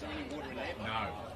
No.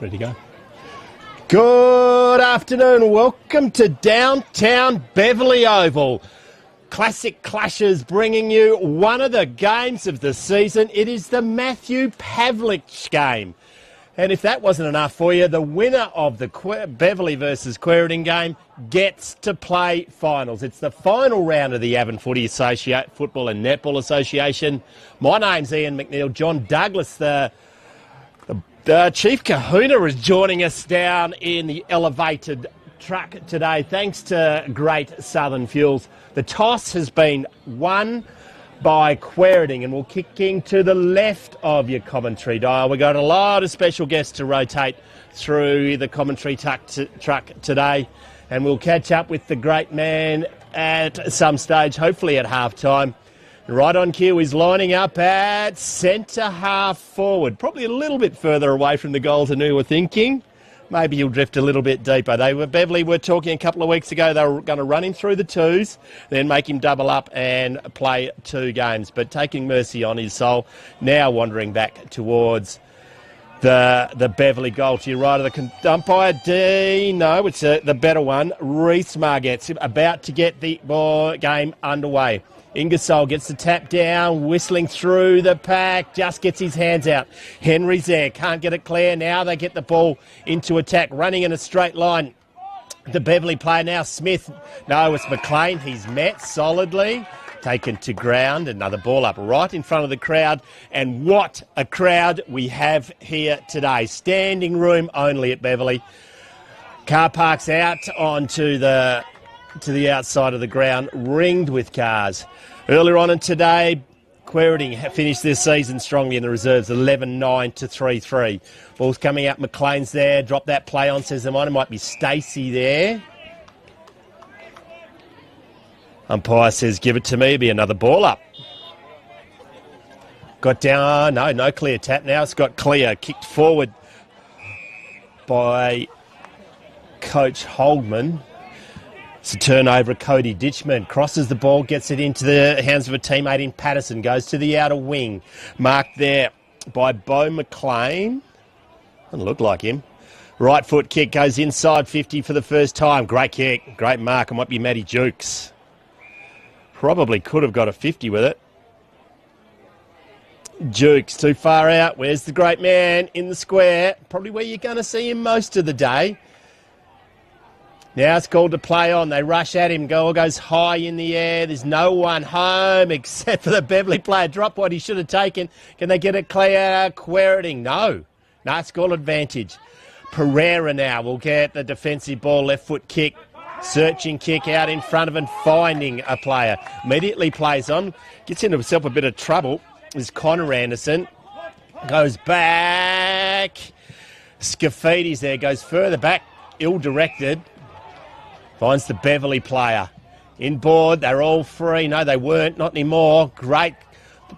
Ready to go. Good afternoon. Welcome to downtown Beverley Oval. Classic Clashes bringing you one of the games of the season. It is the Matthew Pavlich game. And if that wasn't enough for you, the winner of the Beverley versus Quairading game gets to play finals. It's the final round of the AFNA Football and Netball Association. My name's Ian McNeil. John Douglas, the Chief Kahuna, is joining us down in the elevated truck today, thanks to Great Southern Fuels. The toss has been won by Quairading, and we're kicking to the left of your commentary dial. We've got a lot of special guests to rotate through the commentary truck today, and we'll catch up with the great man at some stage, hopefully at half-time. Right on cue, he's lining up at centre half forward, probably a little bit further away from the goal than we were thinking. Maybe he'll drift a little bit deeper. Beverley were talking a couple of weeks ago they were going to run him through the twos, then make him double up and play 2 games. But taking mercy on his soul, now wandering back towards the Beverley goal. To your right of the umpire, it's the better one, Reese Margetts, about to get the game underway. Ingersoll gets the tap down, whistling through the pack, just gets his hands out. Henry's there, can't get it clear. Now they get the ball into attack, running in a straight line. The Beverley player now, Smith. No, it's McLean. He's met solidly, taken to ground. Another ball up right in front of the crowd. And what a crowd we have here today. Standing room only at Beverley. Car parks out onto the outside of the ground, ringed with cars. Earlier on in today, Quairading finished this season strongly in the reserves, 11-9 to 3-3. Ball's coming out, McLean's there, drop that play on, says the minor, might be Stacey there. Umpire says, give it to me, be another ball up. Got down, no clear tap now, it's got clear, kicked forward by Coach Holdman. It's a turnover, Cody Ditchman crosses the ball, gets it into the hands of a teammate in Patterson, goes to the outer wing, marked there by Beau McLean. Doesn't look like him. Right foot kick goes inside 50 for the first time. Great kick, great mark. It might be Matty Jukes. Probably could have got a 50 with it. Jukes too far out. Where's the great man in the square? Probably where you're going to see him most of the day. Now it's called to play on. They rush at him. Goal goes high in the air. There's no one home except for the Beverley player. Drop what he should have taken. Can they get it clear? Quairading. No, it's goal advantage. Pereira now will get the defensive ball. Left foot kick. Searching kick out in front of and finding a player. Immediately plays on. Gets into himself a bit of trouble. Is Connor Anderson. Goes back. Scaffidi's there. Goes further back. Ill-directed. Finds the Beverley player. Inboard, they're all free. No, they weren't, not anymore. Great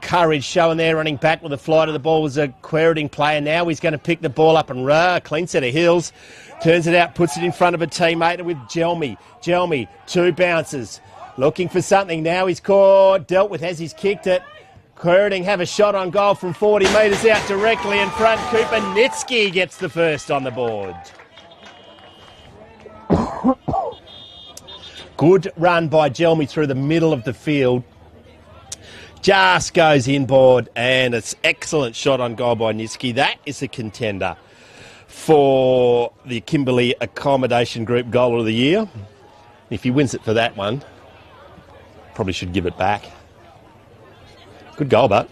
courage showing there, running back with the flight of the ball was a Quairading player. Now he's going to pick the ball up and clean set of heels. Turns it out, puts it in front of a teammate with Gelmy. Gelmy, 2 bounces. Looking for something now. He's caught, dealt with as he's kicked it. Quairading have a shot on goal from 40 metres out directly in front. Cooper Nitsky gets the first on the board. Good run by Gelmy through the middle of the field. Just goes inboard, and it's excellent shot on goal by Nitsky. That is a contender for the Kimberley Accommodation Group Goal of the Year. If he wins it for that one, probably should give it back. Good goal, but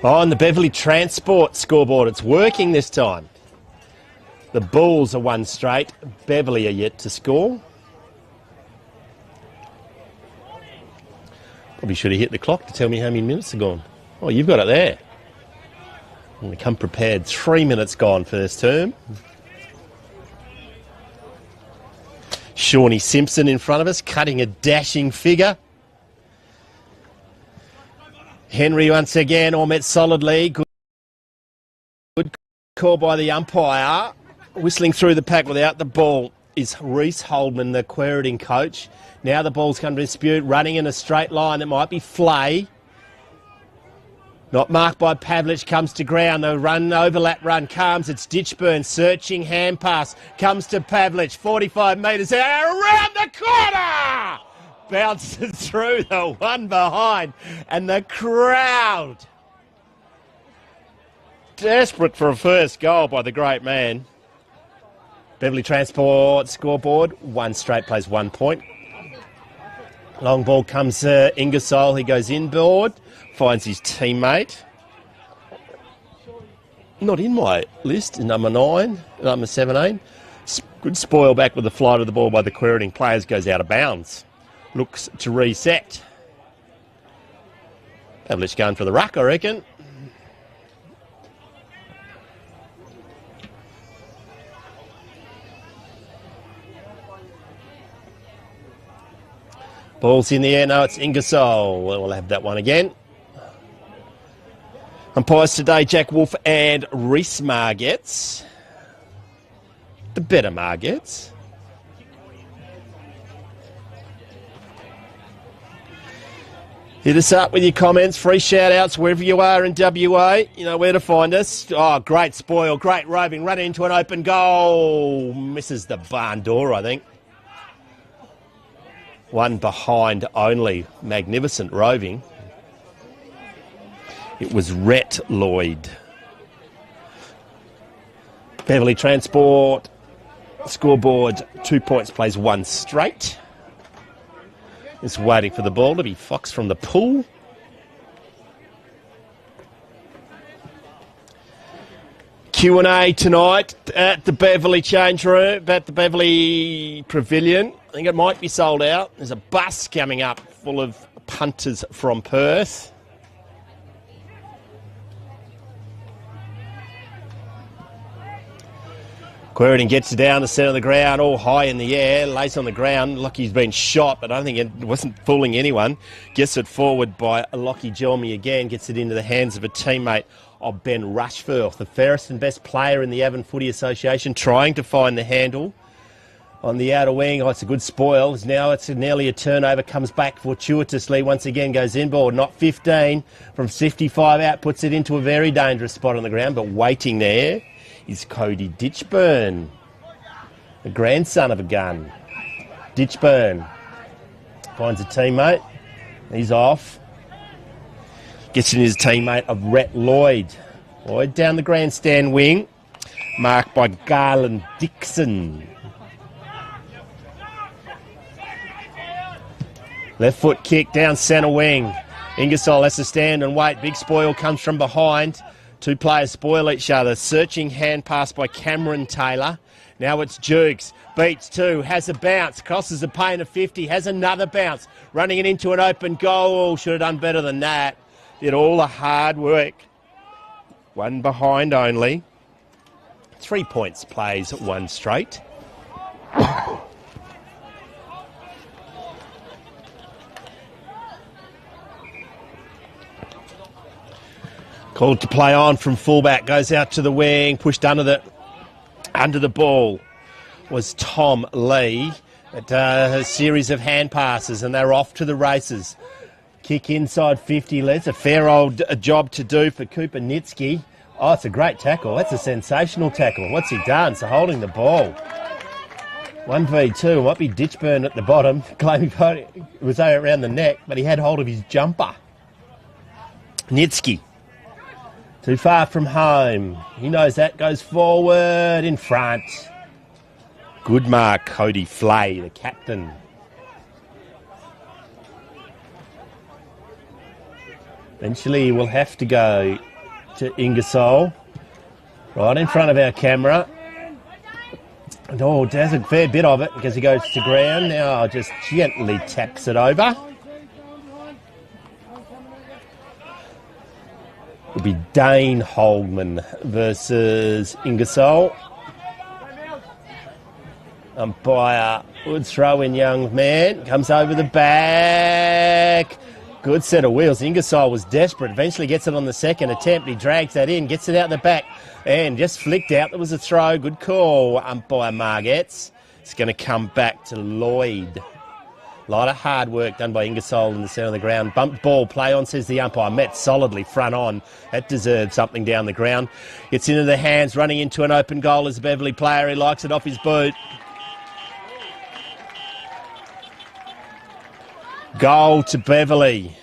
on the Beverley Transport scoreboard, it's working this time. The Bulls are 1 straight. Beverley are yet to score. Probably should have hit the clock to tell me how many minutes are gone. Oh, you've got it there. I'm going to come prepared. 3 minutes gone first term. Shawnee Simpson in front of us, cutting a dashing figure. Henry once again, all met solidly. Good call by the umpire. Whistling through the pack without the ball is Reese Holdman, the Quairading coach. Now the ball's come to dispute, running in a straight line. That might be Flay. Not marked by Pavlich, comes to ground. The run, overlap run comes. It's Ditchburn, searching hand pass. Comes to Pavlich, 45 metres out, around the corner! Bounces through the one behind. And the crowd, desperate for a first goal by the great man. Beverley Transport scoreboard, 1 straight, plays 1 point. Long ball comes Ingersoll, he goes inboard, finds his teammate. Not in my list, number 9, number 17. Good spoil back with the flight of the ball by the Quairading players, goes out of bounds. Looks to reset. Pavlich going for the ruck, I reckon. Ball's in the air, no, it's Ingersoll. We'll have that one again. Umpires today, Jack Wolf and Reese Margetts. The better Margetts. Hit us up with your comments, free shout-outs wherever you are in WA. You know where to find us. Oh, great spoil, great roving, run into an open goal. Misses the barn door, I think. One behind only. Magnificent roving. It was Rhett Lloyd. Beverley Transport scoreboard, 2 points, plays 1 straight. Just waiting for the ball to be Fox from the pool. Q&A tonight at the Beverley change room, at the Beverley Pavilion. I think it might be sold out. There's a bus coming up full of punters from Perth. Quairading gets it down the centre of the ground, all high in the air, lays on the ground. Lockie's been shot, but I don't think it wasn't fooling anyone. Gets it forward by Lockie Jelmy again, gets it into the hands of a teammate of Ben Rushforth, the fairest and best player in the Avon Footy Association, trying to find the handle on the outer wing. Oh, it's a good spoil. Now it's nearly a turnover, comes back fortuitously, once again goes inboard, not 15, from 55 out, puts it into a very dangerous spot on the ground, but waiting there is Cody Ditchburn, the grandson of a gun. Ditchburn finds a teammate, he's off. Gets in his teammate of Rhett Lloyd. Lloyd down the grandstand wing, marked by Garland Dixon. Left foot kick down centre wing. Ingersoll has to stand and wait. Big spoil comes from behind. 2 players spoil each other. Searching hand pass by Cameron Taylor. Now it's Jukes. Beats 2. Has a bounce. Crosses a pain of 50. Has another bounce. Running it into an open goal. Should have done better than that. Did all the hard work. 1 behind only. 3 points, plays 1 straight. Called to play on from fullback, goes out to the wing, pushed under the ball was Tom Lee. A series of hand passes and they're off to the races. Kick inside 50, let's a fair old job to do for Cooper Nitsky. Oh, it's a great tackle. That's a sensational tackle. What's he done? So holding the ball. 1v2, might be Ditchburn at the bottom, claiming it was around the neck, but he had hold of his jumper. Nitsky. Too far from home. He knows that. Goes forward in front. Good mark, Cody Flay, the captain. Eventually we'll have to go to Ingersoll. Right in front of our camera. And does a fair bit of it because he goes to ground. Now just gently taps it over. It'll be Dane Holdman versus Ingersoll. Umpire would throw in young man. Comes over the back. Good set of wheels. Ingersoll was desperate. Eventually gets it on the second attempt. He drags that in. Gets it out the back. And just flicked out. There was a throw. Good call, umpire Margetts. It's going to come back to Lloyd. A lot of hard work done by Ingersoll in the centre of the ground. Bumped ball, play on, says the umpire. Met solidly front on. That deserved something down the ground. Gets into the hands, running into an open goal as a Beverley player. He likes it off his boot. Goal to Beverley.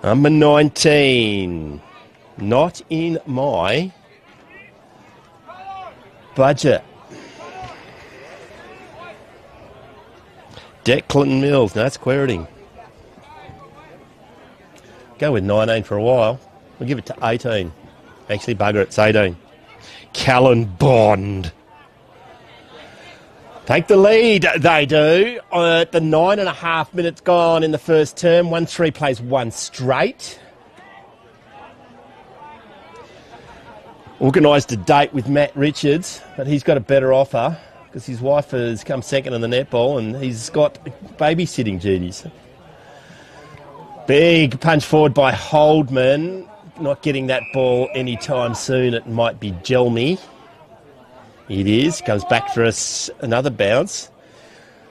Number 19. Not in my budget. Declan Mills. No, that's Quairading. Go with 19 for a while. We'll give it to 18. Actually, bugger it, it's 18. Callan Bond. Take the lead, they do. At the 9.5 minutes gone in the first term. 1-3 plays one straight. Organised a date with Matt Richards, but he's got a better offer because his wife has come second in the netball and he's got babysitting duties. Big punch forward by Holdman. Not getting that ball anytime soon. It might be Jelmy. It is. Comes back for another bounce.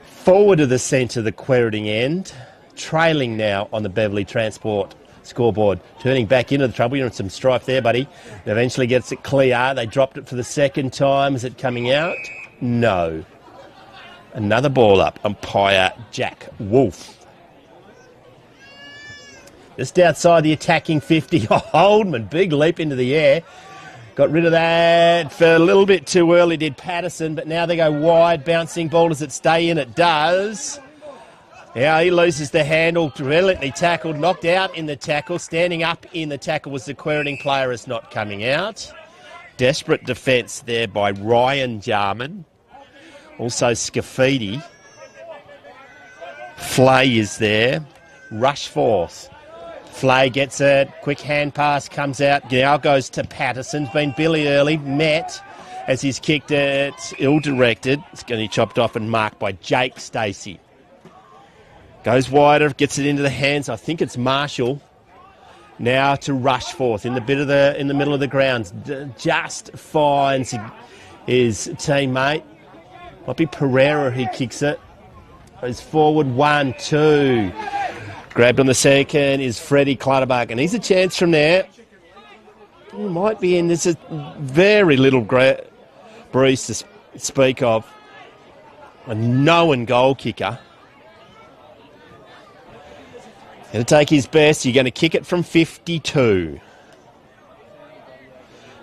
Forward of the centre, the Quairading end. Trailing now on the Beverley Transport scoreboard. Turning back into the trouble. You're in some strife there, buddy. It eventually gets it clear. They dropped it for the second time. Is it coming out? No. Another ball up. Umpire Jack Wolf. Just outside the attacking 50. Holdman, big leap into the air. Got rid of that for a little bit too early, did Patterson, but now they go wide. Bouncing ball, does it stay in? It does. Yeah, he loses the handle, brilliantly tackled, knocked out in the tackle. Standing up in the tackle was the Quairading player, is not coming out. Desperate defence there by Ryan Jarman. Also Scafidi. Flay is there. Rushforth. Flay gets it, quick hand pass, comes out, now goes to Patterson. Been Billy early, met as he's kicked it, ill-directed. It's going to be chopped off and marked by Jake Stacey. Goes wider, gets it into the hands, I think it's Marshall. Now to Rushforth in the middle of the ground. Just finds his teammate. Might be Pereira, he kicks it. Goes forward, 1-2. Grabbed on the second is Freddie Clutterbuck, and he's a chance from there. He might be in. There's a very little breeze to speak of. A known goal kicker. Going to take his best. You're going to kick it from 52.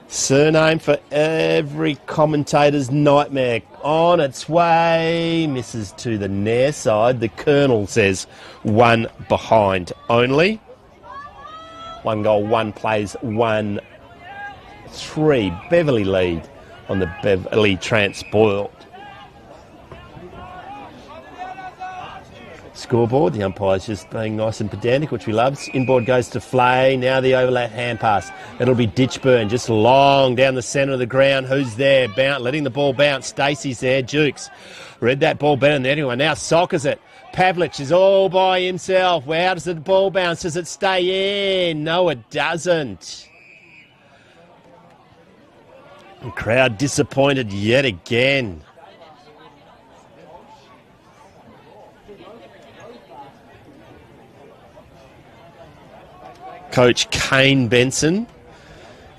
Surname for every commentator's nightmare. On its way. Misses to the near side. The Colonel says one behind only. 1 goal, 1 plays, 1-3. Beverley lead on the Beverley Transport scoreboard. The umpire's just being nice and pedantic, which we love. Inboard goes to Flay. Now the overlap hand pass. It'll be Ditchburn, just long down the centre of the ground. Who's there? Letting the ball bounce. Stacey's there. Jukes read that ball better than anyone. Now Sockers it. Pavlich is all by himself. Well, how does the ball bounce? Does it stay in? No, it doesn't. The crowd disappointed yet again. Coach Kane Benson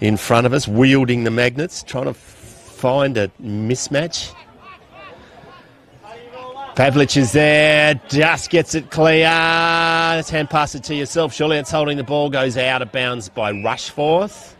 in front of us, wielding the magnets, trying to find a mismatch. Pavlich is there, just gets it clear. Let's hand pass it to yourself. Surely it's holding the ball, goes out of bounds by Rushforth.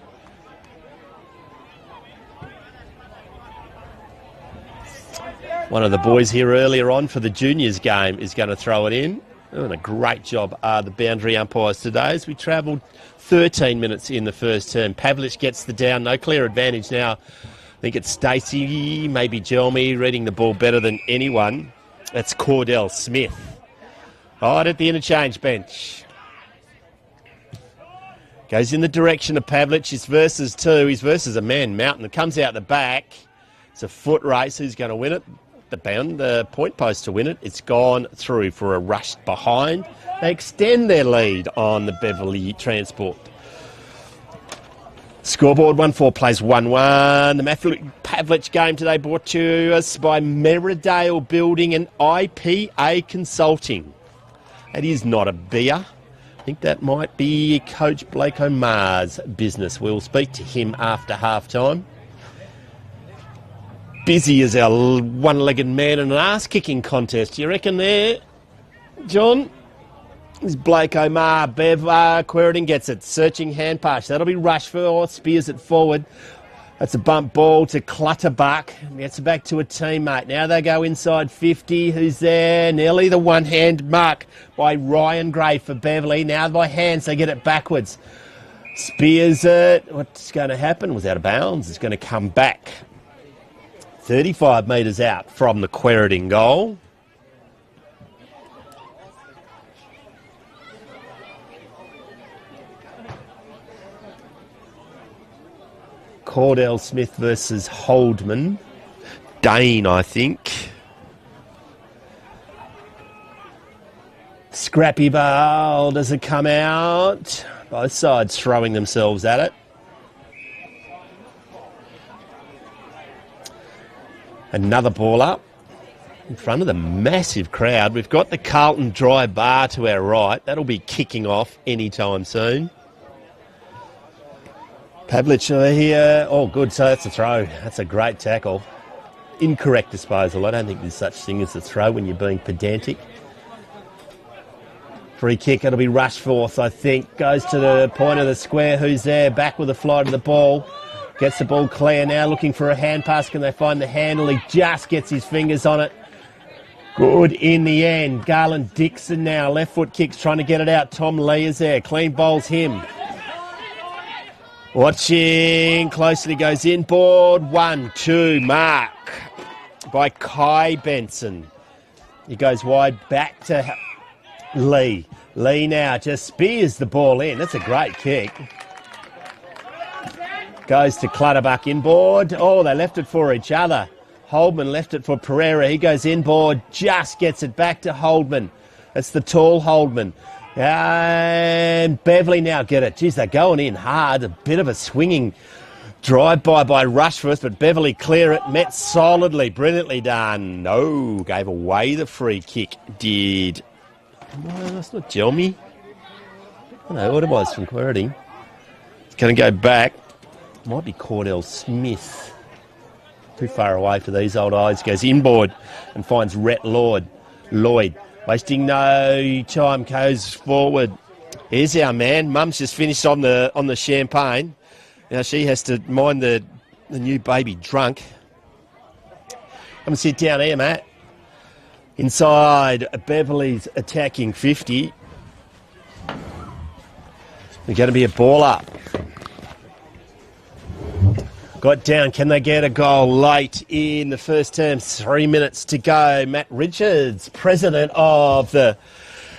One of the boys here earlier on for the juniors game is going to throw it in. Doing a great job are the boundary umpires today as we travelled 13 minutes in the first term. Pavlich gets the down, no clear advantage now. I think it's Stacey, maybe Jelmy, reading the ball better than anyone. That's Cordell Smith. Right at the interchange bench. Goes in the direction of Pavlich. He's versus 2. He's versus a man, Mountain. It comes out the back. It's a foot race. Who's going to win it? The point post to win it. It's gone through for a rush behind. They extend their lead on the Beverley Transport. Scoreboard 1-4 plays 1-1. The Matthew Pavlich game today brought to us by Meridale Building and IPA Consulting. That is not a beer. I think that might be Coach Blake Omar's business. We'll speak to him after half-time. Busy as our one-legged man in an ass-kicking contest. You reckon there, John? This Blake Omar, Quairading gets it. Searching hand pass. That'll be Rushforth. Spears it forward. That's a bump ball to Clutterbuck. Gets it back to a teammate. Now they go inside 50. Who's there? Nearly the one-hand mark by Ryan Gray for Beverley. Now by hands they get it backwards. Spears it. What's going to happen? Was out of bounds. It's going to come back. 35 metres out from the Quairading goal. Cordell Smith versus Holdman. Dane, I think. Scrappy ball. Does it come out? Both sides throwing themselves at it. Another ball up in front of the massive crowd. We've got the Carlton Dry Bar to our right. That'll be kicking off anytime soon. Pavlich here. Oh, good. So that's a throw. That's a great tackle. Incorrect disposal. I don't think there's such thing as a throw when you're being pedantic. Free kick. It'll be Rushforth, I think. Goes to the point of the square. Who's there? Back with a fly to the ball. Gets the ball clear now. Looking for a hand pass. Can they find the handle? He just gets his fingers on it. Good in the end. Garland Dixon now. Left foot kicks. Trying to get it out. Tom Lee is there. Clean bowls him. Watching closely, goes inboard. 1-2 mark by Kai Benson. He goes wide back to Lee. Lee now just spears the ball in. That's a great kick. Goes to Clutterbuck inboard. Oh, they left it for each other. Holdman left it for Pereira. He goes inboard, just gets it back to Holdman. That's the tall Holdman. And Beverley now get it. Geez, they're going in hard. A bit of a swinging drive-by Rushforth, but Beverley clear it. Met solidly. Brilliantly done. No, gave away the free kick. Did. No, that's not Jelmy. I don't know what it was from Quairading. It's going to go back. Might be Cordell Smith. Too far away for these old eyes. Goes inboard and finds Rhett Lloyd. Wasting no time, goes forward. Here's our man. Mum's just finished on the champagne. Now she has to mind the new baby drunk. Come and sit down here, Matt. Inside, Beverley's attacking 50. We're going to be a ball up. Got down. Can they get a goal late in the first term? 3 minutes to go. Matt Richards, president of the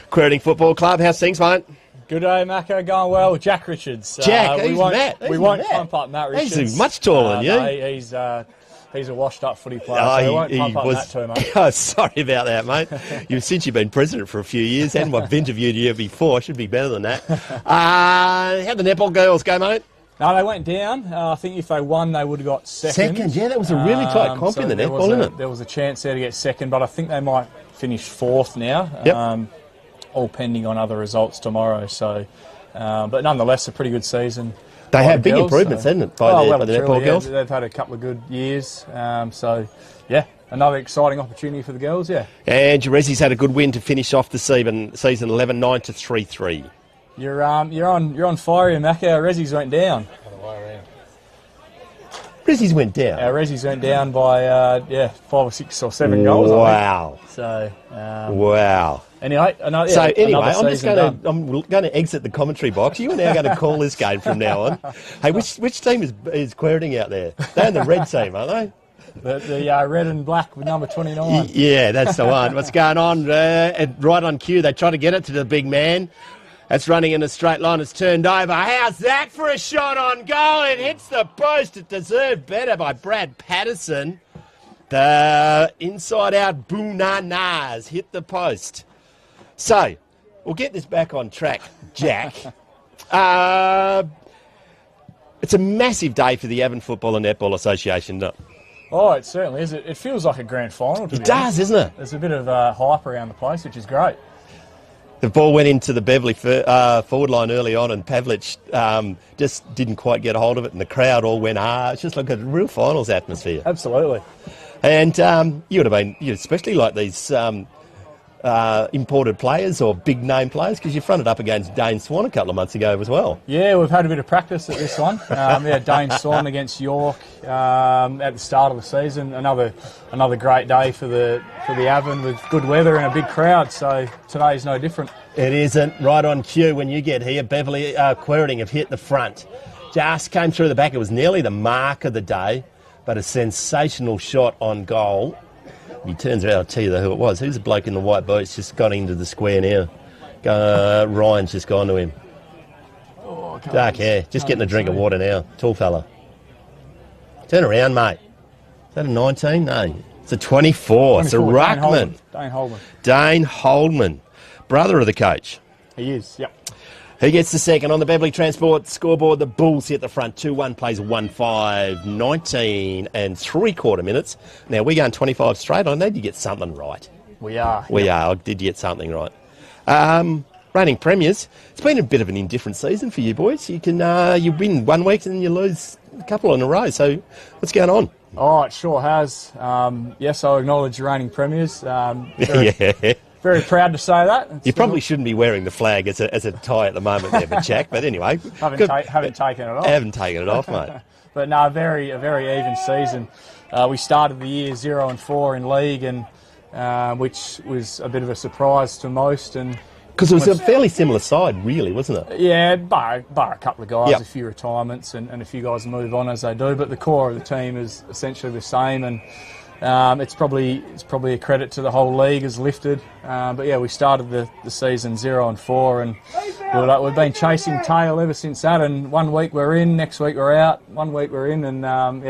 Quairading Football Club. How's things, mate? Good day, Macca. Going well. Jack Richards. Jack, who's Matt? We won't pump up Matt Richards. He's much taller than you. No, he's a washed-up footy player, so we won't pump up Matt too much. Oh, sorry about that, mate. Since you've been president for a few years, and I've interviewed you before, should be better than that. How'd the netball girls go, mate? No, they went down. I think if they won, they would have got second. Second, yeah, that was a really tight comp in the netball, isn't it? There was a chance there to get second, but I think they might finish fourth now. Yep. All pending on other results tomorrow. So, but nonetheless, a pretty good season. They had big improvements, hadn't it, by the netball girls? They've had a couple of good years. So, yeah, another exciting opportunity for the girls, yeah. And Jerezzi's had a good win to finish off the season 11-9 to 3-3. You're on fire here, Macca. Rezzies went down. Rezzies went down? Rezzies went down by 5 or 6 or 7 goals. Wow. So wow. Anyway, I'm going to exit the commentary box. You are now going to call this game from now on. Hey, which team is Quairading out there? They're the red team, aren't they? The red and black with number 29. Yeah, that's the one. What's going on? Right on cue, they try to get it to the big man. That's running in a straight line. It's turned over. How's that for a shot on goal? It hits the post. It deserved better by Brad Patterson. The inside-out Boo-na-nas hit the post. So, we'll get this back on track, Jack. It's a massive day for the Avon Football and Netball Association. Oh, it certainly is. It feels like a grand final, to be honest. It does, isn't it? There's a bit of hype around the place, which is great. The ball went into the Beverley forward line early on, and Pavlich just didn't quite get a hold of it, and the crowd all went, it's just like a real finals atmosphere. Absolutely. And you would have been, especially like these imported players or big name players, because you fronted up against Dane Swan a couple of months ago as well. Yeah, we've had a bit of practice at this one. Dane Swan against York at the start of the season. Another great day for the Avon with good weather and a big crowd. So today's no different. It isn't. Right on cue when you get here. Beverley, Quairading have hit the front. Just came through the back. It was nearly the mark of the day, but a sensational shot on goal. He turns around, I'll tell you who it was. Who's the bloke in the white boots just got into the square now? Ryan's just gone to him. Dark hair. Just getting a drink of water now. Tall fella. Turn around, mate. Is that a 19? No. It's a 24. It's a ruckman. Dane Holdman. Brother of the coach. He is, yep. He gets the second on the Beverley Transport scoreboard. The Bulls hit the front. 2-1 plays 1-5, 19 and 3/4 minutes. Now, we're going 25 straight. I need to get something right. We are. We are. I did get something right. Reigning premiers. It's been a bit of an indifferent season for you boys. You can you win one week and you lose a couple in a row. So what's going on? Oh, it sure has. Yes, I acknowledge reigning premiers. Yeah. Very proud to say that. You probably shouldn't be wearing the flag as a tie at the moment there, but Jack. But anyway, haven't taken it off. I haven't taken it off, mate. But no, a very even season. We started the year 0-4 in league, and which was a bit of a surprise to most. And because it was a fairly similar side, really, wasn't it? Yeah, bar a couple of guys, a few retirements, and a few guys move on as they do. But the core of the team is essentially the same, and it's probably a credit to the whole league has lifted. But yeah, we started the season 0-4, and we've been chasing tail ever since that. And 1 week we're in, next week we're out. 1 week we're in, and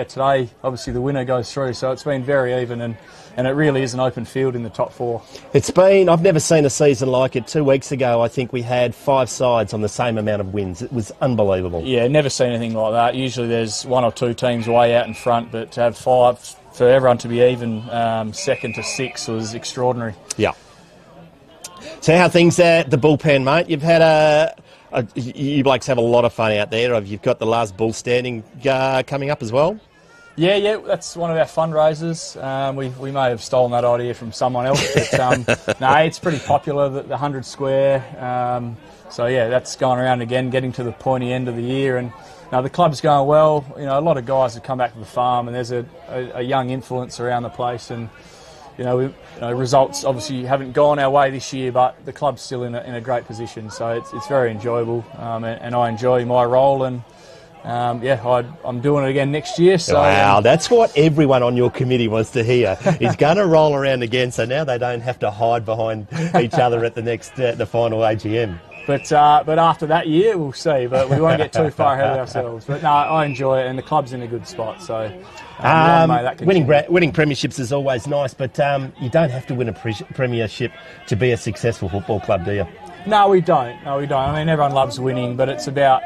today obviously the winner goes through. So it's been very even, and it really is an open field in the top four. I've never seen a season like it. 2 weeks ago, I think we had 5 sides on the same amount of wins. It was unbelievable. Yeah, never seen anything like that. Usually there's 1 or 2 teams way out in front, but to have 5, for everyone to be even second to 6 was extraordinary. Yeah. So how are things at the bullpen, mate? You've had you blokes have a lot of fun out there. You've got the last bull standing coming up as well. Yeah, that's one of our fundraisers. We may have stolen that idea from someone else, but no, it's pretty popular, the 100 square. So yeah, that's going around again, getting to the pointy end of the year, and the club's going well. A lot of guys have come back to the farm, and there's a young influence around the place, and results obviously haven't gone our way this year, but the club's still in a great position, so it's very enjoyable, and I enjoy my role, and I'm doing it again next year. So wow, that's what everyone on your committee wants to hear. He's going to roll around again, so now they don't have to hide behind each other at the final AGM. But after that year, we'll see. But we won't get too far ahead of ourselves. But no, I enjoy it, and the club's in a good spot. So winning premierships is always nice, but you don't have to win a premiership to be a successful football club, do you? No, we don't. I mean, everyone loves winning, but it's about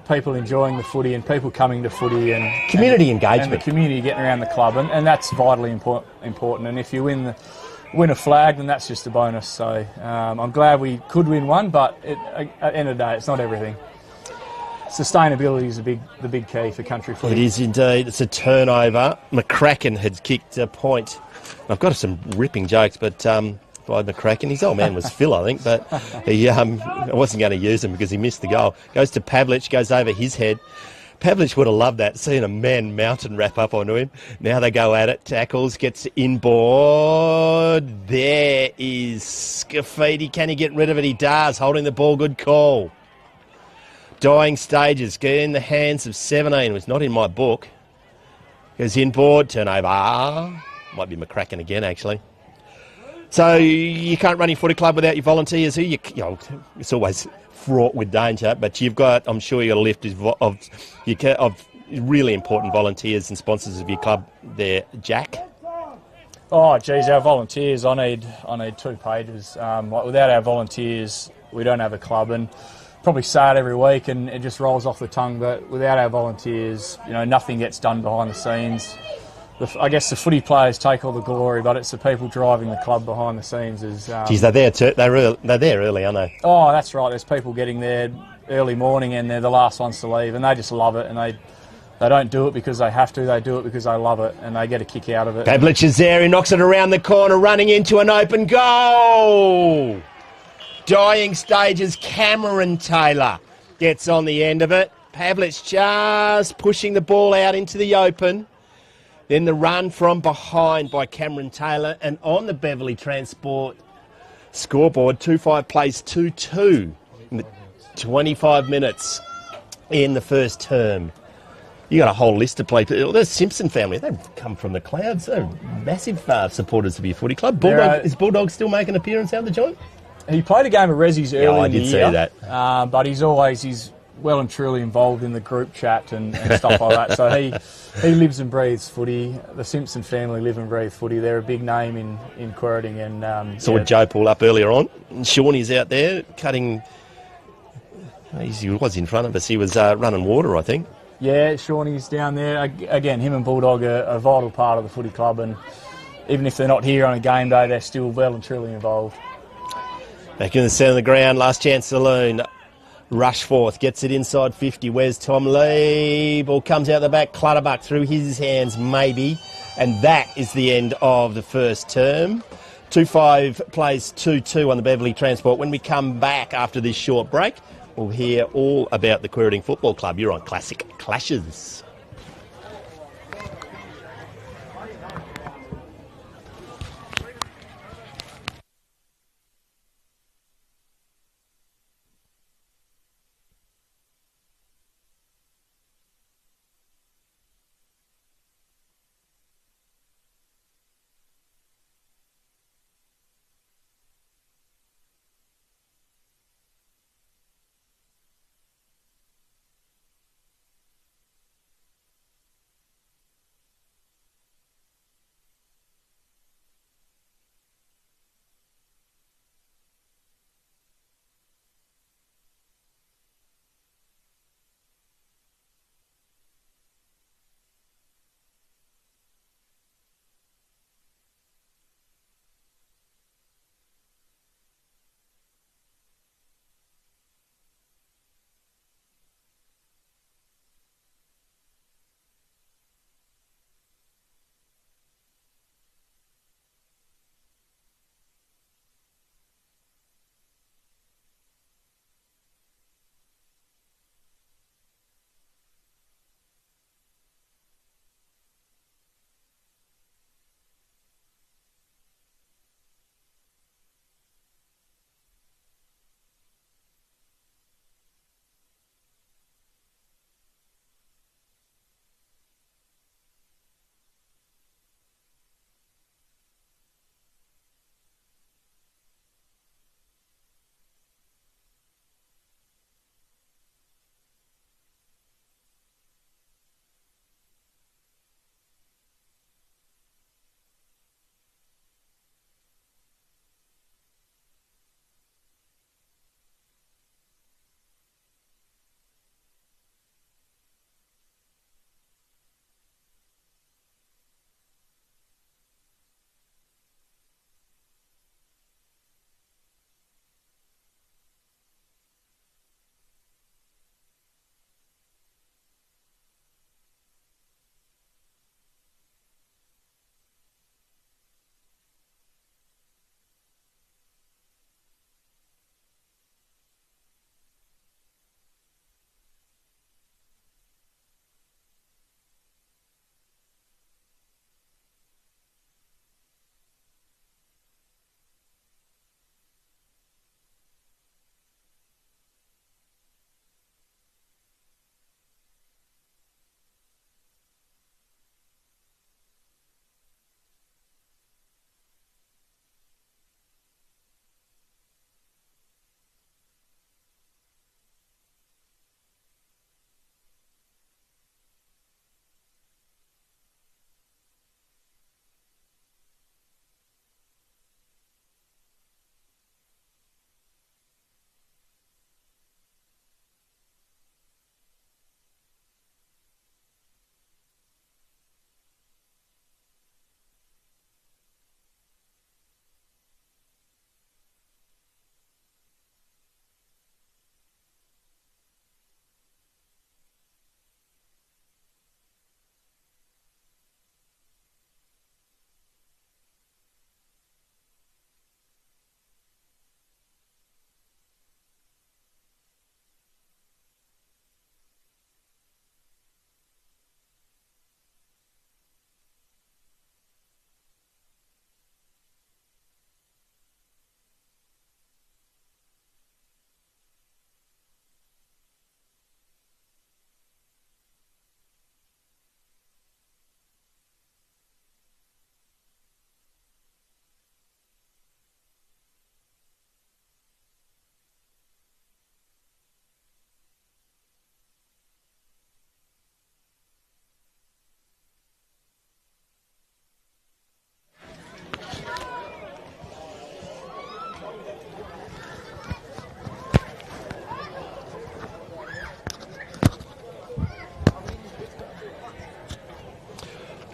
people enjoying the footy and people coming to footy and community engagement, and the community getting around the club, and that's vitally important. And if you win a flag, then that's just a bonus. So I'm glad we could win one, but at the end of the day, it's not everything. Sustainability is the big key for country footy. It is indeed. It's a turnover. McCracken had kicked a point. I've got some ripping jokes, but by McCracken, his old man was Phil, I think, but I wasn't going to use him because he missed the goal. Goes to Pavlich, goes over his head. Pavlich would have loved that, seeing a man mountain wrap up onto him. Now they go at it, tackles, gets inboard. There is Scafidi. Can he get rid of it? He does, holding the ball, good call. Dying stages, get in the hands of 17. It was not in my book. Goes inboard, turnover. Might be McCracken again, actually. So you can't run your footy club without your volunteers. It's always fraught with danger, but I'm sure you've got a list of really important volunteers and sponsors of your club there, Jack. Oh, geez, our volunteers, I need 2 pages. Without our volunteers, we don't have a club, and probably say it every week and it just rolls off the tongue, but without our volunteers, nothing gets done behind the scenes. I guess the footy players take all the glory, but it's the people driving the club behind the scenes. Geez, they're there too. They're there early, aren't they? Oh, that's right. There's people getting there early morning and they're the last ones to leave, and they just love it, and they don't do it because they have to, they do it because they love it, and they get a kick out of it. Pavlich is there, he knocks it around the corner, running into an open goal! Dying stages, Cameron Taylor gets on the end of it. Pavlich just pushing the ball out into the open. Then the run from behind by Cameron Taylor, and on the Beverley Transport scoreboard, 2-5 plays 2-2 in the 25 minutes in the first term. You got a whole list of players. The Simpson family, they've come from the clouds. They're massive supporters of your footy club. Is Bulldog still making an appearance out of the joint? He played a game of Resi's early in the year. I did see that. But he's well and truly involved in the group chat and stuff like that. So he lives and breathes footy. The Simpson family live and breathe footy. They're a big name in Quairading. And saw Joe pull up earlier on. And Shawnee's out there cutting. He was in front of us. He was running water, I think. Yeah, Shawnee's down there. Again, him and Bulldog are a vital part of the footy club, and even if they're not here on a game day, they're still well and truly involved. Back in the centre of the ground, last chance saloon. Rushforth gets it inside 50. Where's Tom Lee? Ball comes out the back. Clutterbuck through his hands, maybe. And that is the end of the first term. 2-5 plays 2-2 on the Beverley Transport. When we come back after this short break, we'll hear all about the Quairading Football Club. You're on Classic Clashes.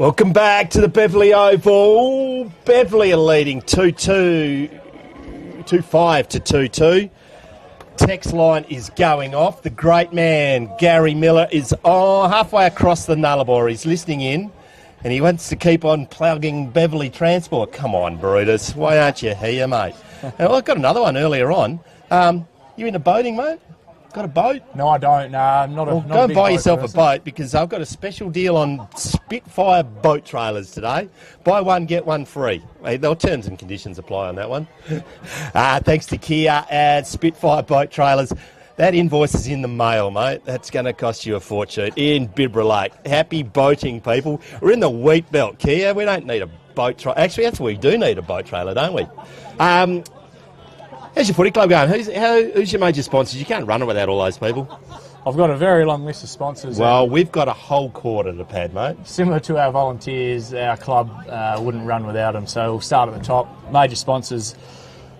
Welcome back to the Beverley Oval. Beverley are leading 2-2, 2-5 to 2-2. Text line is going off. The great man, Gary Miller, is halfway across the Nullarbor. He's listening in, and he wants to keep on plugging Beverley Transport. Come on, Brutus. Why aren't you here, mate? Well, I got another one earlier on. You into boating, mate? Got a boat? No, I don't. Nah, not a. Well, not go a and big buy boat yourself person. a boat, because I've got a special deal on Spitfire boat trailers today. Buy one, get one free. There'll terms and conditions apply on that one. Thanks to Kia and Spitfire boat trailers. That invoice is in the mail, mate. That's going to cost you a fortune in Beverley. Happy boating, people. We're in the wheat belt, Kia. We don't need a boat trailer. Actually, that's what we do need, a boat trailer, don't we? How's your footy club going? Who's your major sponsors? You can't run it without all those people. I've got a very long list of sponsors. Well, we've got a whole quarter to pad, mate. Similar to our volunteers, our club wouldn't run without them. So we'll start at the top. Major sponsors: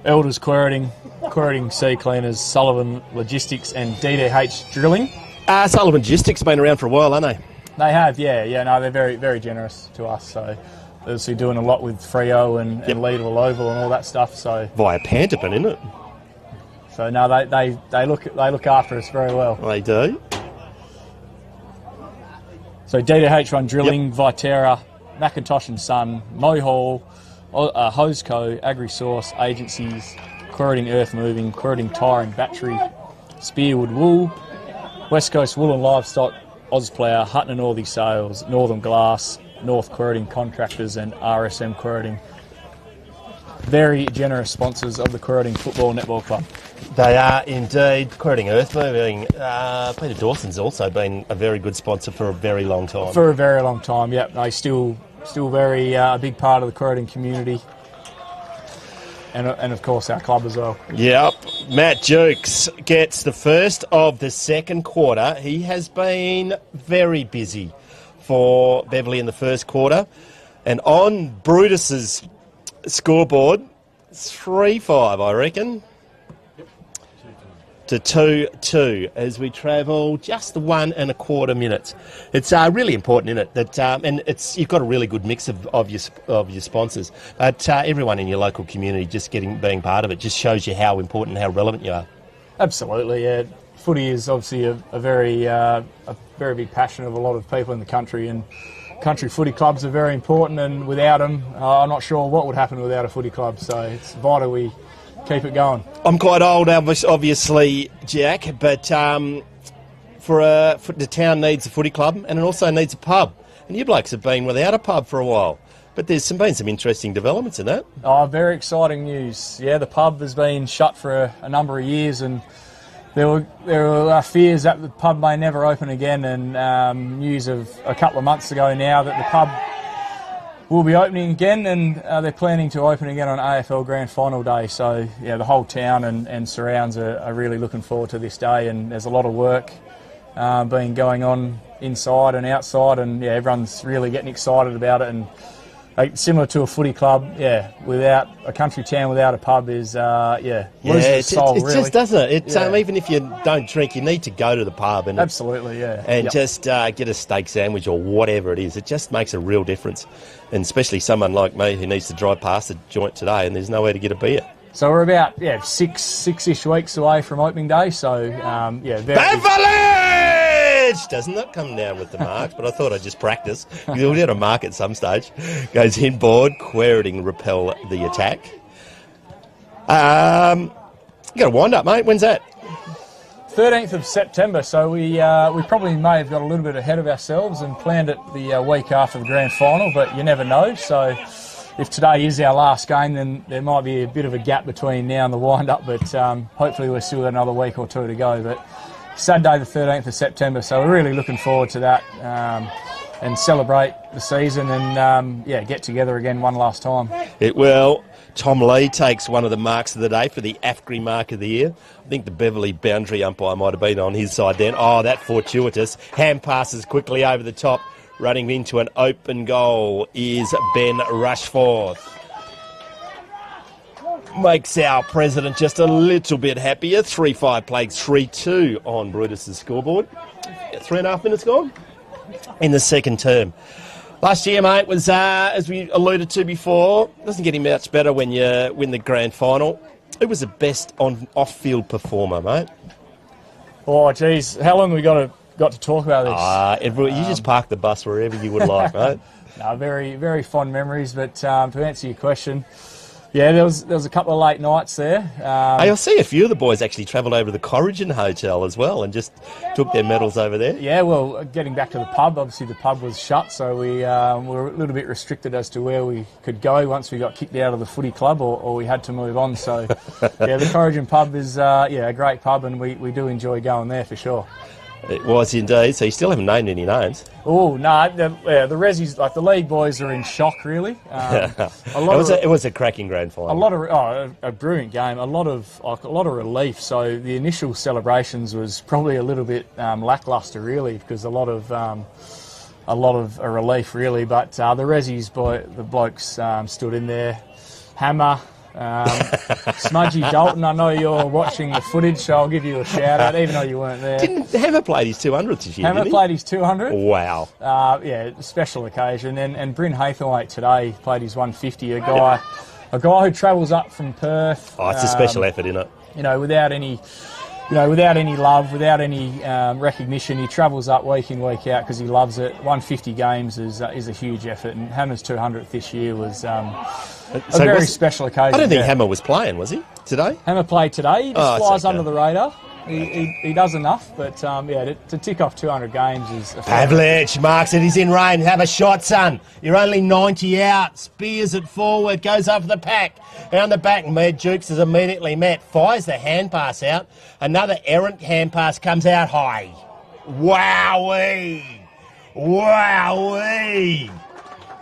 Elders Quairading, Quairading Sea Cleaners, Sullivan Logistics, and DDH Drilling. Sullivan Logistics have been around for a while, haven't they? They have, yeah. No, they're very, very generous to us. So obviously doing a lot with Freo and Leadville Oval and all that stuff. So Via Pantopin, isn't it? So no, they look after us very well. They do. So DDH run Drilling, Viterra, Macintosh and Son, Mohall, Hosco, AgriSource, Agencies, Quairading Earth Moving, Quairading Tyre and Battery, Spearwood Wool, West Coast Wool and Livestock, Ausplough, Hutton and Northey Sales, Northern Glass, North Quairading Contractors, and RSM Quairading. Very generous sponsors of the Quairading Football Netball Club. They are indeed. Quairading Earth Moving. Peter Dawson's also been a very good sponsor for a very long time. For a very long time, yep. They still very a big part of the Quairading community. And of course our club as well. Yep. Matt Jukes gets the first of the second quarter. He has been very busy for Beverley in the first quarter. And on Brutus's scoreboard, 3-5, I reckon, to 2-2 as we travel just the 1 1/4 minutes. It's really important, isn't it? That and you've got a really good mix of your sponsors. But everyone in your local community just being part of it just shows you how important and how relevant you are. Absolutely, yeah. Footy is obviously a very big passion of a lot of people in the country, and country footy clubs are very important, and without them, I'm not sure what would happen without a footy club, so it's vital we keep it going. I'm quite old, obviously, Jack, but the town needs a footy club, and it also needs a pub. And you blokes have been without a pub for a while, but there's been some interesting developments in that. Oh, very exciting news. Yeah, the pub has been shut for a number of years, and there were fears that the pub may never open again, and news of a couple of months ago now that the pub will be opening again, and they're planning to open again on AFL Grand Final Day. So yeah, the whole town and surrounds are really looking forward to this day, and there's a lot of work being going on inside and outside, and yeah, everyone's really getting excited about it. And similar to a footy club, yeah, without a country town without a pub is losing its soul, it really. just doesn't it? It's, Yeah. even if you don't drink, you need to go to the pub and Absolutely, yeah. and Yep. just get a steak sandwich or whatever it is. It just makes a real difference, and especially someone like me who needs to drive past the joint today and there's nowhere to get a beer. So we're about six-ish weeks away from opening day. So very Pavlich! Doesn't that come down with the marks? But I thought I'd just practice. We'll get a mark at some stage. Goes inboard. Quairading repel the attack. You got a wind up, mate. When's that? 13th of September. So we probably may have got a little bit ahead of ourselves and planned it the week after the grand final, but you never know. So if today is our last game, then there might be a bit of a gap between now and the wind up. But hopefully we're still got another week or two to go. But Saturday the 13th of September, so we're really looking forward to that and celebrate the season and get together again one last time. It will. Tom Lee takes one of the marks of the day for the AFGRI Mark of the Year. I think the Beverley boundary umpire might have been on his side then. Oh, that fortuitous. Hand passes quickly over the top. Running into an open goal is Ben Rushforth. Makes our president just a little bit happier. 3-5 plagues 3-2 on Brutus's scoreboard. 3.5 minutes gone in the second term. Last year, mate, was, as we alluded to before, doesn't get any much better when you win the grand final. Who was the best off-field performer, mate? Oh, geez. How long have we got to talk about this? You just park the bus wherever you would like, mate. No, very, very fond memories. But to answer your question, yeah, there was a couple of late nights there. I see a few of the boys actually travelled over to the Quairading Hotel as well and just took their medals over there. Yeah, well, getting back to the pub, obviously the pub was shut, so we were a little bit restricted as to where we could go once we got kicked out of the footy club or we had to move on. So, yeah, the Quairading pub is a great pub, and we do enjoy going there for sure. It was indeed. So you still haven't named any names. Oh no, the Rezzies, like the league boys, are in shock really. It was a cracking grand final. A brilliant game. A lot of relief. So the initial celebrations was probably a little bit lackluster really, because a lot of a relief really. But the Rezzies, the blokes stood in there. Hammer. Smudgy Dalton, I know you're watching the footage, so I'll give you a shout out, even though you weren't there. Didn't Hammer play his 200 this year? Hammer played his 200. Wow. Special occasion. And Bryn Haythornte today played his 150. A guy who travels up from Perth. Oh, it's a special effort, isn't it? Without any love, without any recognition, he travels up week in, week out because he loves it. 150 games is a huge effort, and Hammer's 200th this year was a very special occasion. I don't think Hammer was playing, was he, today? Hammer played today. He just flies under the radar. He does enough, but to tick off 200 games is... Pavlich marks it, he's in range. Have a shot, son. You're only 90 out. Spears it forward, goes over the pack. Down the back, Med Jukes is immediately met. Fires the hand pass out. Another errant hand pass comes out high. Wowee! Wowee!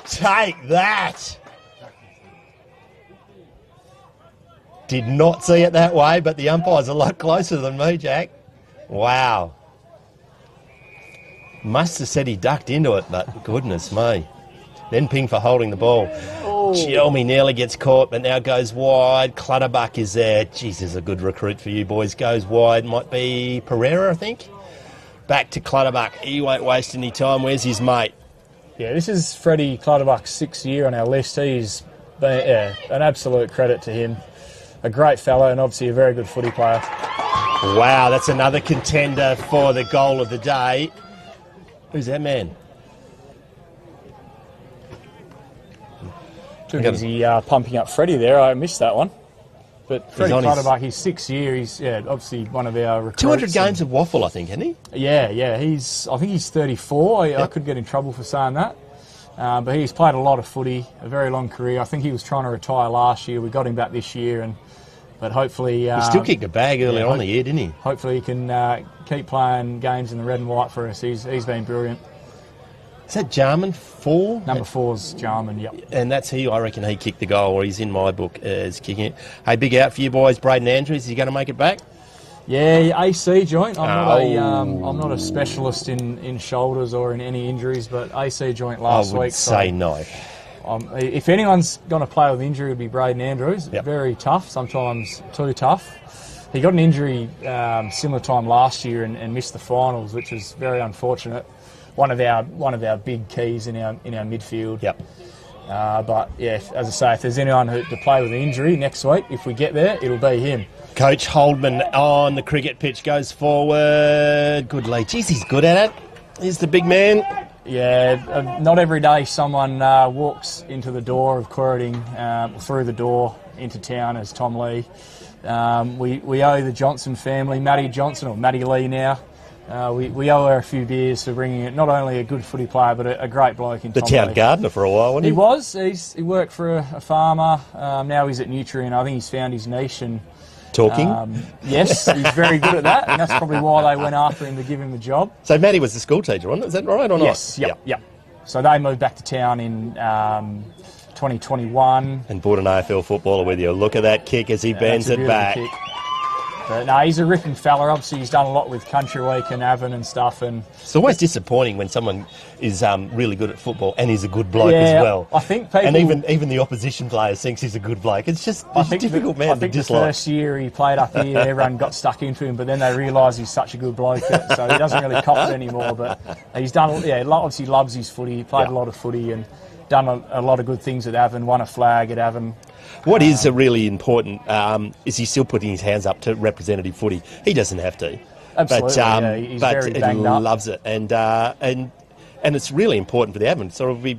Take that! Did not see it that way, but the umpire's a lot closer than me, Jack. Wow. Must have said he ducked into it, but goodness me. Then ping for holding the ball. Chielmi nearly gets caught, but now goes wide. Clutterbuck is there. Jeez, there's a good recruit for you boys. Goes wide. Might be Pereira, I think. Back to Clutterbuck. He won't waste any time. Where's his mate? Yeah, this is Freddie Clutterbuck's 6th year on our list. He's been, an absolute credit to him. A great fellow and obviously a very good footy player. Wow, that's another contender for the goal of the day. Who's that man? Too busy pumping up Freddie there. I missed that one. But Freddie Clutterbuck, his 6th year. He's obviously one of our recruits. 200 games of waffle, I think, hasn't he? Yeah. I think he's 34. I could get in trouble for saying that. But he's played a lot of footy, a very long career. I think he was trying to retire last year. We got him back this year, but hopefully... he still kicked a bag earlier on in the year, didn't he? Hopefully he can keep playing games in the red and white for us. He's been brilliant. Is that Jarman 4? Number 4's Jarman, yep. And that's I reckon he kicked the goal, or he's in my book as kicking it. Hey, big out for you boys, Braden Andrews. Is he going to make it back? Yeah, AC joint. I'm not a specialist in shoulders or in any injuries, but AC joint last week. I would say no. If anyone's going to play with injury, it would be Braden Andrews. Yep. Very tough, sometimes too tough. He got an injury similar time last year and missed the finals, which is very unfortunate. One of our big keys in our midfield. Yep. But yeah, as I say, if there's anyone to play with an injury next week, if we get there, it'll be him. Coach Holdman on the cricket pitch goes forward. Good lead. Jeez, he's good at it. He's the big man. Yeah, not every day someone walks into the door of Quairading, through the door into town as Tom Lee. We owe the Johnson family, Matty Johnson, or Matty Lee now. We owe her a few beers for bringing it. Not only a good footy player, but a great bloke in Tom Lee. The town gardener for a while, wasn't he? He worked for a farmer. Now he's at Nutrient. I think he's found his niche and talking. Yes, he's very good at that, and that's probably why they went after him to give him the job. So Matty was the school teacher, wasn't it? Is that right or not? Yes. Yep. So they moved back to town in 2021. And brought an AFL footballer with you. Look at that kick as he bends it back. But no, he's a ripping fella. Obviously, he's done a lot with Country Week and Avon and stuff. And it's always disappointing when someone is really good at football and is a good bloke as well. I think people... And even the opposition player thinks he's a good bloke. It's just a difficult man to dislike. The first year he played up here, everyone got stuck into him, but then they realise he's such a good bloke, so he doesn't really cop it anymore. But he's done, obviously loves his footy. He played a lot of footy and done a lot of good things at Avon, won a flag at Avon. What is really important is he's still putting his hands up to representative footy. He doesn't have to. Absolutely, he's very banged up. Loves it. And it's really important for the Avon. So we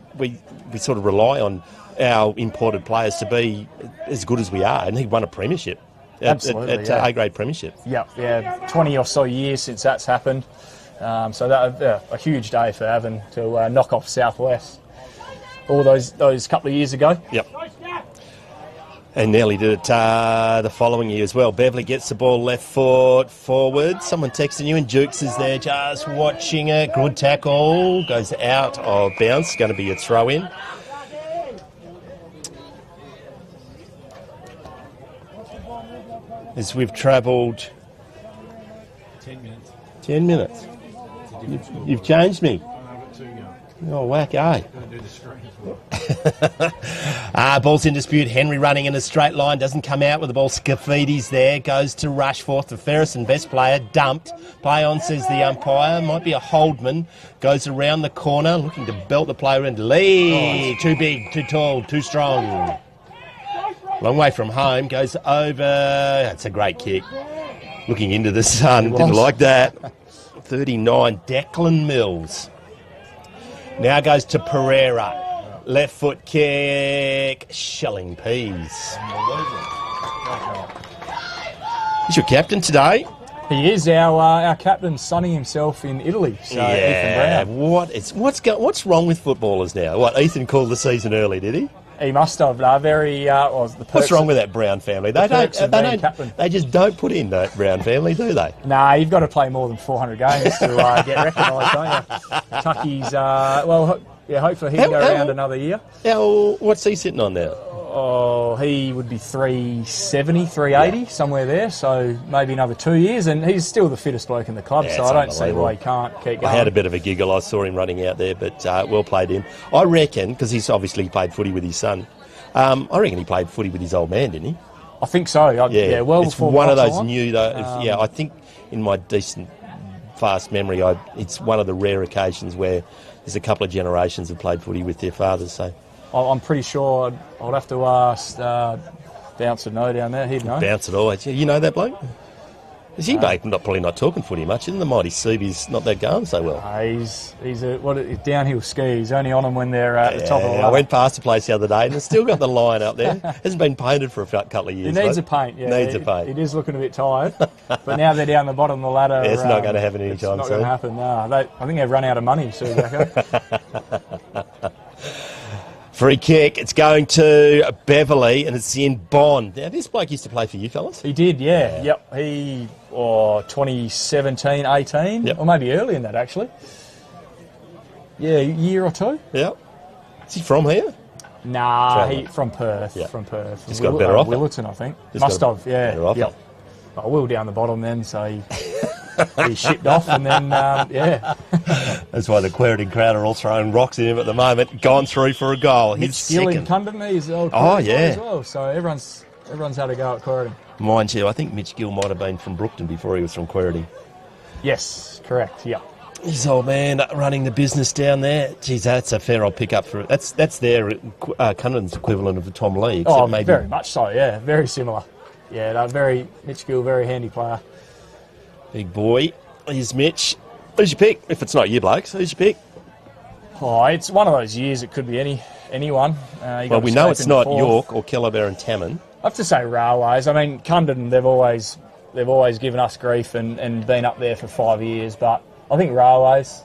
sort of rely on our imported players to be as good as we are. And he won a premiership. At A-grade premiership. Yeah, 20 or so years since that's happened. So that a huge day for Avon to knock off Southwest all those couple of years ago. Yep. And nearly did it the following year as well. Beverley gets the ball left foot forward. Someone texting you, and Jukes is there just watching it. Good tackle. Goes out of bounds. Going to be a throw-in. As we've travelled... 10 minutes. 10 minutes. You've changed me. Oh, whack, aye. Ball's in dispute. Henry running in a straight line. Doesn't come out with the ball. Scafidi's there. Goes to Rushforth. The Ferguson best player. Dumped. Play on, says the umpire. Might be a Holdman. Goes around the corner. Looking to belt the player into Lee. Too big, too tall, too strong. Long way from home. Goes over. That's a great kick. Looking into the sun. Didn't like that. 39. Declan Mills. Now goes to Pereira. Left foot kick. Shelling peas. He's your captain today. He is our captain, sunning himself in Italy. So yeah. Ethan Brown. What's wrong with footballers now? What, Ethan called the season early, did he? He must have. What's wrong with that Brown family? They just don't put in that Brown family, do they? Nah, you've got to play more than 400 games to get recognised, don't you? Tucky's, hopefully he can go around another year. What's he sitting on now? Oh, he would be 370, 380, somewhere there. So maybe another 2 years, and he's still the fittest bloke in the club. So I don't see why he can't keep going. I had a bit of a giggle. I saw him running out there, but well played him. I reckon, because he's obviously played footy with his son. I reckon he played footy with his old man, didn't he? I think so. Well it's before one of those time. new. I think in my decent, fast memory, it's one of the rare occasions where there's a couple of generations have played footy with their fathers. So. I'm pretty sure I'd have to ask Bouncer No down there. He'd know. Bouncer always. You know that bloke? Is he probably not talking footy much? Isn't the mighty Seaby's not that going so well? He's a downhill ski. He's only on them when they're at the top of the ladder. I went past the place the other day and it's still got the line up there. Hasn't been painted for a couple of years. It needs a paint. Yeah, needs a paint. It is looking a bit tired, but now they're down the bottom of the ladder. It's not going to happen anytime soon. It's not going to happen. No, I think they've run out of money. So Free kick. It's going to Beverley, and it's in Bond. Now, this bloke used to play for you fellas. He did, yeah. Yep. He 2017, 18, or maybe early in that actually. Yeah, a year or two. Yep. Is he from here? Nah, he from Perth. Yep. From Perth. Just got a better offer. Willerton, I think. Must have. Yeah. Better offer. Yep. Will down the bottom then, so he shipped off, and then That's why the Quairading crowd are all throwing rocks at him at the moment. Gone through for a goal. He's second. Cundon, he's old as well. So everyone's had a go at Quairading. Mind you, I think Mitch Gill might have been from Brookton before he was from Quairading. Yes, correct. Yeah. His old man running the business down there. Geez, that's a fair old pick up for it. That's their Cundon's equivalent of the Tom Lee. Very much so. Yeah, very similar. Yeah, Mitch Gill, very handy player. Big boy. Here's Mitch. Who's your pick? If it's not you blokes, who's your pick? Oh, it's one of those years. It could be anyone. We know it's not York or Kellabear and Tamman. I have to say Railways. I mean, Cundon, they've always given us grief and been up there for 5 years. But I think Railways.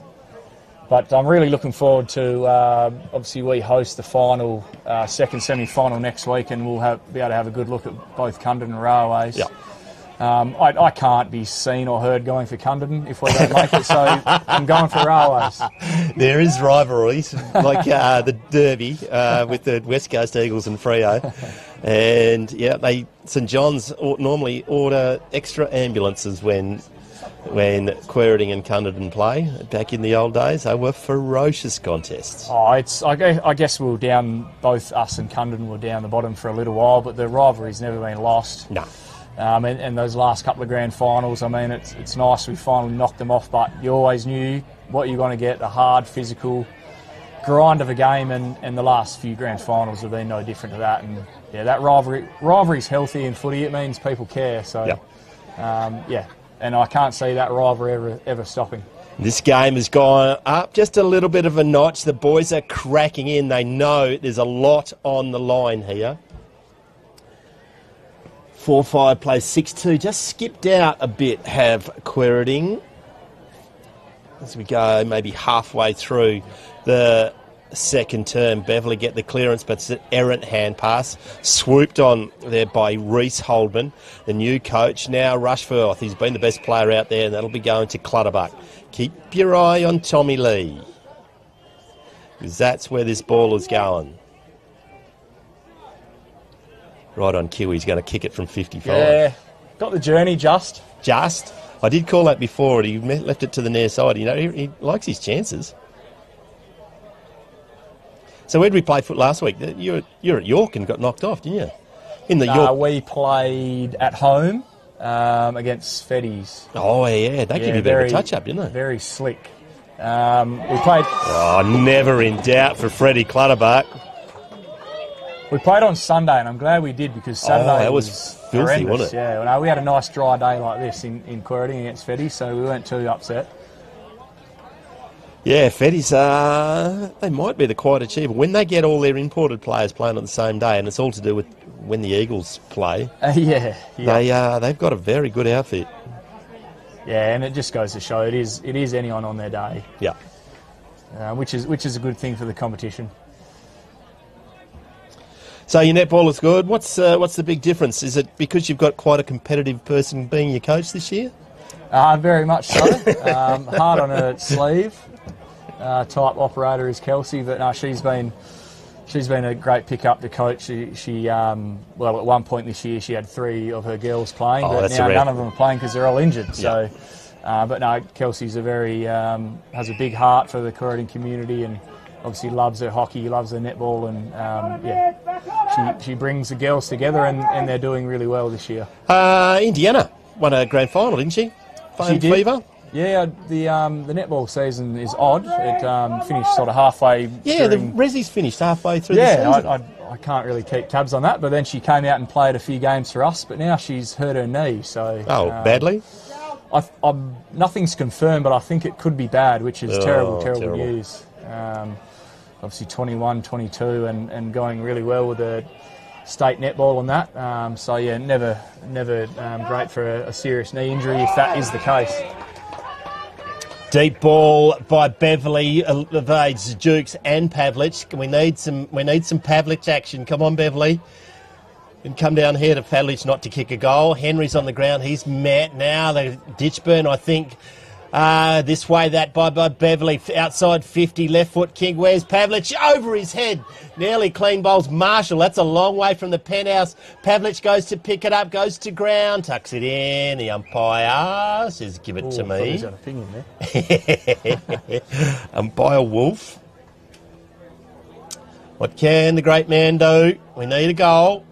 But I'm really looking forward to, obviously we host the final, second semi-final next week, and we'll be able to have a good look at both Cundon and Railways. Yeah. I can't be seen or heard going for Cundon if we don't make it, so I'm going for Railways. There is rivalries, like the Derby with the West Coast Eagles and Freo. And yeah, St John's normally order extra ambulances when Quairading and Cunderdin play. Back in the old days, they were ferocious contests. Oh, I guess we were down, both us and Cunderdin were down the bottom for a little while, but the rivalry's never been lost. No. And those last couple of grand finals, I mean, it's nice we finally knocked them off, but you always knew what you're going to get, a hard, physical grind of a game, and the last few grand finals have been no different to that. And yeah, that rivalry's healthy in footy. It means people care. So, yep. And I can't see that rivalry ever stopping. This game has gone up just a little bit of a notch. The boys are cracking in. They know there's a lot on the line here. 4-5 plays 6-2. Just skipped out a bit, have Quairading. As we go maybe halfway through the second term, Beverley get the clearance, but it's an errant hand pass. Swooped on there by Reece Holdman, the new coach. Now Rushforth, he's been the best player out there, and that'll be going to Clutterbuck. Keep your eye on Tommy Lee, because that's where this ball is going. Right on cue, he's going to kick it from 55. Yeah, got the journey just. Just? I did call that before, and he left it to the near side. You know, he likes his chances. So where did we play foot last week? You're at York and got knocked off, didn't you? In the York. We played at home against Feddies. Oh yeah, they give you a bit of a touch up, didn't they? Very slick. We played. Oh, never in doubt for Freddie Clutterbuck. We played on Sunday, and I'm glad we did, because Saturday that was filthy, horrendous. wasn't it? Yeah, well, we had a nice dry day like this in Quairading against Feddies, so we weren't too upset. Yeah, Feddies, they might be the quiet achiever. When they get all their imported players playing on the same day, and it's all to do with when the Eagles play, they've got a very good outfit. Yeah, and it just goes to show it is anyone on their day. Yeah. Which is a good thing for the competition. So your netball is good. What's the big difference? Is it because you've got quite a competitive person being your coach this year? Very much so. Hard on her sleeve type operator is Kelsey, but no, she's been a great pickup to coach. She at one point this year she had 3 of her girls playing, but now none of them are playing because they're all injured. So, but no, Kelsey's has a big heart for the Quairading community, and obviously loves her hockey, loves her netball, and she brings the girls together, and they're doing really well this year. Indiana won a grand final, didn't she? Foam Fever. Yeah, the netball season is odd. It finished sort of halfway. Yeah, the Resi's finished halfway through the season. Yeah, I can't really keep tabs on that, but then she came out and played a few games for us, but now she's hurt her knee. So badly? Nothing's confirmed, but I think it could be bad, which is terrible news. Obviously 21, 22, and going really well with the state netball and that. Never great for a serious knee injury if that is the case. Deep ball by Beverley evades Dukes and Pavlich. We need some Pavlich action. Come on, Beverley. And come down here to Pavlich not to kick a goal. Henry's on the ground. He's met now. The ditch burn, I think. This way, that by Beverley. Outside 50, left foot kick. Where's Pavlich? Over his head. Nearly clean bowls Marshall. That's a long way from the penthouse. Pavlich goes to pick it up, goes to ground, tucks it in. The umpire says, give it to me. He's got an opinion there. Umpire Wolf. What can the great man do? We need a goal.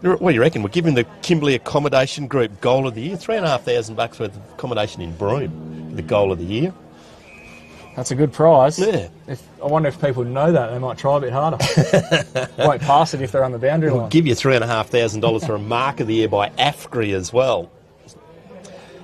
What do you reckon? We're giving the Kimberley Accommodation Group Goal of the Year. $3,500 worth of accommodation in Broome. The Goal of the Year. That's a good prize. Yeah. I wonder if people know that. They might try a bit harder. Won't pass it if they're on the boundary line. We'll give you $3,500 for a Mark of the Year by AFGRI as well.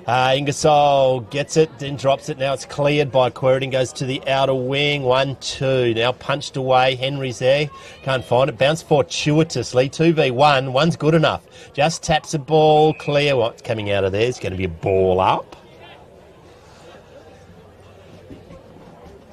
Ingersoll gets it, then drops it. Now it's cleared by Quairading, goes to the outer wing. 1-2. Now punched away. Henry's there. Can't find it. Bounced fortuitously. 2v1. One's good enough. Just taps the ball. Clear. What's coming out of there? It's going to be a ball up.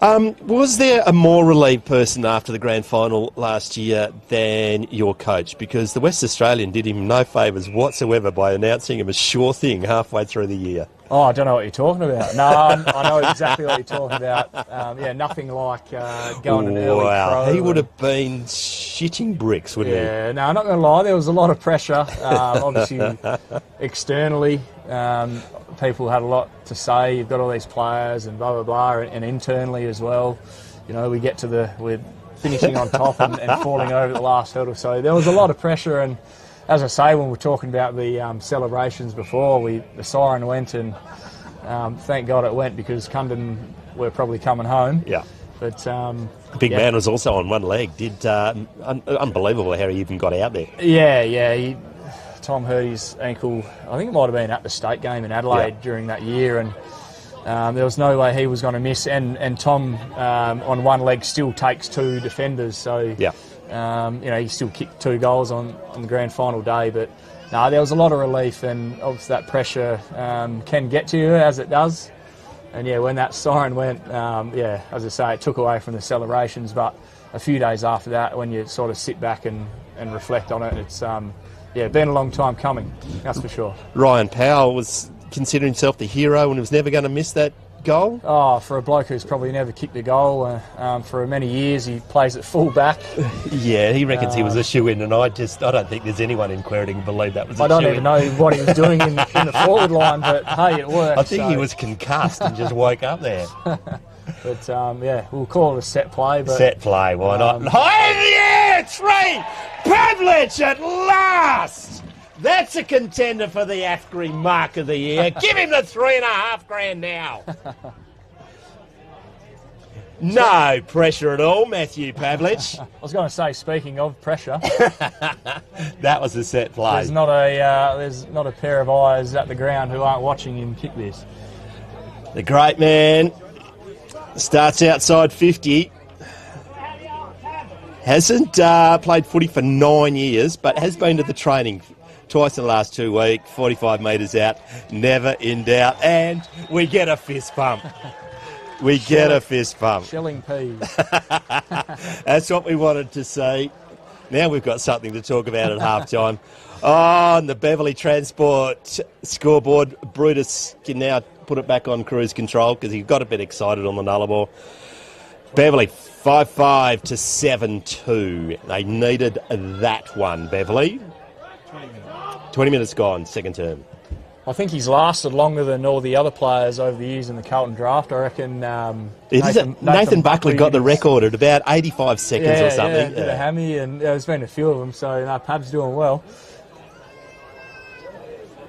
Was there a more relieved person after the grand final last year than your coach? Because the West Australian did him no favours whatsoever by announcing him a sure thing halfway through the year. Oh, I don't know what you're talking about. No, I know exactly what you're talking about. Yeah, nothing like going an early throw. He would have been shitting bricks, wouldn't he? Yeah, no, I'm not going to lie. There was a lot of pressure. Obviously, externally, people had a lot to say. You've got all these players and blah, blah, blah, and internally as well. You know, we're finishing on top and falling over the last hurdle. So there was a lot of pressure. And as I say, when we're talking about the celebrations before, the siren went, and thank God it went, because Cundon were probably coming home. Yeah. But Big man was also on one leg. Unbelievable how he even got out there. Yeah. Tom hurt his ankle. I think it might have been at the state game in Adelaide during that year, and there was no way he was going to miss. And Tom on one leg still takes two defenders, so he still kicked 2 goals on the grand final day. But no, there was a lot of relief, and obviously that pressure can get to you, as it does. And yeah, when that siren went, as I say, it took away from the celebrations. But a few days after that, when you sort of sit back and reflect on it, it's been a long time coming, that's for sure. Ryan Powell was considering himself the hero and he was never going to miss that goal. Oh, for a bloke who's probably never kicked a goal, for many years he plays at full back. Yeah, he reckons he was a shoe-in, and I don't think there's anyone in Quairading who believe that was a I don't shoe-in. even know what he was doing in the forward line, but hey, it worked. I think he was concussed and just woke up there. But we'll call it a set play. But, set play, why not? High in the air, 3! Pavlich at last! That's a contender for the AFNA Mark of the Year. Give him the $3,500 now. No pressure at all, Matthew Pavlich. I was going to say, speaking of pressure, that was a set play. There's not a pair of eyes at the ground who aren't watching him kick this. The great man starts outside 50. Hasn't played footy for 9 years, but has been to the training twice in the last 2 weeks, 45 metres out, never in doubt, and we get a fist bump. Get a fist bump. Shelling peas. That's what we wanted to see. Now we've got something to talk about at halftime. On the Beverley Transport scoreboard, Brutus can now put it back on cruise control because he got a bit excited on the Nullarbor. Beverley 5-5 to 7-2. They needed that one, Beverley. 20 minutes gone, second term. I think he's lasted longer than all the other players over the years in the Carlton draft. I reckon Nathan Buckley got the record at about 85 seconds or something. Did a hammy, and there's been a few of them, so Pab's doing well.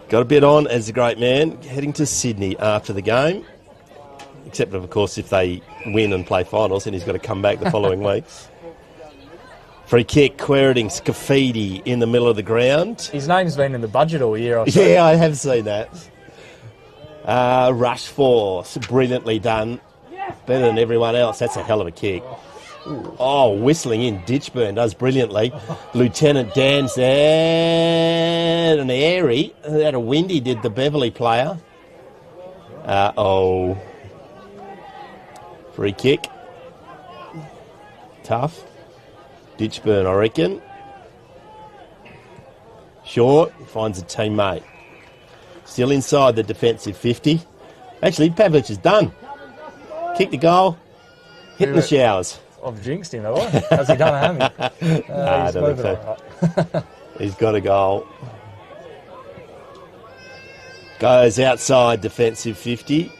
Got a bit on as a great man, heading to Sydney after the game. Except, of course, if they win and play finals, then he's got to come back the following week. Free kick, Quairading, Scafidi in the middle of the ground. His name's been in the budget all year, I Yeah, I have seen that. Rush force, brilliantly done. Better than everyone else. That's a hell of a kick. Oh, whistling in. Ditchburn does brilliantly. Lieutenant Dan's there. And airy. That a windy did the Beverley player. Free kick. Tough. Ditchburn, I reckon. Short, finds a teammate. Still inside the defensive 50. Actually, Pavlich is done. Kicked the goal. Hit in the showers. I've jinxed him, have I? Has he done a hammy? I don't think so. He's got a goal. Goes outside defensive 50.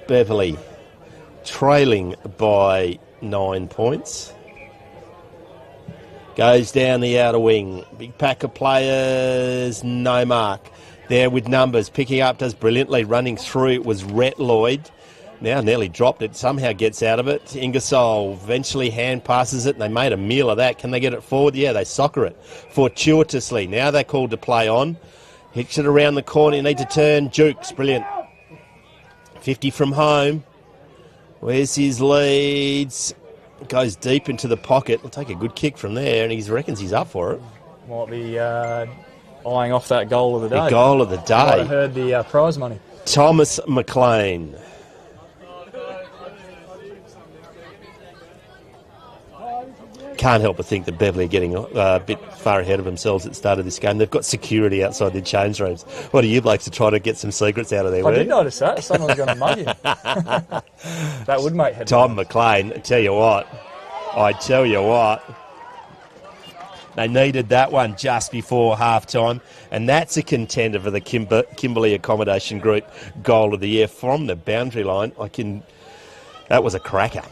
Beverley trailing by 9 points. Goes down the outer wing. Big pack of players, no mark. There with numbers. Picking up, does brilliantly. Running through, it was Rhett Lloyd. Now nearly dropped it. Somehow gets out of it. Ingersoll eventually hand passes it, and they made a meal of that. Can they get it forward? Yeah, they soccer it fortuitously. Now they're called to play on. Hits it around the corner. You need to turn. Jukes, brilliant. 50 from home. Where's his leads? Goes deep into the pocket. He'll take a good kick from there, and he reckons he's up for it. Might be eyeing off that goal of the day. The goal of the day. Might have heard the prize money. Thomas McLean. can't help but think that Beverley are getting a bit far ahead of themselves at the start of this game. They've got security outside their change rooms. What are you blokes to try to get some secrets out of there? I did notice that. Someone's going to mug him. That would make headlines. Tom McLean, I tell you what. They needed that one just before half-time, and that's a contender for the Kimberley Accommodation Group Goal of the Year from the boundary line. That was a cracker.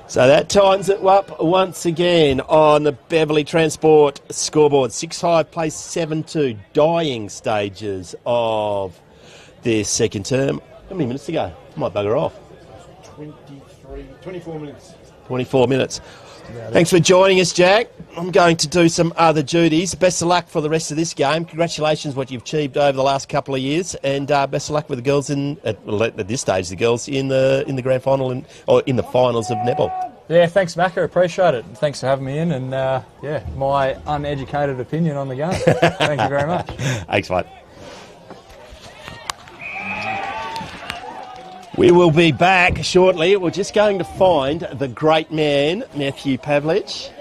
So that tightens it up once again on the Beverley Transport scoreboard. 6-5 plays 7-2, dying stages of their second term. How many minutes to go? I might bugger off. 24 minutes. 24 minutes. Thanks for joining us, Jack. I'm going to do some other duties. Best of luck for the rest of this game. Congratulations what you've achieved over the last couple of years, and best of luck with the girls at this stage, the girls in the grand final or in the finals of netball. Yeah, thanks, Macca. Appreciate it. Thanks for having me in, and my uneducated opinion on the game. Thank you very much. Thanks, mate. We will be back shortly. We're just going to find the great man, Matthew Pavlich,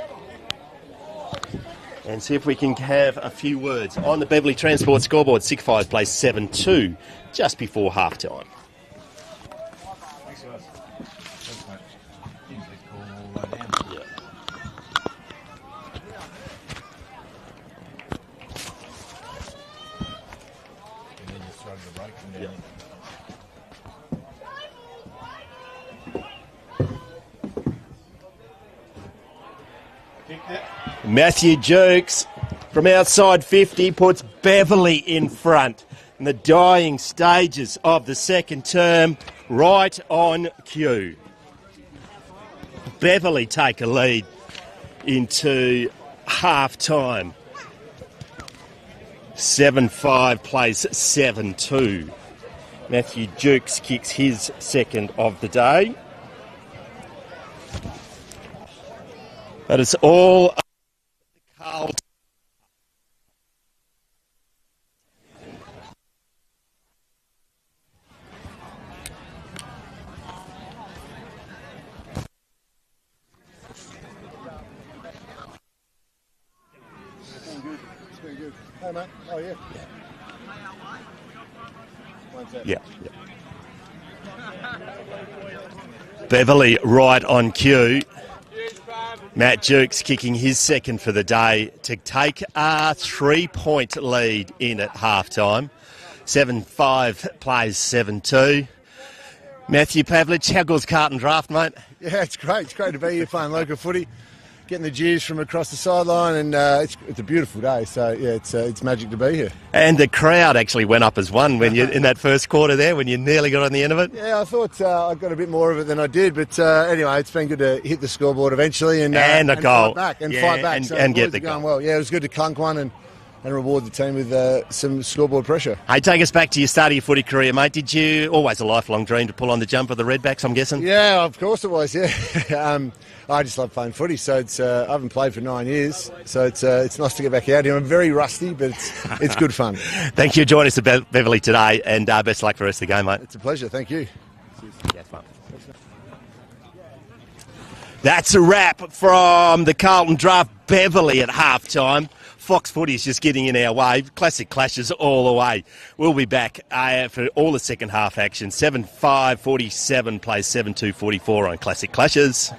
and see if we can have a few words on the Beverley Transport scoreboard. 6-5 plays 7-2 just before half-time. Thanks, guys. Thanks, mate. Usually call all the way down. Yeah. And then just throw the break from down. Matthew Jukes from outside 50 puts Beverley in front in the dying stages of the second term, right on cue. Beverley take a lead into half-time. 7-5 plays 7-2. Matthew Jukes kicks his second of the day. But it's all Carl. It's very good. Hey, mate. Oh, yeah. Yeah. Beverley right on cue. Matt Jukes kicking his second for the day to take a 3-point lead in at half-time. 7-5 plays 7-2. Matthew Pavlich, how good's Carlton Draft, mate? Yeah, it's great. It's great to be here playing local footy, getting the jeers from across the sideline, and it's a beautiful day. So, yeah, it's magic to be here. And the crowd actually went up as one when you in that first quarter there, when you nearly got on the end of it. Yeah, I thought I got a bit more of it than I did, but anyway, it's been good to hit the scoreboard eventually and a goal. Fight back and Yeah, fight back. and get the going goal. well. Yeah, it was good to clunk one and reward the team with some scoreboard pressure. Hey, take us back to your start of your footy career, mate. Did you always a lifelong dream to pull on the jump of the Redbacks, I'm guessing? Yeah, of course it was. Yeah, I just love playing footy. So it's I haven't played for 9 years, so it's nice to get back out here. I'm very rusty, but it's good fun. Thank you for joining us at Beverley today, and best of luck for the rest of the game, mate. It's a pleasure. Thank you. Yeah, fun. That's a wrap from the Carlton Draft Beverley at half-time. Fox Footy is just getting in our way. Classic clashes all the way. We'll be back for all the second half action. 7-5, 47 plays 7-2, 44 on Classic Clashes.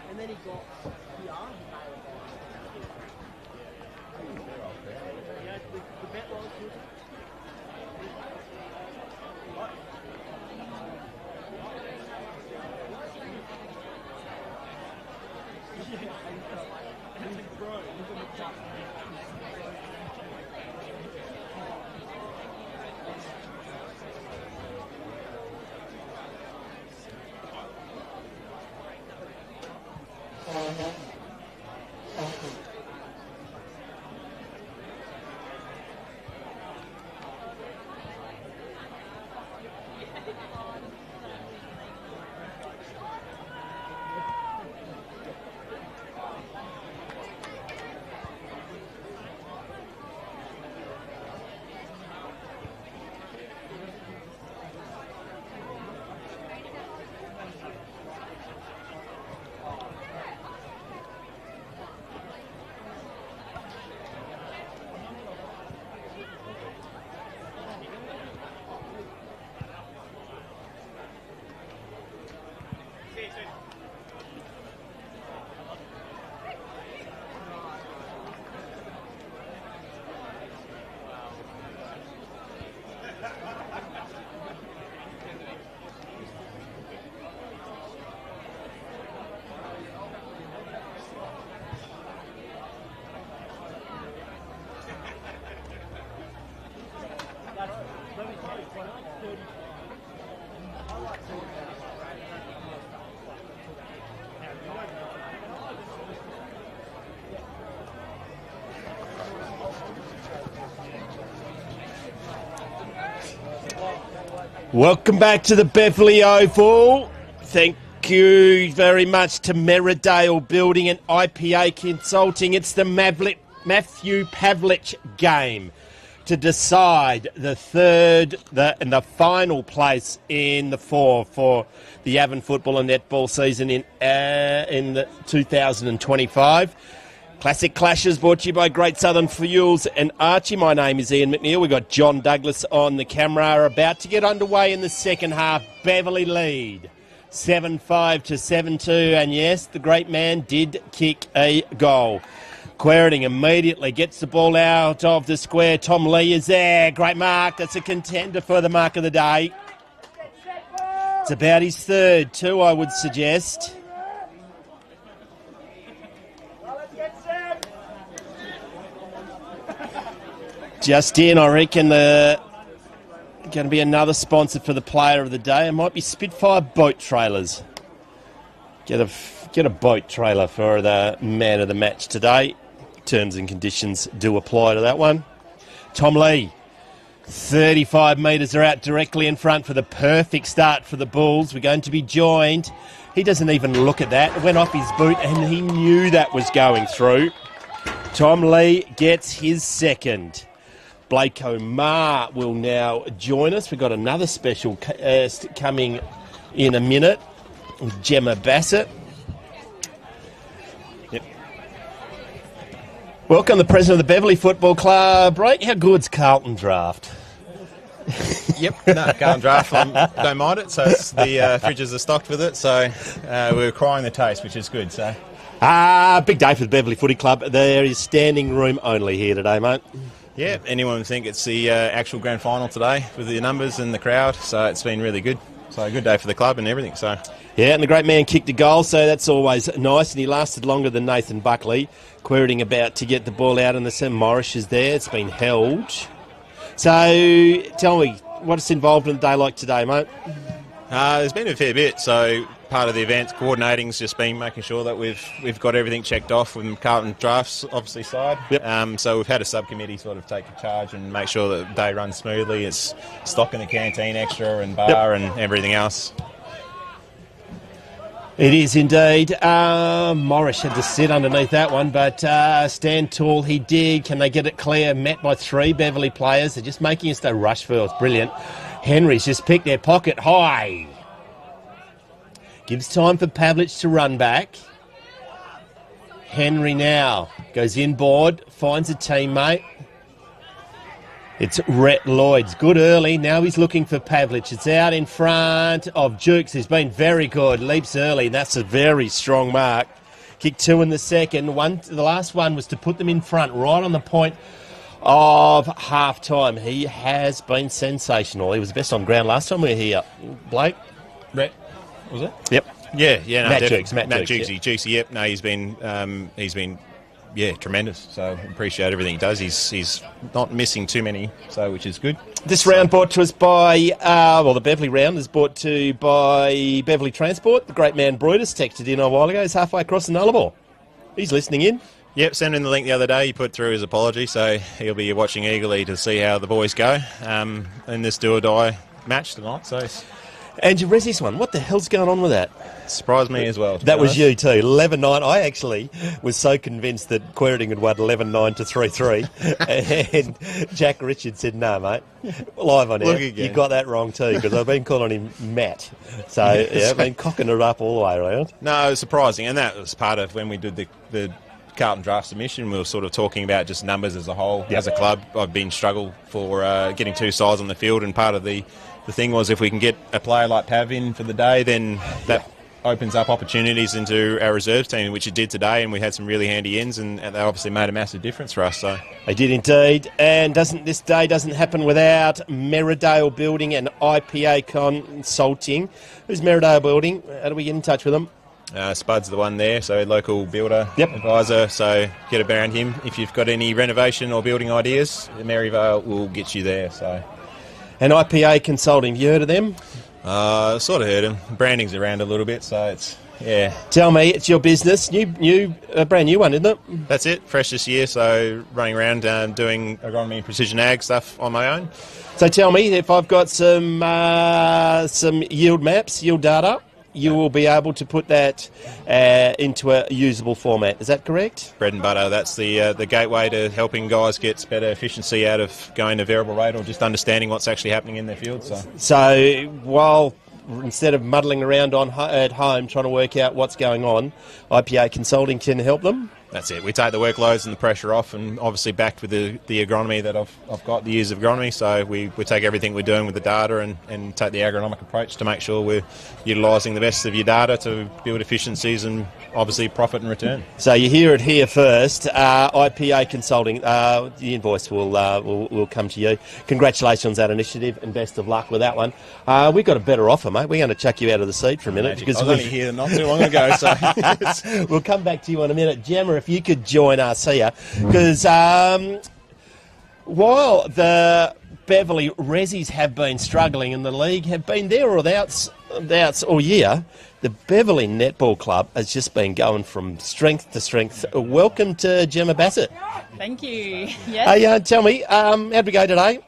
And then he got PR. Yeah, the bet was Welcome back to the Beverley Oval. Thank you very much to Meridale Building and IPA Consulting. It's the Matthew Pavlich game to decide the third and the final place in the four for the Avon football and netball season in the 2025. Classic Clashes brought to you by Great Southern Fuels and Archie. My name is Ian McNeil. We've got John Douglas on the camera. About to get underway in the second half. Beverley lead 7-5 to 7-2. And yes, the great man did kick a goal. Quairading immediately gets the ball out of the square. Tom Lee is there. Great mark. That's a contender for the mark of the day. It's about his third too, I would suggest. Just in, I reckon, going to be another sponsor for the player of the day. It might be Spitfire Boat Trailers. Get a boat trailer for the man of the match today. Terms and conditions do apply to that one. Tom Lee, 35 metres are out directly in front for the perfect start for the Bulls. We're going to be joined. He doesn't even look at that. It went off his boot and he knew that was going through. Tom Lee gets his second. Blake Omar will now join us. We've got another special coming in a minute. Gemma Bassett. Yep. Welcome, the president of the Beverley Football Club. Right, how good's Carlton draft? Yep, no, Carlton draft. Don't mind it. So it's the fridges are stocked with it. So we're crying the taste, which is good. So. Big day for the Beverley Footy Club. There is standing room only here today, mate. Yeah, anyone would think it's the actual grand final today with the numbers and the crowd, so it's been really good. So a good day for the club and everything. So yeah, and the great man kicked a goal, so that's always nice, and he lasted longer than Nathan Buckley. Quairading about to get the ball out, and the St Morris is there. It's been held. So tell me, what's involved in a day like today, mate? There's been a fair bit. So part of the event coordinating's just been making sure that we've got everything checked off from Carlton drafts obviously side. Yep. So we've had a subcommittee sort of take charge and make sure that the day runs smoothly. It's stocking the canteen extra and bar and everything else. It is indeed. Morris had to sit underneath that one, but stand tall he did. Can they get it clear? Met by 3 Beverley players. They're just making us no rush for. It's brilliant. Henry's just picked their pocket high. Gives time for Pavlich to run back. Henry now goes inboard, finds a teammate. It's Rhett Lloyd's. Good early. Now he's looking for Pavlich. It's out in front of Jukes, who's been very good. Leaps early, and that's a very strong mark. Kick 2 in the second. The last one was to put them in front, right on the point of half-time. He has been sensational. He was best on ground last time we were here. Blake? Rhett, was it? Yep. Yeah, no, Matt Jukes. Jukesy, yep. No, he's been tremendous. So appreciate everything he does. He's not missing too many, so which is good. This round brought to us by, the Beverley round is brought to you by Beverley Transport. The great man Brutus texted in a while ago. He's halfway across the Nullarbor. He's listening in. Yep, sent in the link the other day. He put through his apology, so he'll be watching eagerly to see how the boys go in this do-or-die match tonight. So And your Resi's one, what the hell's going on with that? surprised me as well. That was you too, 11-9. I actually was so convinced that Quairading had won 11-9 to 3-3. And Jack Richards said, no, mate, live on air, you got that wrong too, because I've been calling him Matt. So, I've been cocking it up all the way around. No, it was surprising, and that was part of when we did the Carlton draft submission. We were sort of talking about just numbers as a whole. Yep. As a club, I've been struggled for getting 2 sides on the field, and part of the thing was if we can get a player like Pav in for the day, then that opens up opportunities into our reserves team, which it did today, and we had some really handy ends, and they obviously made a massive difference for us. So they did indeed, and this day doesn't happen without Merridale Building and IPA Consulting. Who's Merridale Building? How do we get in touch with them? Spud's the one there, so local builder advisor, so get around him. If you've got any renovation or building ideas, Maryvale will get you there. So. And IPA Consulting, have you heard of them? Sort of heard them. Branding's around a little bit, so it's, yeah. Tell me, it's your business, brand new one, isn't it? That's it, fresh this year, so running around doing agronomy and precision ag stuff on my own. So tell me, if I've got some yield maps, yield data, you will be able to put that into a usable format. Is that correct? Bread and butter. That's the gateway to helping guys get better efficiency out of going to variable rate or just understanding what's actually happening in their field. So while instead of muddling around at home trying to work out what's going on, IPA Consulting can help them? That's it. We take the workloads and the pressure off, and obviously backed with the agronomy that I've got, the years of agronomy. So we take everything we're doing with the data and take the agronomic approach to make sure we're utilising the best of your data to build efficiencies and obviously profit and return. So you hear it here first. IPA Consulting, the invoice will come to you. Congratulations on that initiative and best of luck with that one. We've got a better offer, mate. We're going to chuck you out of the seat for a minute. Because I was only here not too long ago. So we'll come back to you in a minute. Gemma, if you could join us here, because while the Beverley Resis have been struggling and the league have been there or thereabouts all year, the Beverley Netball Club has just been going from strength to strength. Welcome to Gemma Bassett. Thank you. Yes. Hey, tell me, how'd we go today?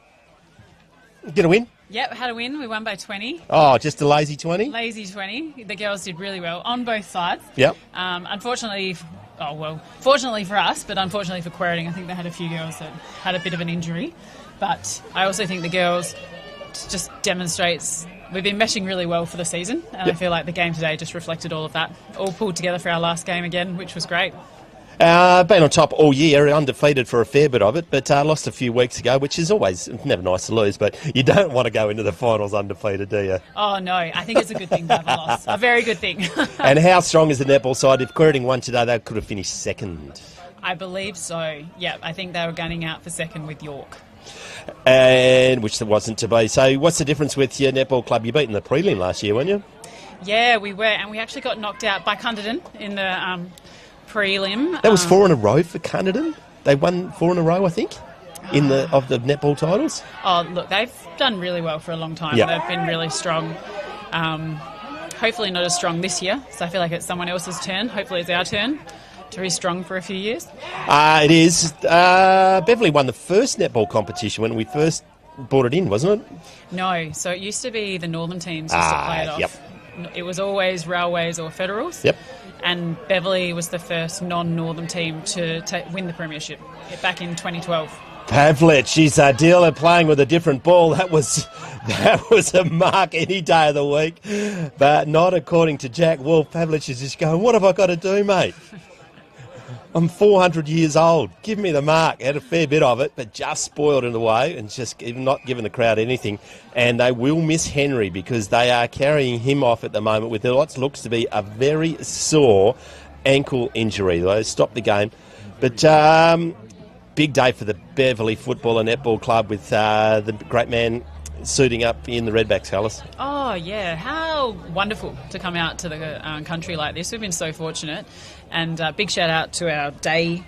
Get a win? Yep, had a win. We won by 20. Oh, just a lazy 20? Lazy 20. The girls did really well on both sides. Yep. Fortunately for us, but unfortunately for Quairading, I think they had a few girls that had a bit of an injury. But I also think the girls just demonstrates we've been meshing really well for the season, and I feel like the game today just reflected all of that. All pulled together for our last game again, which was great. Been on top all year, undefeated for a fair bit of it, but lost a few weeks ago, which is always never nice to lose, but you don't want to go into the finals undefeated, do you? Oh, no. I think it's a good thing to have a loss. A very good thing. And how strong is the netball side? If Quairading won today, they could have finished second. I believe so. Yeah, I think they were gunning out for second with York. And which there wasn't to be. So what's the difference with your netball club? You beat in the prelim last year, weren't you? Yeah, we were, and we actually got knocked out by Cunderton in the prelim. That was 4 in a row for Cunderton. They won 4 in a row, I think, of the netball titles. Oh, look, they've done really well for a long time. They've been really strong. Hopefully not as strong this year, so I feel like it's someone else's turn. Hopefully it's our turn to be strong for a few years. It is. Beverley won the first netball competition when we first brought it in, wasn't it? No, so it used to be the northern teams used to play it off. Yep. it was always Railways or Federals. Yep. And Beverley was the first non-Northern team to win the premiership back in 2012. Pavlich, she's a dealer playing with a different ball. That was a mark any day of the week, but not according to Jack Wolf. Pavlich is just going, what have I got to do, mate? I'm 400 years old. Give me the mark. Had a fair bit of it, but just spoiled in the way and just not giving the crowd anything. And they will miss Henry because they are carrying him off at the moment with what looks to be a very sore ankle injury. They stopped the game. But big day for the Beverley Football and Netball Club with the great man suiting up in the Redbacks colours. Oh, yeah. How wonderful to come out to the country like this. We've been so fortunate. And big shout out to our day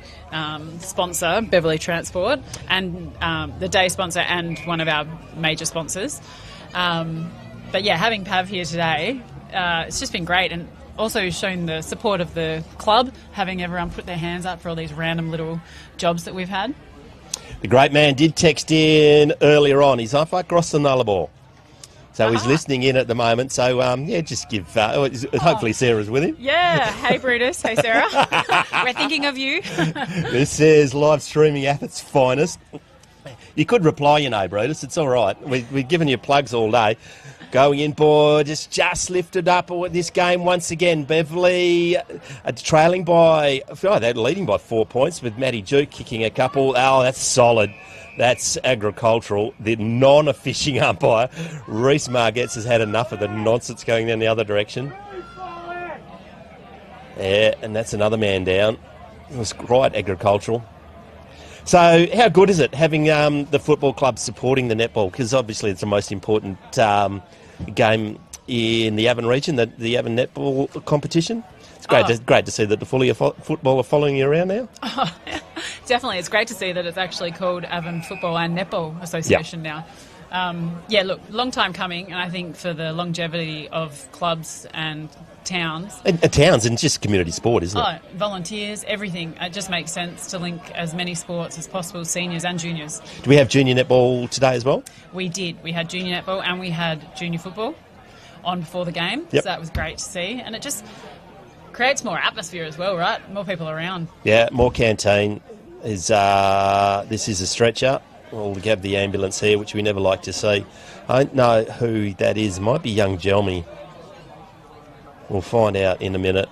sponsor, Beverley Transport, and the day sponsor and one of our major sponsors. But yeah, having Pav here today, it's just been great, and also shown the support of the club, having everyone put their hands up for all these random little jobs that we've had. The great man did text in earlier on. He's off across the Nullarbor. So he's listening in at the moment. So, just give... hopefully Sarah's with him. Yeah. Hey, Brutus. Hey, Sarah. We're thinking of you. This is live streaming at its finest. You could reply, Brutus. It's all right. We've given you plugs all day. Going in, boy, just lifted up this game once again. Beverley trailing by... they're leading by 4 points with Matty Duke kicking a couple. Oh, that's solid. That's agricultural. The non-fishing umpire, Reece Margetts, has had enough of the nonsense going down the other direction. Yeah, and that's another man down. It was quite agricultural. So how good is it having the football club supporting the netball? Because obviously it's the most important game in the Avon region, the Avon netball competition. It's great to see that the Fully Football are following you around now. Oh, definitely. It's great to see that it's actually called Avon Football and Netball Association now. Look, long time coming, and I think for the longevity of clubs and towns. And towns and just community sport, isn't it? Volunteers, everything. It just makes sense to link as many sports as possible, seniors and juniors. Do we have junior netball today as well? We did. We had junior netball and we had junior football on before the game. Yep. So that was great to see. And it just creates more atmosphere as well, right? More people around. Yeah, more canteen. This is a stretcher. We'll have the ambulance here, which we never like to see. I don't know who that is. It might be young Jelmy. We'll find out in a minute.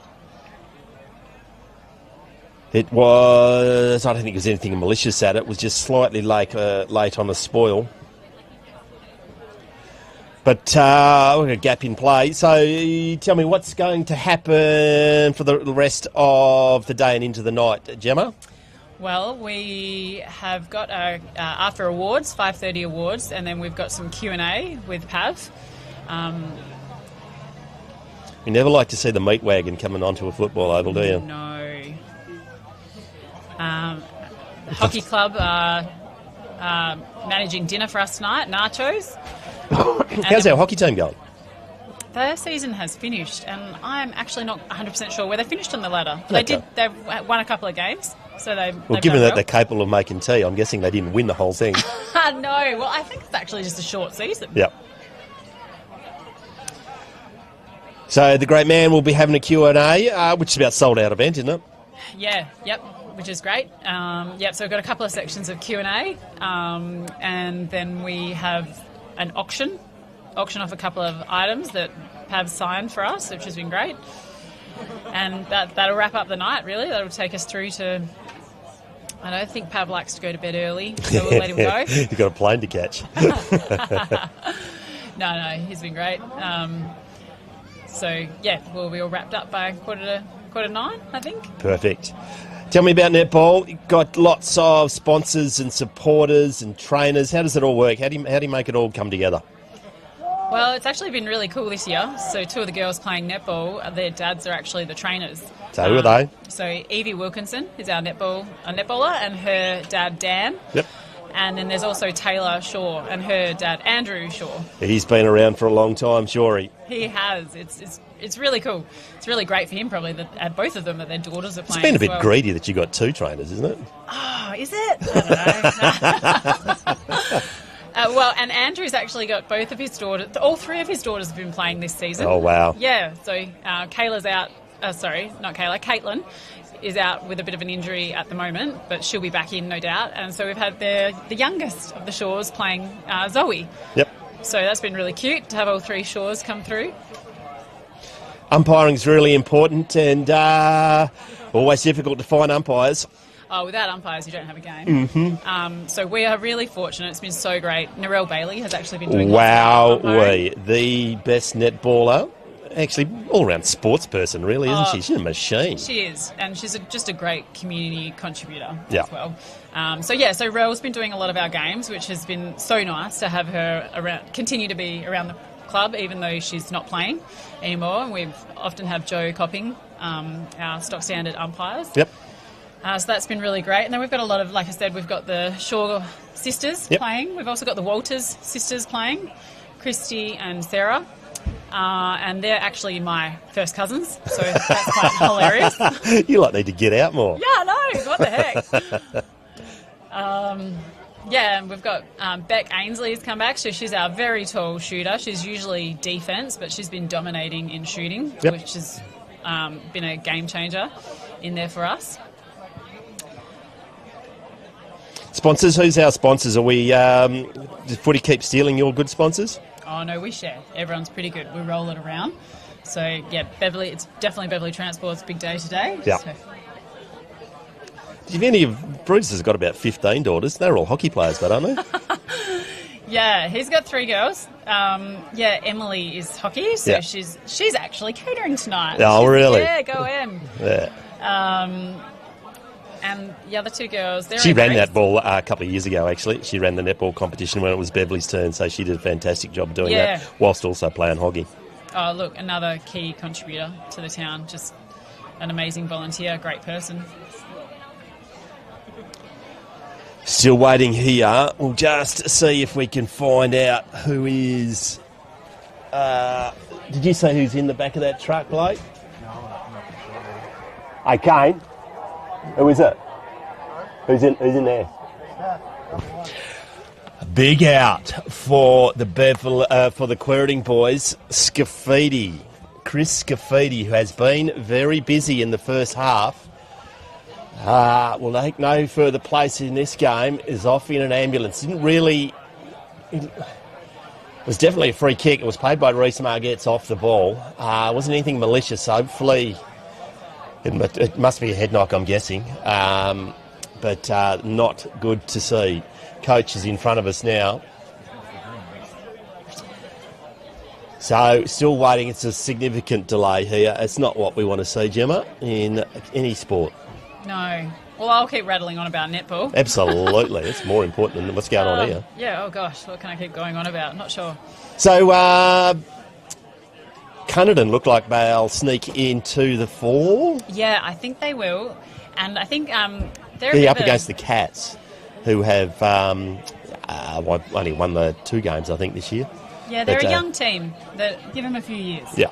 It was... I don't think there was anything malicious at it. It was just slightly late on the spoil. But we've got a gap in play. So tell me what's going to happen for the rest of the day and into the night, Gemma? Well, we have got after awards, 5:30 awards, and then we've got some Q&A with Pav. You never like to see the meat wagon coming onto a football oval, do you? No. The hockey club are managing dinner for us tonight, nachos. How's our hockey team going? Their season has finished, and I'm actually not 100% sure where they finished on the ladder. Okay. They've won a couple of games, so they've given done that they're capable of making tea, I'm guessing they didn't win the whole thing. No, well, I think it's actually just a short season. Yep. So the great man will be having a Q&A, which is about sold out event, isn't it? Yeah, yep, which is great. So we've got a couple of sections of Q&A, and then we have an auction off a couple of items that Pav signed for us, which has been great. And that'll wrap up the night, really. That'll take us through to... I don't think Pav likes to go to bed early, so we'll let him go. You've got a plane to catch. No, he's been great. We'll be all wrapped up by quarter to 9, I think. Perfect. Tell me about netball. You've got lots of sponsors and supporters and trainers. How does it all work? How do you make it all come together? Well, it's actually been really cool this year. So 2 of the girls playing netball, their dads are actually the trainers. So who are they? So Evie Wilkinson is our netballer, and her dad Dan. Yep. And then there's also Taylor Shaw and her dad Andrew Shaw. He's been around for a long time, sure. He has. It's really cool. It's really great for him, probably, that both of them, that their daughters are playing. It's been a bit greedy that you got 2 trainers, isn't it? Oh, is it? I don't know. Well, and Andrew's actually got both of his daughters. All three of his daughters have been playing this season. Oh, wow. Yeah. So Kayla's out. Sorry, not Kayla. Caitlin is out with a bit of an injury at the moment, but she'll be back in, no doubt. And so we've had the youngest of the Shaws playing Zoe. Yep. So that's been really cute to have all three Shaws come through. Umpiring's really important, and always difficult to find umpires. Oh, without umpires, you don't have a game. Mm-hmm. So we are really fortunate. It's been so great. Narelle Bailey has actually been doing lots of umpiring. The best netballer. Actually, all-round sports person, really, isn't she? She's a machine. She is, and she's just a great community contributor Yeah. as well. So Rel's been doing a lot of our games, which has been so nice to have her around, continue to be around the club, even though she's not playing anymore. And we often have Jo Copping, our stock standard umpires. Yep. So that's been really great. And then we've got a lot of, like I said, we've got the Shaw sisters playing. We've also got the Walters sisters playing, Christy and Sarah. And they're actually my first cousins, so that's quite hilarious. You lot need to get out more. Yeah, I know. What the heck? And we've got Beck Ainsley's come back. So she's our very tall shooter. She's usually defence, but she's been dominating in shooting, which has been a game changer in there for us. Sponsors, who's our sponsors? Are we, does Footy keep stealing your good sponsors? Oh, no, we share. Everyone's pretty good. We roll it around. So, yeah, Beverley, it's definitely Beverley Transport's big day today. Yeah. So. If any of Bruce has got about 15 daughters, they're all hockey players, but aren't they? Yeah, he's got 3 girls. Emily is hockey, so she's actually catering tonight. Oh, really? Yeah, go Em. Yeah. And the other 2 girls, she ran that ball a couple of years ago, actually. She ran the netball competition when it was Beverley's turn, so she did a fantastic job doing that, whilst also playing hockey. Oh, look, another key contributor to the town. Just an amazing volunteer, great person. Still waiting here. We'll just see if we can find out who is... did you say who's in the back of that truck, Blake? No, I'm not sure. Hey, Kane. Who is it? Who's in there? Big out for the Quairading boys. Scafidi, Chris Scafidi, who has been very busy in the first half, will take no further place in this game. Is off in an ambulance. Didn't really. It was definitely a free kick. It was played by Reese Margetts off the ball. Wasn't anything malicious. Hopefully. It must be a head knock, I'm guessing, but not good to see. Coach is in front of us now. So, still waiting. It's a significant delay here. It's not what we want to see, Gemma, in any sport. No. Well, I'll keep rattling on about netball. Absolutely. It's more important than what's going on here. Yeah, oh gosh, what can I keep going on about? Not sure. So, Cunnaden look like they'll sneak into the 4. Yeah, I think they will. And I think they're up against the Cats, who have only won the 2 games, I think, this year. Yeah, they're a young team. Give them a few years. Yeah.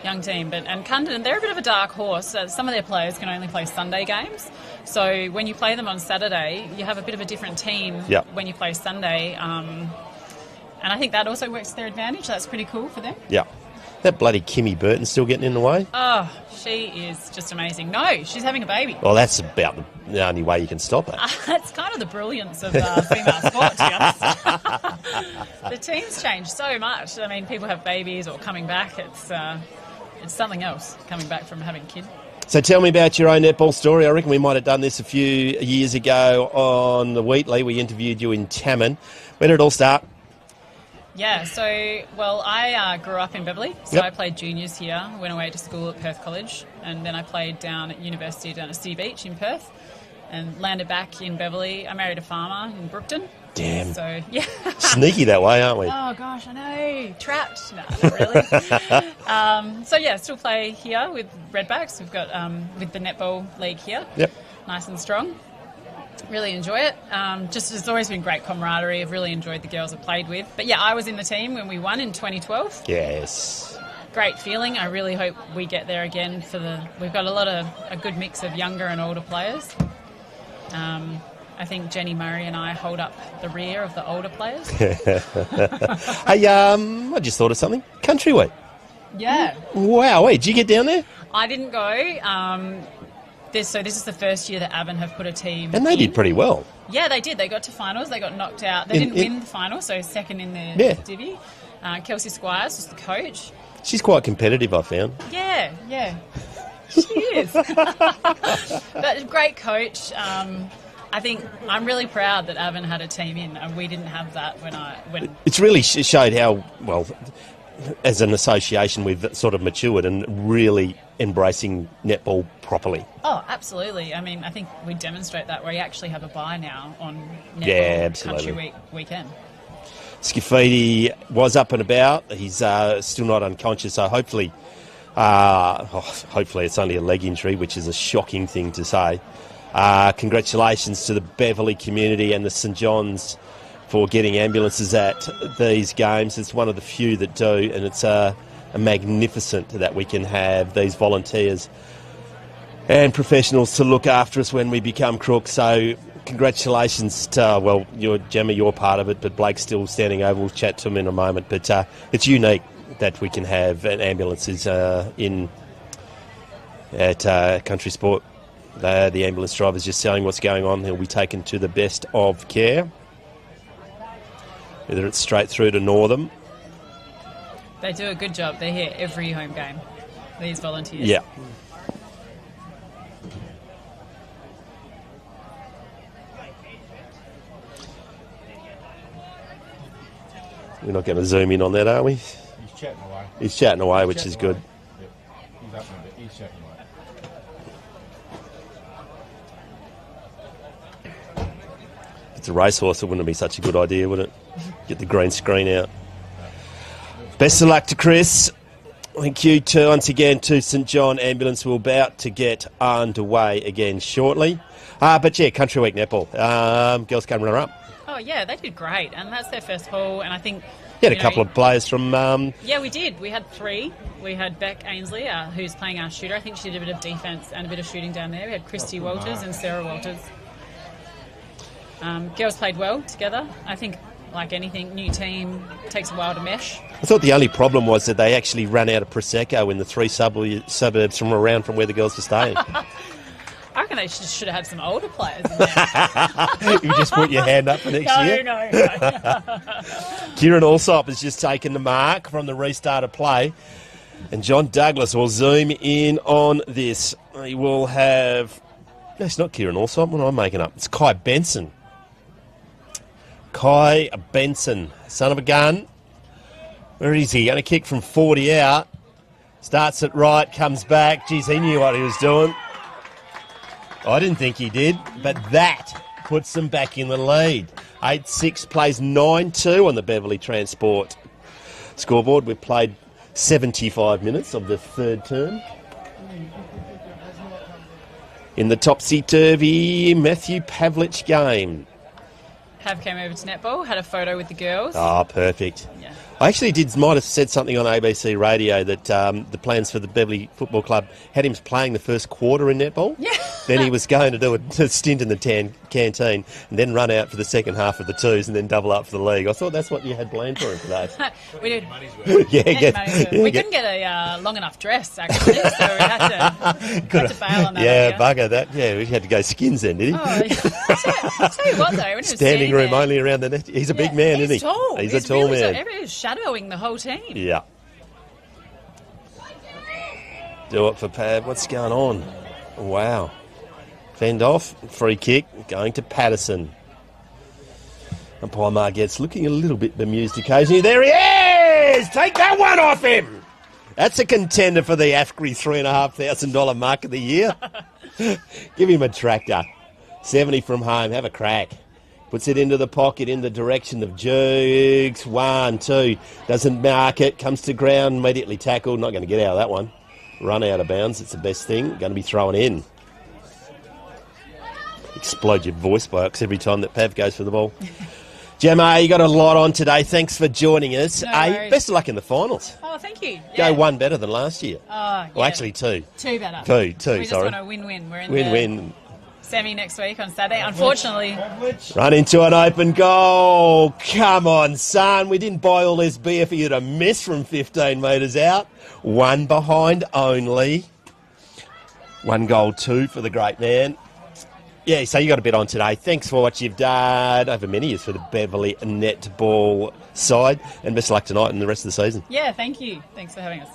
Young team. And Cunnaden, they're a bit of a dark horse. Some of their players can only play Sunday games. So when you play them on Saturday, you have a bit of a different team when you play Sunday. And I think that also works to their advantage. That's pretty cool for them. Yeah. That bloody Kimmy Burton still getting in the way? Oh, she is just amazing. No, she's having a baby. Well, that's about the only way you can stop it. That's kind of the brilliance of female sport, to be honest. The team's changed so much. I mean, people have babies or coming back. It's something else, coming back from having a kid. So tell me about your own netball story. I reckon we might have done this a few years ago on the Wheatley. We interviewed you in Tamman. Where did it all start? Yeah, so, I grew up in Beverley, so I played juniors here, went away to school at Perth College, and then I played down at university down at Sea Beach in Perth, and landed back in Beverley. I married a farmer in Brookton. Damn. So, yeah. Sneaky that way, aren't we? Oh, gosh, I know. Trapped. No, not really. Still play here with Redbacks. We've got with the Netball League here. Yep. Nice and strong. Really enjoy it. It's always been great camaraderie. I've really enjoyed the girls I've played with. But yeah, I was in the team when we won in 2012. Yes. Great feeling. I really hope we get there again we've got a good mix of younger and older players. I think Jenny Murray and I hold up the rear of the older players. Hey, I just thought of something. Country Week. Yeah. Wow, did you get down there? I didn't go. This is the first year that Avon have put a team And they in. did pretty well. Yeah, they did. They got to finals. They got knocked out. They didn't win the final, so second in their Yeah. divvy. Kelsey Squires was the coach. She's quite competitive, I found. Yeah. She is. But a great coach. I think I'm really proud that Avon had a team in, and we didn't have that when It's really showed how, well, as an association, we've sort of matured and really embracing netball properly. Oh, absolutely. I mean, I think we demonstrate that. We actually have a bye now on netball absolutely. Country Week weekend. Scafidi was up and about. He's still not unconscious, so hopefully it's only a leg injury, which is a shocking thing to say. Congratulations to the Beverley community and the St John's for getting ambulances at these games. It's one of the few that do, and it's magnificent that we can have these volunteers and professionals to look after us when we become crooks. So congratulations to, Gemma, you're part of it, but Blake's still standing over. We'll chat to him in a moment. But it's unique that we can have ambulances in at Country Sport. The ambulance driver's just saying what's going on. He'll be taken to the best of care, whether it's straight through to Northam. They do a good job. They're here every home game, these volunteers. Yeah. We're not going to zoom in on that, are we? He's chatting away. He's chatting away, which is good. Yep. He's up a bit. He's chatting away. If it's a racehorse, it wouldn't be such a good idea, would it? Get the green screen out. Best of luck to Chris. Thank you once again to St John Ambulance. We're about to get underway again shortly. But yeah, Country Week netball. Girls came runner up. Oh, yeah, they did great. And that's their first haul. And I think... You had a couple of players from... Yeah, we did. We had three. We had Beck Ainsley, who's playing our shooter. I think she did a bit of defence and a bit of shooting down there. We had Christy Walters and Sarah Walters. Girls played well together. I think, like anything, new team takes a while to mesh. I thought the only problem was that they actually ran out of Prosecco in the three suburbs from around from where the girls were staying. I reckon they should have had some older players in there. You just put your hand up for next year? No. Kieran Allsop has just taken the mark from the restart of play. And John Douglas will zoom in on this. He will have... No, it's not Kieran Allsop. What am I making up? It's Kai Benson. Kai Benson, son of a gun. Where is he? Going to kick from 40 out. Starts it right, comes back. Geez, he knew what he was doing. I didn't think he did, but that puts them back in the lead. 8-6 plays 9-2 on the Beverley Transport scoreboard. We've played 75 minutes of the third term. In the topsy-turvy Matthew Pavlich game. Pav came over to netball, had a photo with the girls. Oh, perfect. Yeah. I actually might have said something on ABC radio that the plans for the Beverley Football Club had him playing the first quarter in netball. Yeah. Then he was going to do a stint in the canteen and then run out for the second half of the twos and then double up for the league. I thought that's what you had planned for him today. We did. We couldn't get a long enough dress, actually, so we had to bail on that. Yeah, bugger that. Yeah, we had to go skins then, did he? I'll tell you what, though. When he was Standing room there, only around the net. He's a big man, isn't he? Tall. He's a tall really man. Everybody was shadowing the whole team. Yeah. Do it for Pav. What's going on? Wow. Fend off. Free kick. Going to Patterson. Umpire Margette's looking a little bit bemused occasionally. There he is! Take that one off him! That's a contender for the AFCRI $3,500 mark of the year. Give him a tractor. 70 from home. Have a crack. Puts it into the pocket in the direction of Jukes. 1, 2. Doesn't mark it. Comes to ground. Immediately tackled. Not going to get out of that one. Run out of bounds. It's the best thing. Going to be thrown in. Explode your voice box every time that Pav goes for the ball. Gemma, you got a lot on today. Thanks for joining us. No worries. Best of luck in the finals. Oh, thank you. Go one better than last year. Oh, yeah. Well, actually two. Two better. Two, We just sorry. want a win-win. We're in Win-win. the semi next week on Saturday. Unfortunately, Run into an open goal. Come on, son. We didn't buy all this beer for you to miss from 15 metres out. One behind only. 1 goal, 2 for the great man. Yeah, so you got a bit on today. Thanks for what you've done over many years for the Beverley netball side. And best of luck tonight and the rest of the season. yeah, thank you. Thanks for having us.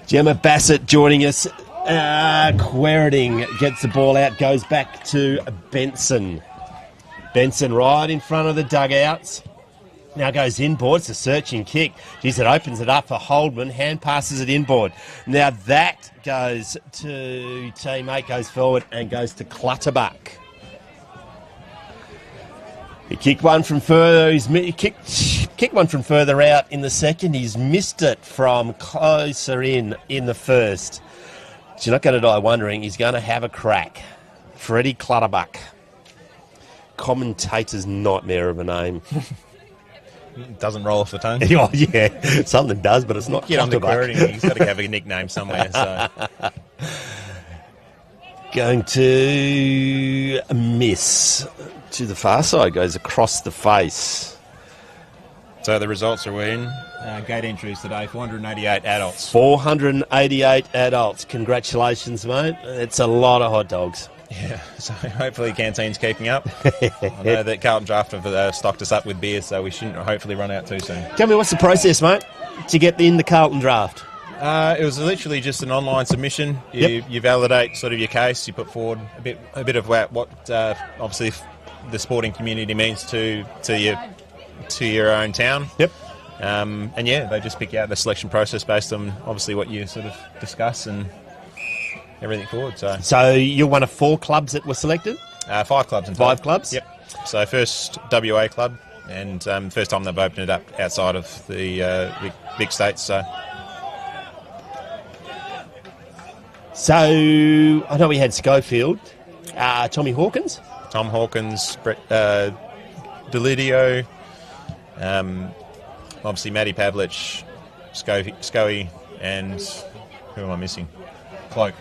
Gemma Bassett joining us. Quairading gets the ball out, goes back to Benson. Benson right in front of the dugouts. Now goes inboard. It's a searching kick. Geez, it opens it up for Holdman. Hand passes it inboard. Now that goes to teammate, goes forward and goes to Clutterbuck. He kicked one from further. He kicked one from further out in the second. He's missed it from closer in the first. So you're not going to die wondering. He's going to have a crack. Freddie Clutterbuck. Commentator's nightmare of a name. Doesn't roll off the tongue. Oh, yeah, something does, but it's not Get on the Clutterbuck. Quairading. He's got to have a nickname somewhere. So Going to miss to the far side, goes across the face. So the results are in. Gate entries today, 488 adults. 488 adults. Congratulations, mate. It's a lot of hot dogs. Yeah, so hopefully Canteen's keeping up. I know that Carlton Draft have stocked us up with beer, so we shouldn't hopefully run out too soon. Tell me, what's the process, mate, to get in the Carlton Draft? It was literally just an online submission. You validate sort of your case. You put forward a bit of what obviously the sporting community means to your own town. Yep. And yeah, they just pick out the selection process based on obviously what you sort of discuss and everything forward. So you're one of 4 clubs that were selected? 5 clubs in total. 5 clubs? Yep. So first WA club, and first time they've opened it up outside of the big states. So I know we had Schofield, Tommy Hawkins. Tom Hawkins, Brett Delidio, obviously Matty Pavlich, Scoey, and who am I missing? Cloak.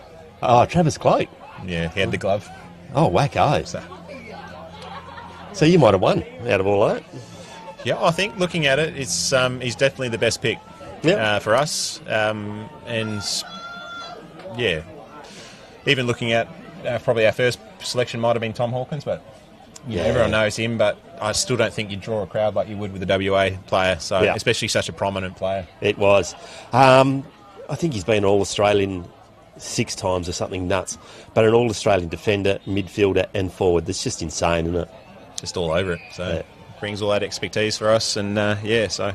Oh, Travis Cloak. Yeah, he had the glove. Oh, wacko. So you might have won out of all that. Yeah, I think looking at it, it's he's definitely the best pick for us. And yeah, even looking at probably our first selection might have been Tom Hawkins, but everyone knows him. But I still don't think you draw a crowd like you would with a WA player. So especially such a prominent player. It was. I think he's been All-Australian 6 times or something nuts. But an All-Australian defender, midfielder and forward. That's just insane, isn't it? Just all over it. So brings all that expertise for us. And so...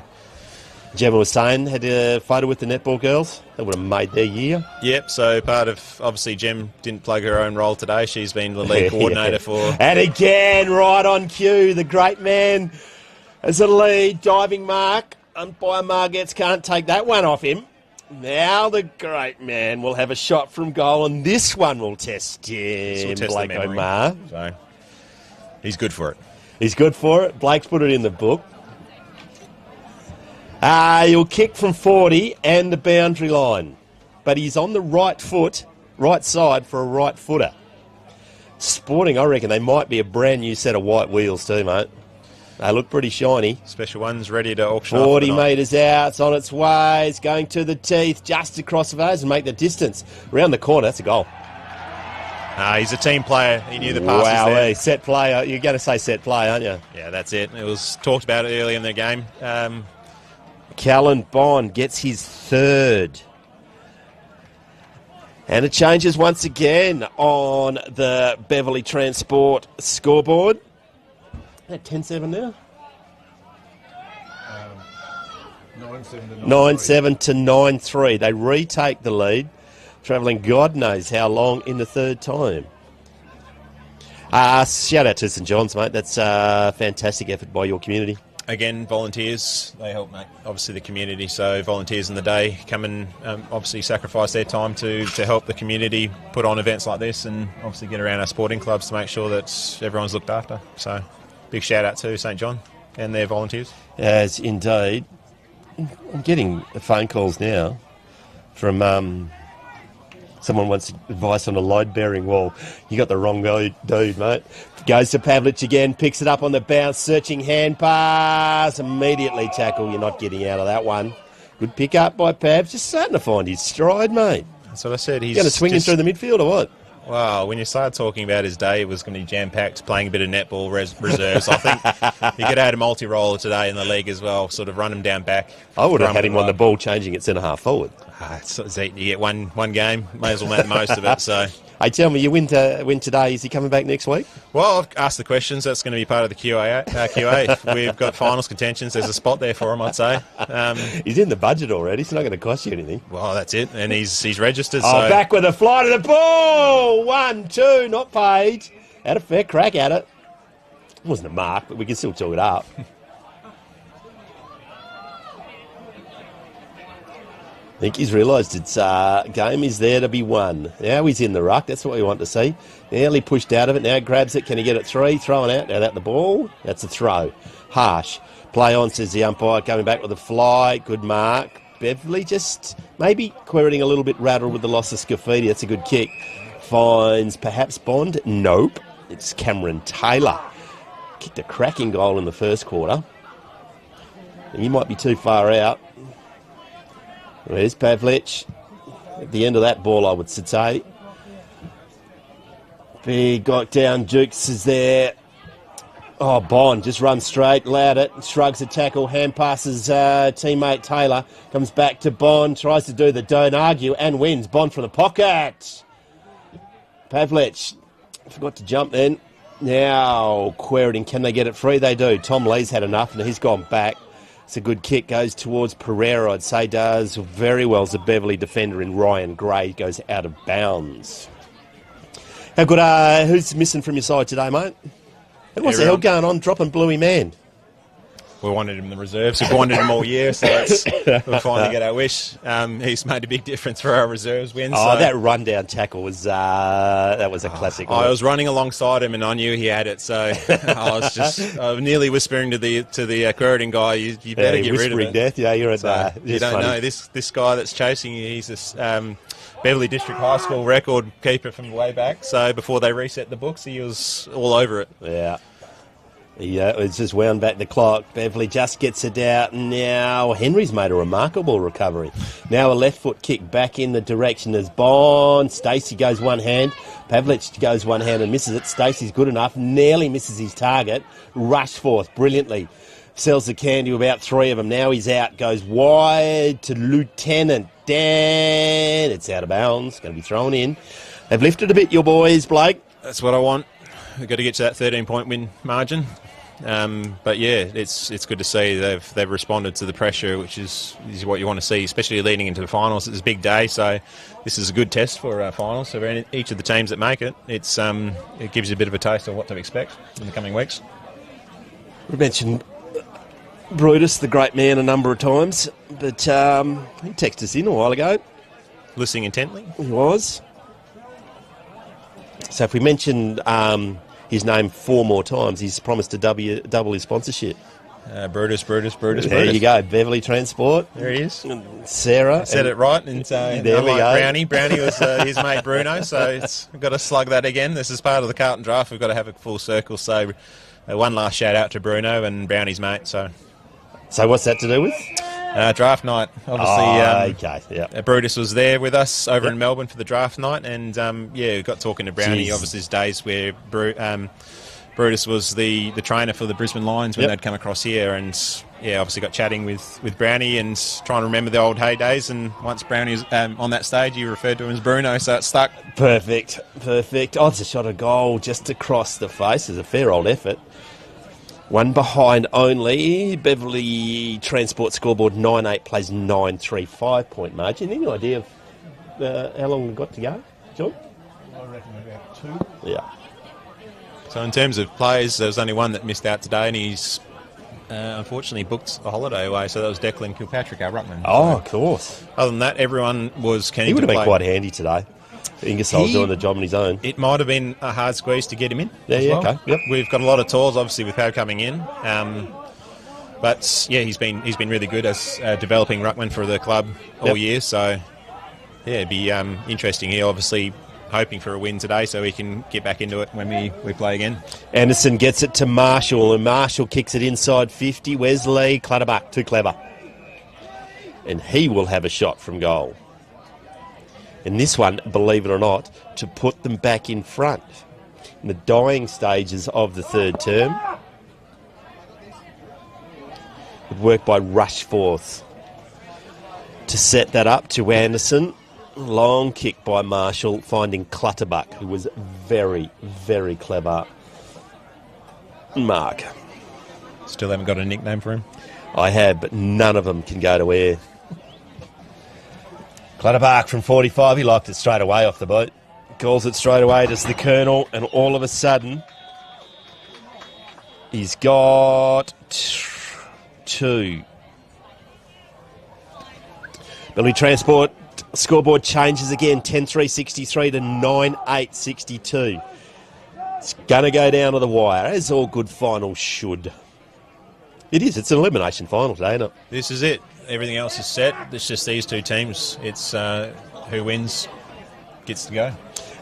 Gemma was saying, had a photo with the netball girls. That would have made their year. Yep, so part of, obviously, Gem didn't plug her own role today. She's been the lead coordinator for... And again, right on cue, the great man as a lead, diving mark. Umpire Margetts can't take that one off him. Now the great man will have a shot from goal, and this one will test Jim Blake O'Mar. So he's good for it. He's good for it. Blake's put it in the book. He'll kick from 40 and the boundary line. But he's on the right foot, right side for a right footer. Sporting, I reckon they might be a brand new set of white wheels too, mate. They look pretty shiny. Special ones ready to auction off. 40 metres out, it's on its way, it's going to the teeth, just across the face and make the distance. Round the corner, that's a goal. He's a team player. He knew the pass was there. Set play. You're going to say set play, aren't you? Yeah, that's it. It was talked about it early in the game. Callan Bond gets his 3rd. And it changes once again on the Beverley Transport scoreboard. 10-7 now? 9-7 to 9-3. They retake the lead, travelling God knows how long in the 3rd time. Shout out to St John's, mate. That's a fantastic effort by your community. Again, volunteers, they help make, obviously, the community. So volunteers in the day come and obviously sacrifice their time to help the community put on events like this and obviously get around our sporting clubs to make sure that everyone's looked after. So big shout out to St John and their volunteers. As indeed. I'm getting phone calls now from Someone wants advice on a load-bearing wall. You got the wrong dude, mate. Goes to Pavlich again, picks it up on the bounce, searching hand pass. Immediately tackle. You're not getting out of that one. Good pick up by Pav. Just starting to find his stride, mate. That's what I said. He's going to swing him through the midfield or what? Wow, when you started talking about his day, it was going to be jam-packed, playing a bit of netball, reserves. I think he could have had a multi-roller today in the league as well, sort of run him down back. I would have had him on the ball, changing at centre-half forward. You get one game, may as well make the most of it. So, hey, tell me, you win today. Is he coming back next week? Well, I've asked the questions. That's going to be part of the QA. We've got finals contentions. There's a spot there for him, I'd say. He's in the budget already. It's not going to cost you anything. Well, that's it. And he's registered. Oh, so. Back with a fly to the ball. 1, 2, not paid. Had a fair crack at it. It wasn't a mark, but we can still talk it up. I think he's realised its game is there to be won. Now he's in the ruck. That's what we want to see. Nearly pushed out of it. Now grabs it. Can he get it 3? Throwing out. Now that the ball. That's a throw. Harsh. Play on, says the umpire. Coming back with a fly. Good mark. Beverley just maybe Quairading a little bit rattled with the loss of Scafidi. That's a good kick. Finds perhaps Bond. Nope. It's Cameron Taylor. Kicked a cracking goal in the first quarter. And you might be too far out. There's Pavlich. At the end of that ball, I would say. Big got down. Jukes is there. Oh, Bond just runs straight, loud it, shrugs a tackle, hand passes teammate Taylor, comes back to Bond, tries to do the don't argue and wins. Bond from the pocket. Pavlich forgot to jump then. Now Quairading, can they get it free? They do. Tom Lee's had enough and he's gone back. It's a good kick, goes towards Pereira, I'd say does very well as a Beverley defender in Ryan Gray, goes out of bounds. How good, who's missing from your side today, mate? And what's the hell going on dropping Bluey Man? We wanted him in the reserves. We've wanted him all year, so we'll finally get our wish. He's made a big difference for our reserves win. Oh, so. That rundown tackle was that was a classic. I was running alongside him, and I knew he had it. So I was nearly whispering to the Quairading guy, "You better get rid of it." Death. Yeah, you're at. So you don't know this guy that's chasing you. He's this Beverley District High School record keeper from way back. So before they reset the books, he was all over it. Yeah. Yeah, it's just wound back the clock. Beverley just gets it out. Now Henry's made a remarkable recovery. Now a left foot kick back in the direction as Bond. Stacey goes one hand. Pavlich goes one hand and misses it. Stacey's good enough. Nearly misses his target. Rushforth brilliantly. Sells the can to about 3 of them. Now he's out. Goes wide to Lieutenant Dan. It's out of bounds. Going to be thrown in. They've lifted a bit, your boys, Blake. That's what I want. We've got to get to that 13-point win margin. But yeah, it's good to see they've responded to the pressure, which is what you want to see, especially leading into the finals. It's a big day, so this is a good test for our finals. So for each of the teams that make it, it gives you a bit of a taste of what to expect in the coming weeks. We mentioned Brutus, the great man, a number of times, but he texted us in a while ago. Listening intently. He was. So if we mention his name 4 more times, he's promised to double his sponsorship. Brutus. There you go, Beverley Transport. There he is. Sarah. I said it right. And there we go. Brownie. Brownie was his mate Bruno, so we've got to slug that again. This is part of the Carlton draft. We've got to have a full circle. So one last shout out to Bruno and Brownie's mate. So what's that to do with? Draft night, obviously. Okay, yeah. Brutus was there with us over in Melbourne for the draft night, and we got talking to Brownie. Jeez. Obviously, his days where Brutus was the trainer for the Brisbane Lions when they'd come across here, and obviously got chatting with Brownie and trying to remember the old heydays. And once Brownie was on that stage, he referred to him as Bruno, so it stuck. Perfect. Oh, it's a shot of goal just across the face. It's a fair old effort. One behind only. Beverley Transport scoreboard 9-8 plays 9-3, 5-point margin. Any idea of how long we've got to go, John? I reckon about 2. Yeah. So in terms of players, there was only one that missed out today, and he's unfortunately booked a holiday away. So that was Declan Kilpatrick, our ruckman. Oh, of course. Other than that, everyone was keen to play. He would have been quite handy today. Ingersoll doing the job on his own. It might have been a hard squeeze to get him in. Okay. Yep. We've got a lot of tours, obviously, with Pav coming in. But he's been really good as developing ruckman for the club all year. So Yeah, it'd be interesting here. Obviously, hoping for a win today so we can get back into it when we play again. Anderson gets it to Marshall, and Marshall kicks it inside 50. Wesley Clutterbuck, too clever. And he will have a shot from goal. And this one, believe it or not, to put them back in front in the dying stages of the third term. Good work by Rushforth to set that up to Anderson. Long kick by Marshall, finding Clutterbuck, who was very, very clever. Mark. Still haven't got a nickname for him? I have, but none of them can go to air. Clutterbuck from 45, he liked it straight away off the boot. Calls it straight away to the Colonel, and all of a sudden, he's got 2. Beverley Transport scoreboard changes again, 10-3-63 to 9-8-62. It's going to go down to the wire, as all good finals should. It is. It's an elimination final today, isn't it? This is it. Everything else is set. It's just these two teams. It's who wins gets to go.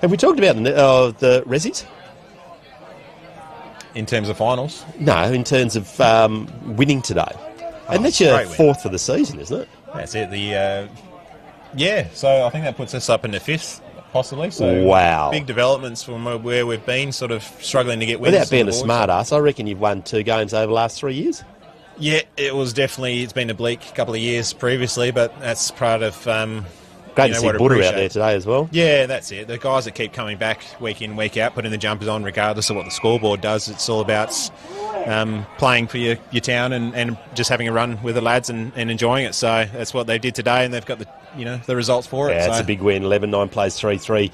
Have we talked about the Rezzies? In terms of finals? No, in terms of winning today. And that's your fourth for the season, isn't it? That's it. So I think that puts us up in the 5th, possibly. So wow. Big developments from where we've been, sort of struggling to get wins. Without being a smart ass, I reckon you've won 2 games over the last 3 years. Yeah, it's been a bleak couple of years previously, but that's part of... Great to see Buddha out there today as well. Yeah, that's it. The guys that keep coming back week in, week out, putting the jumpers on regardless of what the scoreboard does. It's all about playing for your town and just having a run with the lads and enjoying it. So that's what they did today, and they've got the results for it. Yeah, it's a big win. 11-9 plays 3-3.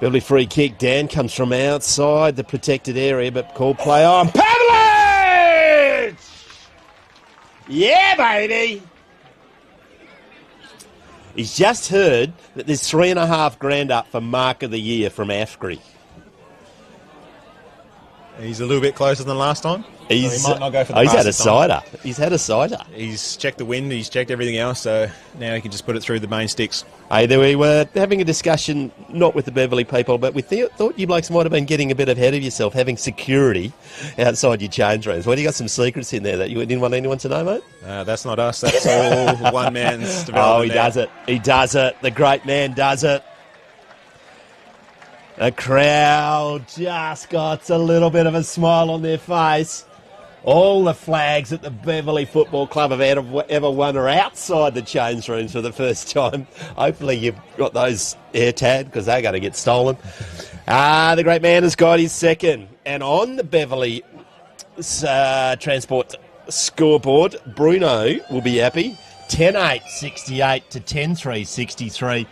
Beverley free kick. Dan comes from outside the protected area, but called play on. Pavlich! Yeah, baby! He's just heard that there's $3,500 up for Mark of the Year from AFNA. He's a little bit closer than last time. He might not go for the He's had a pass this time. cider. He's had a cider. He's checked the wind, he's checked everything else, so now he can just put it through the main sticks. Hey, there we were having a discussion, not with the Beverley people, but we thought you blokes might have been getting a bit ahead of yourself, having security outside your change rooms. Well, you got some secrets in there that you didn't want anyone to know, mate? That's not us. That's all one man's development. Oh, he does it. He does it. The great man does it. The crowd just got a little bit of a smile on their face. All the flags that the Beverley Football Club have ever won are outside the change rooms for the first time. Hopefully you've got those air tagged because they're going to get stolen. The great man has got his second. And on the Beverley Transport scoreboard, Bruno will be happy. 10-8-68 to 10-3-63.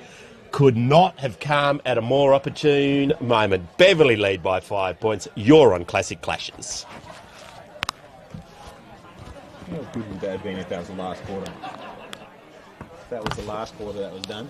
Could not have come at a more opportune moment. Beverley lead by 5 points. You're on Classic Clashes. How good would that have been if that was the last quarter? If that was the last quarter that was done.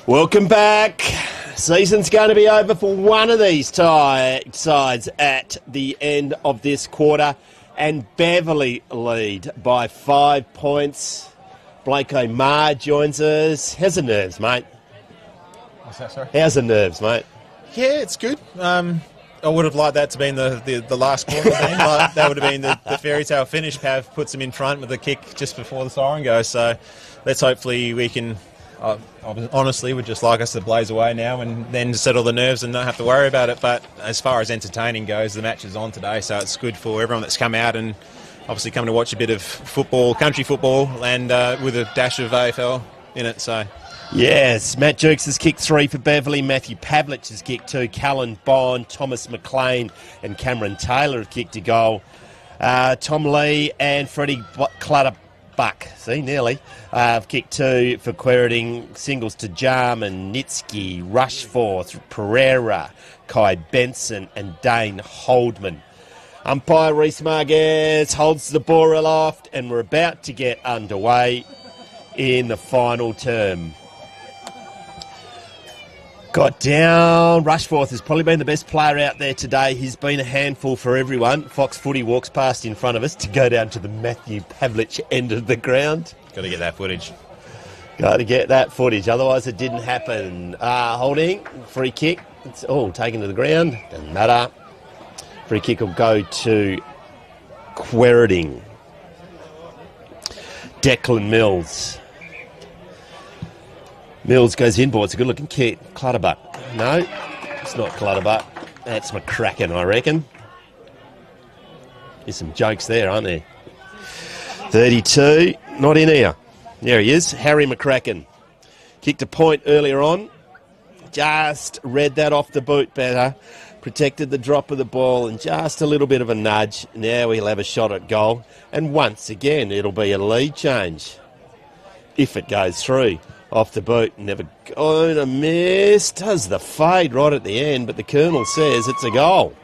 Welcome back. Season's going to be over for one of these sides at the end of this quarter, and Beverley lead by 5 points. Blake O'Mar joins us. How's the nerves, mate? What's that, sorry? How's the nerves, mate? Yeah, it's good. I would have liked that to be in the last quarter. That would have been the fairy tale finish. Pav puts them in front with a kick just before the siren goes. So let's hopefully we can... honestly, would just like us to blaze away now and then settle the nerves and not have to worry about it. But as far as entertaining goes, the match is on today, so it's good for everyone that's come out and obviously come to watch a bit of football, country football, and with a dash of AFL in it. So. Yes, Matt Jukes has kicked 3 for Beverley. Matthew Pavlich has kicked 2. Callan Bond, Thomas McLean and Cameron Taylor have kicked a goal. Tom Lee and Freddie Clutterbuck, see, nearly, have kicked 2 for Quairading. Singles to Jarman, Nitsky, Rushforth, Pereira, Kai Benson and Dane Holdman. Umpire Reese Marquez holds the ball aloft, and we're about to get underway in the final term. Got down. Rushforth has probably been the best player out there today. He's been a handful for everyone. Fox Footy walks past in front of us to go down to the Matthew Pavlich end of the ground. Got to get that footage. Got to get that footage, otherwise it didn't happen. Holding, free kick. It's all taken to the ground. Doesn't matter. Free kick will go to Quairading. Declan Mills. Mills goes inboard. It's a good-looking kick. Clutterbuck. No, it's not Clutterbuck. That's McCracken, I reckon. There's some jokes there, aren't there? 32. Not in here. There he is. Harry McCracken. Kicked a point earlier on. Just read that off the boot better. Protected the drop of the ball and just a little bit of a nudge. Now he'll have a shot at goal. And once again, it'll be a lead change. If it goes through. Off the boot, never going to miss. Does the fade right at the end, but the Colonel says it's a goal.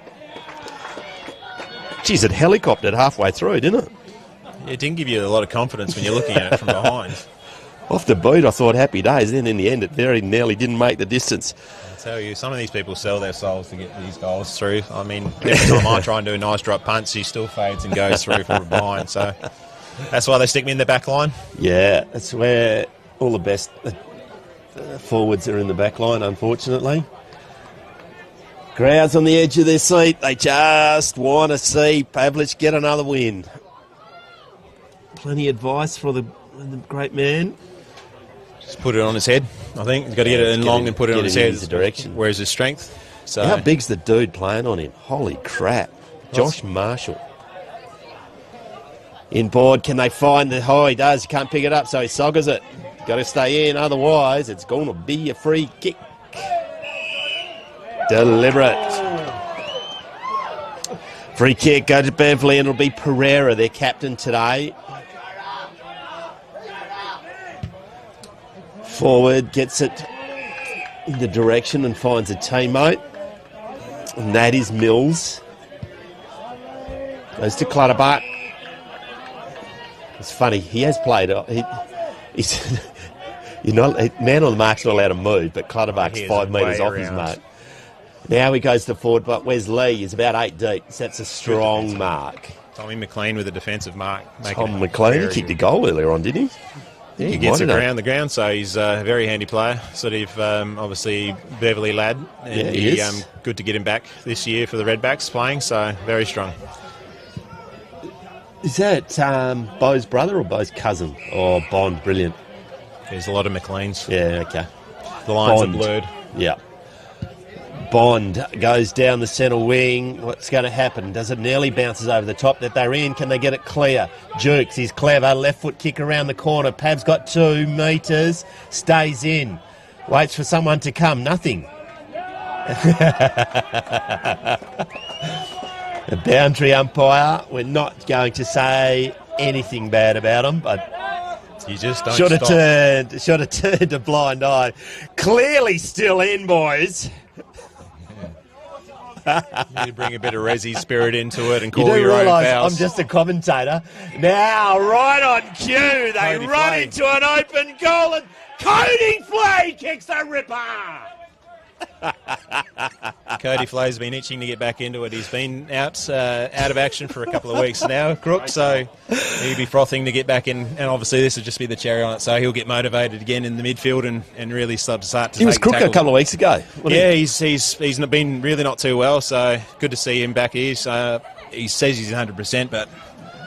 Geez, it helicoptered halfway through, didn't it? It didn't give you a lot of confidence when you're looking at it from behind. Off the boot, I thought happy days. Then in the end, it very nearly didn't make the distance. I tell you, some of these people sell their souls to get these goals through. I mean, every time I try and do a nice drop punch, he still fades and goes through from behind. So that's why they stick me in the back line. Yeah, that's where... all the best forwards are in the back line, unfortunately. Crowds on the edge of their seat. They just want to see Pavlich get another win. Plenty of advice for the great man. Just put it on his head, I think. He's got to get it in long and put it on his head. Direction. Where's his strength? So how big's the dude playing on him? Holy crap. Josh Marshall. Inboard, can they find the... Oh, he does. He can't pick it up, so he soggers it. Got to stay in, otherwise it's going to be a free kick. Deliberate. Free kick, go to Beverley, and it'll be Pereira, their captain today. Forward, gets it in the direction and finds a teammate. And that is Mills. Goes to Clutterbuck. It's funny, he has played... He's man on the mark's not allowed to move, but Clutterbuck's 5 metres off his mark. Now he goes to forward, but where's Lee? He's about 8 deep. So that's a strong mark. Tommy McLean with a defensive mark. Tom McLean, he kicked a goal earlier on, didn't he? Yeah, he gets around the ground, so he's a very handy player. Sort of, obviously, Beverley lad. And yeah, he is. Good to get him back this year for the Redbacks playing, so very strong. Is that Bo's brother or Bo's cousin? Oh, Bond, brilliant. There's a lot of McLeans. Yeah, okay. The lines Bond. are blurred. Yeah. Bond goes down the centre wing. What's going to happen? Does it nearly bounces over the top that they're in? Can they get it clear? Jukes, he's clever. Left foot kick around the corner. Pav's got 2 metres. Stays in. Waits for someone to come. Nothing. The boundary umpire. We're not going to say anything bad about him, but... You just don't Should have turned a blind eye. Clearly still in, boys. You need to bring a bit of Resi spirit into it and call You do your own realise fouls. I'm just a commentator. Now, right on cue, they Tony run Flame. into an open goal and Cody Flay kicks a ripper. Cody Flay's been itching to get back into it. He's been out of action for a couple of weeks now, Crook, so he'll be frothing to get back in. And obviously this will just be the cherry on it, so he'll get motivated again in the midfield and really start to He was take Crook a tackles. couple of weeks ago. Yeah, he's been really not too well, so good to see him back here. He says he's 100%, but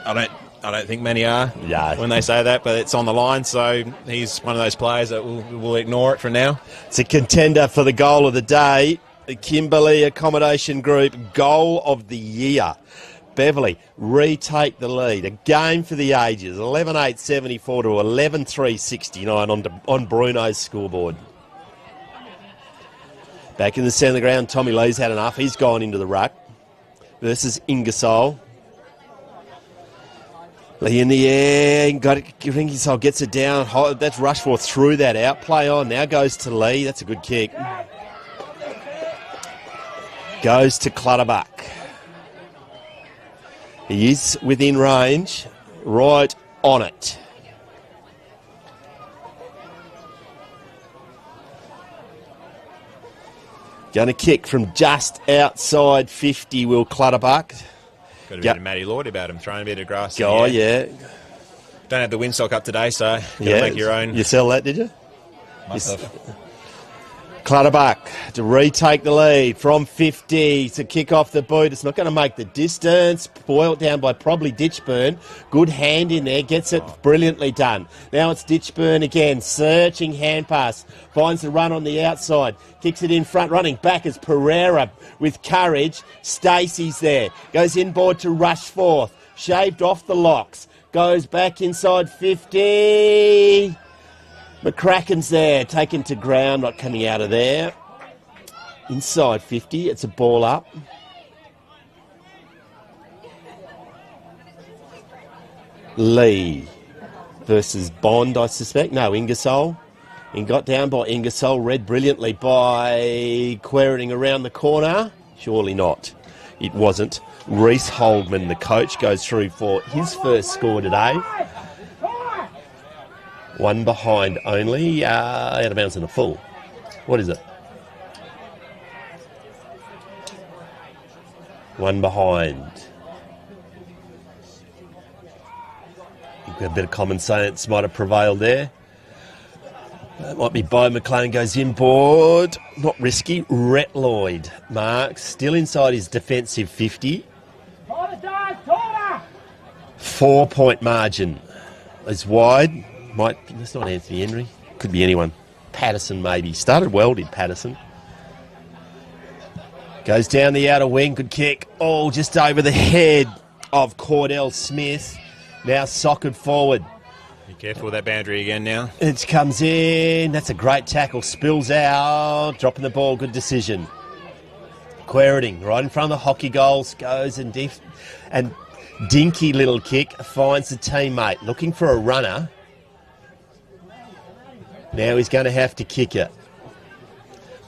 I don't think many are when they say that, but it's on the line, so he's one of those players that will ignore it for now. It's a contender for the goal of the day. The Kimberley Accommodation Group Goal of the Year. Beverley retake the lead. A game for the ages. 11-8-74 to 11-3-69 on Bruno's scoreboard. Back in the centre of the ground, Tommy Lee's had enough. He's gone into the ruck. Versus Ingersoll. Lee in the air, Ingersoll gets it down. That's Rushforth threw that out. Play on, now goes to Lee. That's a good kick. Goes to Clutterbuck. He is within range, right on it. Going to kick from just outside 50, Will Clutterbuck. Got a bit of Matty Lord about him, throwing a bit of grass. Oh, yeah. Don't have the windsock up today, so you got to make your own. You sell that, did you? Must have. Clutterbuck to retake the lead from 50 to kick off the boot. It's not going to make the distance. Boiled down by probably Ditchburn. Good hand in there. Gets it brilliantly done. Now it's Ditchburn again. Searching hand pass. Finds the run on the outside. Kicks it in front. Running back is Pereira with courage. Stacey's there. Goes inboard to Rushforth. Shaved off the locks. Goes back inside 50. McCracken's there, taken to ground, not coming out of there. Inside 50, it's a ball up. Lee versus Bond, I suspect. No, Ingersoll. And got down by Ingersoll, read brilliantly by Quairading around the corner. Surely not. It wasn't. Reese Holdman, the coach, goes through for his first score today. One behind only, out of bounds in a full. What is it? One behind. A bit of common sense might have prevailed there. That might be Bo McLean goes inboard. Not risky. Rhett Lloyd marks. Still inside his defensive 50. 4-point margin. Is wide. That's not Anthony Henry. Could be anyone. Patterson maybe. Started well, did Patterson. Goes down the outer wing. Good kick. Oh, just over the head of Cordell Smith. Now socket forward. Be careful with that boundary again now. It comes in. That's a great tackle. Spills out. Dropping the ball. Good decision. Quairading right in front of the hockey goals. Goes and dinky little kick. Finds the teammate. Looking for a runner. Now he's going to have to kick it.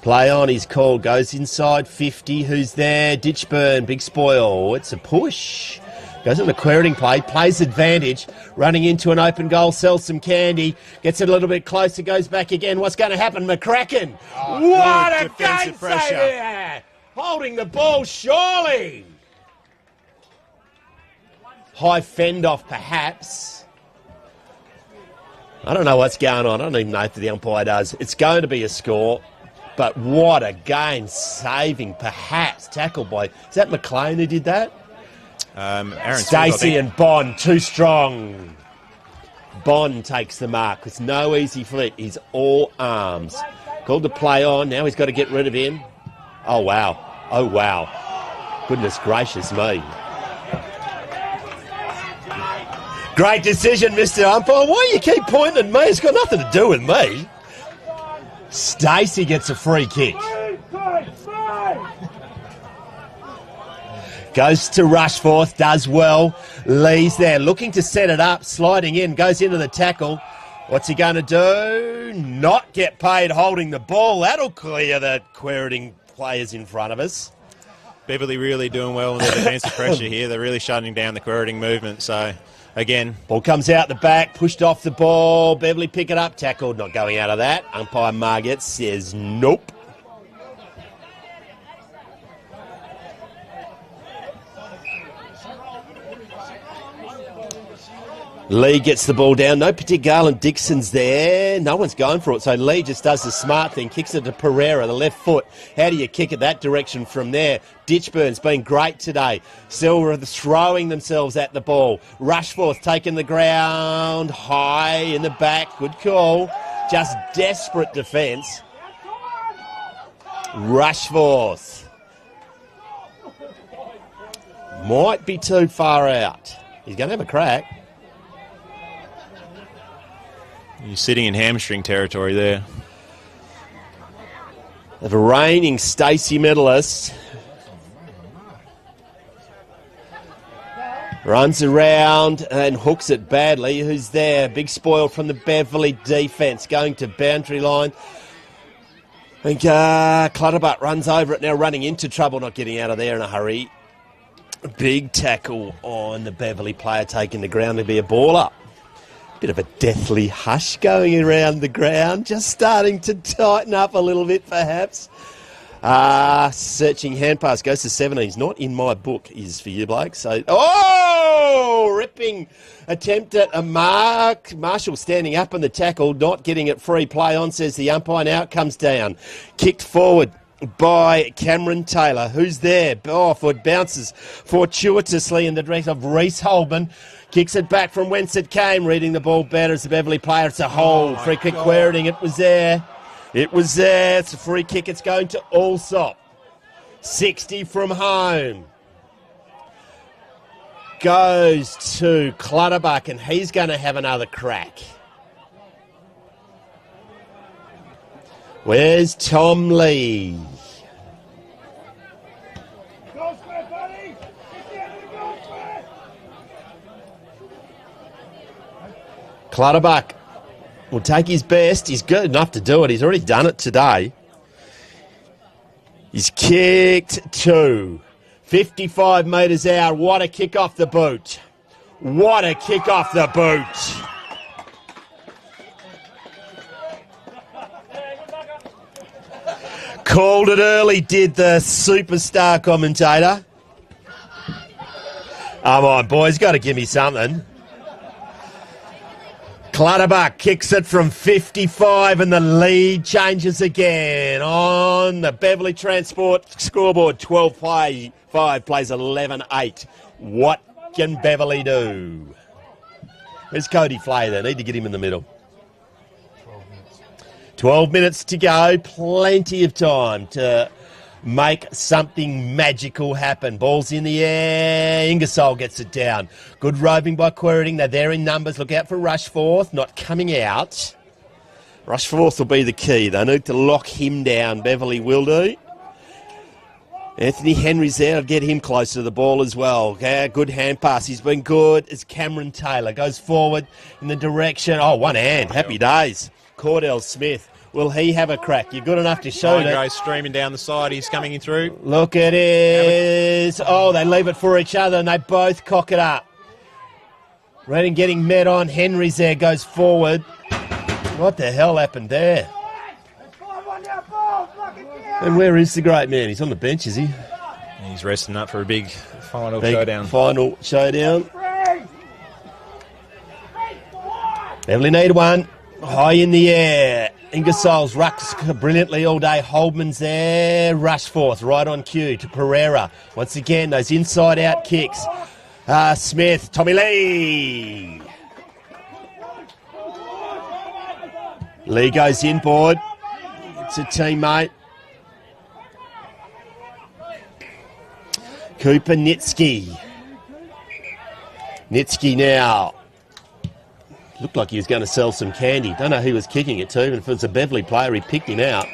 Play on, he's called. Goes inside 50. Who's there? Ditchburn, big spoil. It's a push. Goes on the Quairading play. Plays advantage. Running into an open goal. Sells some candy. Gets it a little bit closer. Goes back again. What's going to happen? McCracken. What a game save there. Holding the ball surely. High fend off perhaps. I don't know what's going on. I don't even know if the umpire does. It's going to be a score, but what a game saving, perhaps tackled by. Is that McLean who did that? Aaron Stacey and Bond, too strong. Bond takes the mark. It's no easy flick. He's all arms. Called to play on. Now he's got to get rid of him. Oh, wow. Oh, wow. Goodness gracious me. Great decision, Mr. Umpire. Why you keep pointing at me? It's got nothing to do with me. Stacey gets a free kick. Goes to Rushforth, does well. Lee's there, looking to set it up, sliding in, goes into the tackle. What's he going to do? Not get paid holding the ball. That'll clear the Quairading players in front of us. Beverley really doing well in the defensive pressure here. They're really shutting down the Quairading movement, so again. Ball comes out the back, pushed off the ball. Beverley pick it up, tackled, not going out of that. Umpire Marget says nope. Lee gets the ball down. No particular Garland Dixon's there. No one's going for it. So Lee just does the smart thing. Kicks it to Pereira, the left foot. How do you kick it that direction from there? Ditchburn's been great today. Silver throwing themselves at the ball. Rushforth taking the ground high in the back. Good call. Just desperate defence. Rushforth. Might be too far out. He's going to have a crack. You're sitting in hamstring territory there. The reigning Stacey medalist runs around and hooks it badly. Who's there? Big spoil from the Beverley defence going to boundary line. I think Clutterbuck runs over it now, running into trouble, not getting out of there in a hurry. Big tackle on the Beverley player taking the ground to be a ball up. Bit of a deathly hush going around the ground, just starting to tighten up a little bit perhaps. Searching hand pass, goes to 17s. Not in my book, is for you, Blake. So, ripping attempt at a mark. Marshall standing up on the tackle, not getting it free. Play on, says the umpire. Now it comes down. Kicked forward by Cameron Taylor. Who's there? It bounces fortuitously in the direction of Reece Holman. Kicks it back from whence it came. Reading the ball better as the Beverley player. It's a hold. Free kick, Quairading. It was there. It was there. It's a free kick. It's going to Allsop. 60 from home. Goes to Clutterbuck, and he's going to have another crack. Where's Tom Lee? Clutterbuck will take his best. He's good enough to do it. He's already done it today. He's kicked 2. 55 metres out. What a kick off the boot. What a kick off the boot. Called it early, did the superstar commentator. Come on, boys, got to give me something. Clutterbuck kicks it from 55 and the lead changes again on the Beverley Transport scoreboard. 12-5 plays 11-8. What can Beverley do? Where's Cody Flay there? Need to get him in the middle. 12 minutes to go. Plenty of time to make something magical happen. Ball's in the air. Ingersoll gets it down. Good roving by Quairading. They're there in numbers. Look out for Rushforth. Not coming out. Rushforth will be the key. They need to lock him down. Beverley will do. Anthony Henry's there. I'll get him close to the ball as well. Yeah, good hand pass. He's been good. As Cameron Taylor goes forward in the direction. Oh, one hand. Happy days. Cordell Smith. Will he have a crack? You're good enough to show that. Goes streaming down the side. He's coming in through. Look at it. Oh, they leave it for each other and they both cock it up. Reading getting met on. Henry's there. Goes forward. What the hell happened there? And where is the great man? He's on the bench, is he? He's resting up for a big final showdown. Final showdown. Beverley need one. High in the air. Ingersoll's rucks brilliantly all day. Holdman's there. Rushforth right on cue to Pereira. Once again, those inside-out kicks. Smith, Tommy Lee. Lee goes inboard. It's a teammate. Cooper Nitsky. Nitsky now. Looked like he was going to sell some candy. Don't know who was kicking it to, and if it was a Beverley player, he picked him out.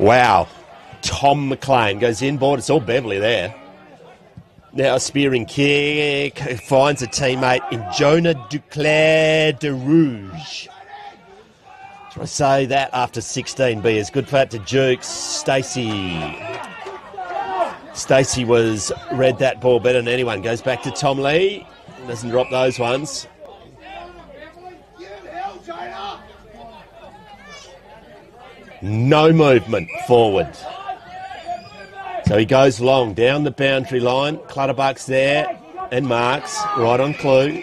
Wow. Tom McLean goes inboard. It's all Beverley there. Now a spearing kick. Finds a teammate in Jonah Duclair de Rouge. Try to say that after 16 B is good for that to Jukes. Stacey was read that ball better than anyone. Goes back to Tom Lee. Doesn't drop those ones. No movement forward. So he goes long down the boundary line. Clutterbuck's there and marks right on clue.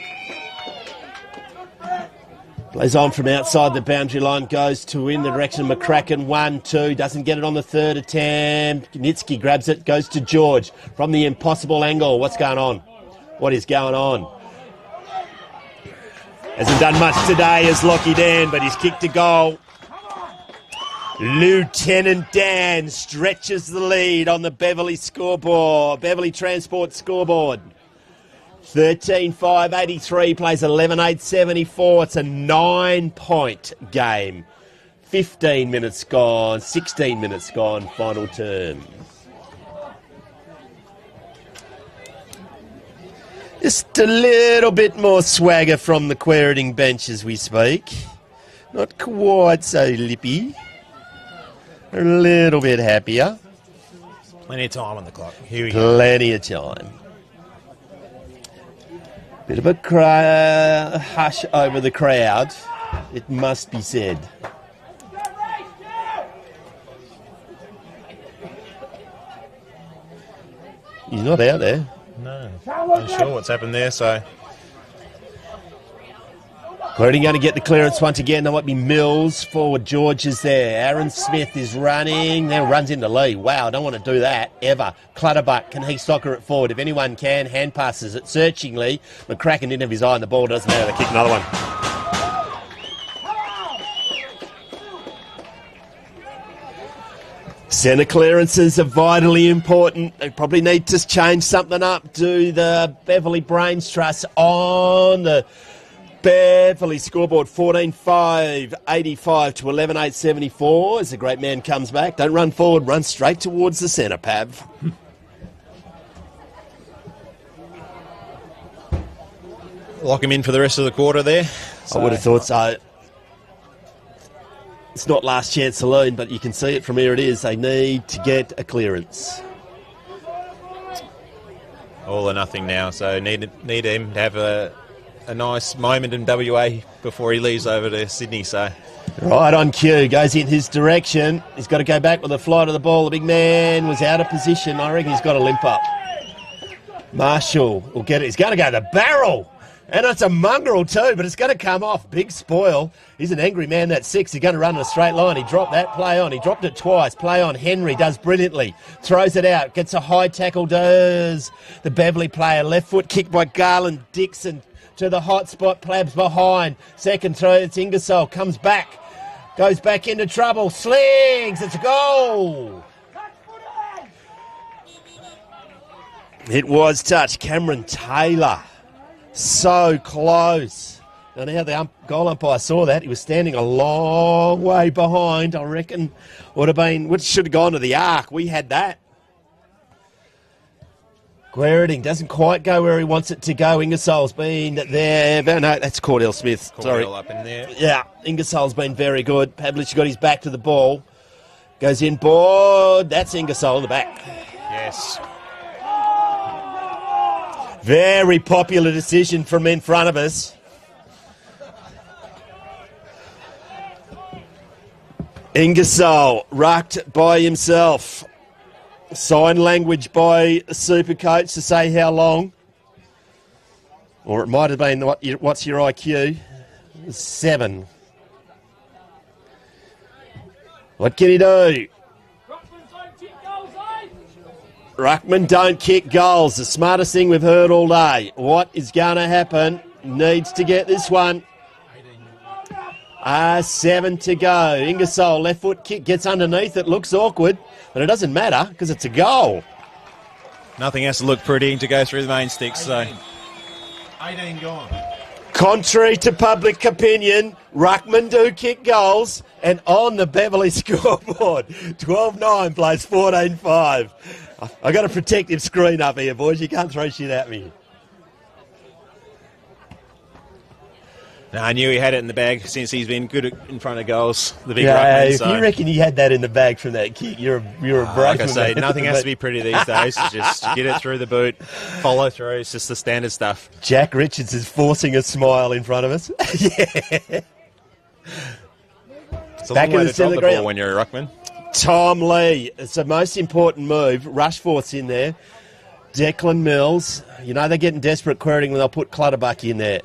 Plays on from outside the boundary line, goes to in the direction of McCracken. 1-2, doesn't get it on the third attempt. Nitsky grabs it, goes to George from the impossible angle. What's going on? What is going on? Hasn't done much today as Lockie Dan, but he's kicked a goal. Lieutenant Dan stretches the lead on the Beverley scoreboard, Beverley Transport scoreboard. 13-5-83, plays 11-8-74. It's a 9-point game. 15 minutes gone, 16 minutes gone, final term. Just a little bit more swagger from the Quairading bench as we speak. Not quite so lippy. A little bit happier. Plenty of time on the clock. Here we go. Plenty of time. Bit of a hush over the crowd, it must be said. He's not out there. No, not sure what's happened there, so... Quairading going to get the clearance once again. That might be Mills. Forward, George is there. Aaron Smith is running. Now runs into Lee. Wow, I don't want to do that, ever. Clutterbuck, can he soccer it forward? If anyone can, hand passes it searchingly. McCracken didn't have his eye on the ball. Doesn't matter, they kick another one. Centre clearances are vitally important. They probably need to change something up. Do the Beverley Brains Trust on the Beverley scoreboard. 14-5-85 to 11-8-74 as the great man comes back. Don't run forward, run straight towards the centre, Pav. Lock him in for the rest of the quarter there. I would have thought so. It's not last chance saloon, but you can see it from here it is. They need to get a clearance. All or nothing now, so need him to have a nice moment in WA before he leaves over to Sydney. So right on cue, goes in his direction. He's got to go back with a flight of the ball. The big man was out of position. I reckon he's got a limp up. Marshall will get it. He's going to go to the barrel. And it's a mongrel too, but it's going to come off. Big spoil. He's an angry man, that 6. He's going to run in a straight line. He dropped that. Play on. He dropped it twice. Play on. Henry does brilliantly. Throws it out. Gets a high tackle. Does the Beverley player. Left foot kick by Garland Dixon to the hot spot. Plabs behind. Second throw. It's Ingersoll. Comes back. Goes back into trouble. Slings. It's a goal. It was touch. Cameron Taylor. So close. I don't know how the goal umpire saw that. He was standing a long way behind. I reckon would have been, which should have gone to the arc. We had that. Quairading doesn't quite go where he wants it to go. Ingersoll's been there. No, that's Cordell Smith. Sorry. Cordell up in there. Yeah, Ingersoll's been very good. Pavlich got his back to the ball. Goes in board. That's Ingersoll in the back. Yes. Very popular decision from in front of us. Ingersoll rucked by himself. Sign language by Supercoach to say how long. Or it might have been, what's your IQ? 7. What can he do? Ruckman don't kick goals. The smartest thing we've heard all day. What is going to happen? Needs to get this one. 7 to go. Ingersoll, left foot kick, gets underneath. It looks awkward, but it doesn't matter because it's a goal. Nothing has to look pretty to go through the main sticks. 18. So 18 gone. Contrary to public opinion, Ruckman do kick goals, and on the Beverley scoreboard, 12-9 plays 14-5. I've got a protective screen up here, boys. You can't throw shit at me. No, I knew he had it in the bag since he's been good in front of goals. The big Yeah, ruckman, if so. you reckon you had that in the bag from that kick, you're a brave Like I man. say, nothing has to be pretty these days. Just get it through the boot, follow through. It's just the standard stuff. Jack Richards is forcing a smile in front of us. Yeah. It's a Back long way in to the drop centre the ground. ball when you're a ruckman. Tom Lee. It's the most important move. Rushforth's in there. Declan Mills. You know they're getting desperate Quairading when they'll put Clutterbuck in there.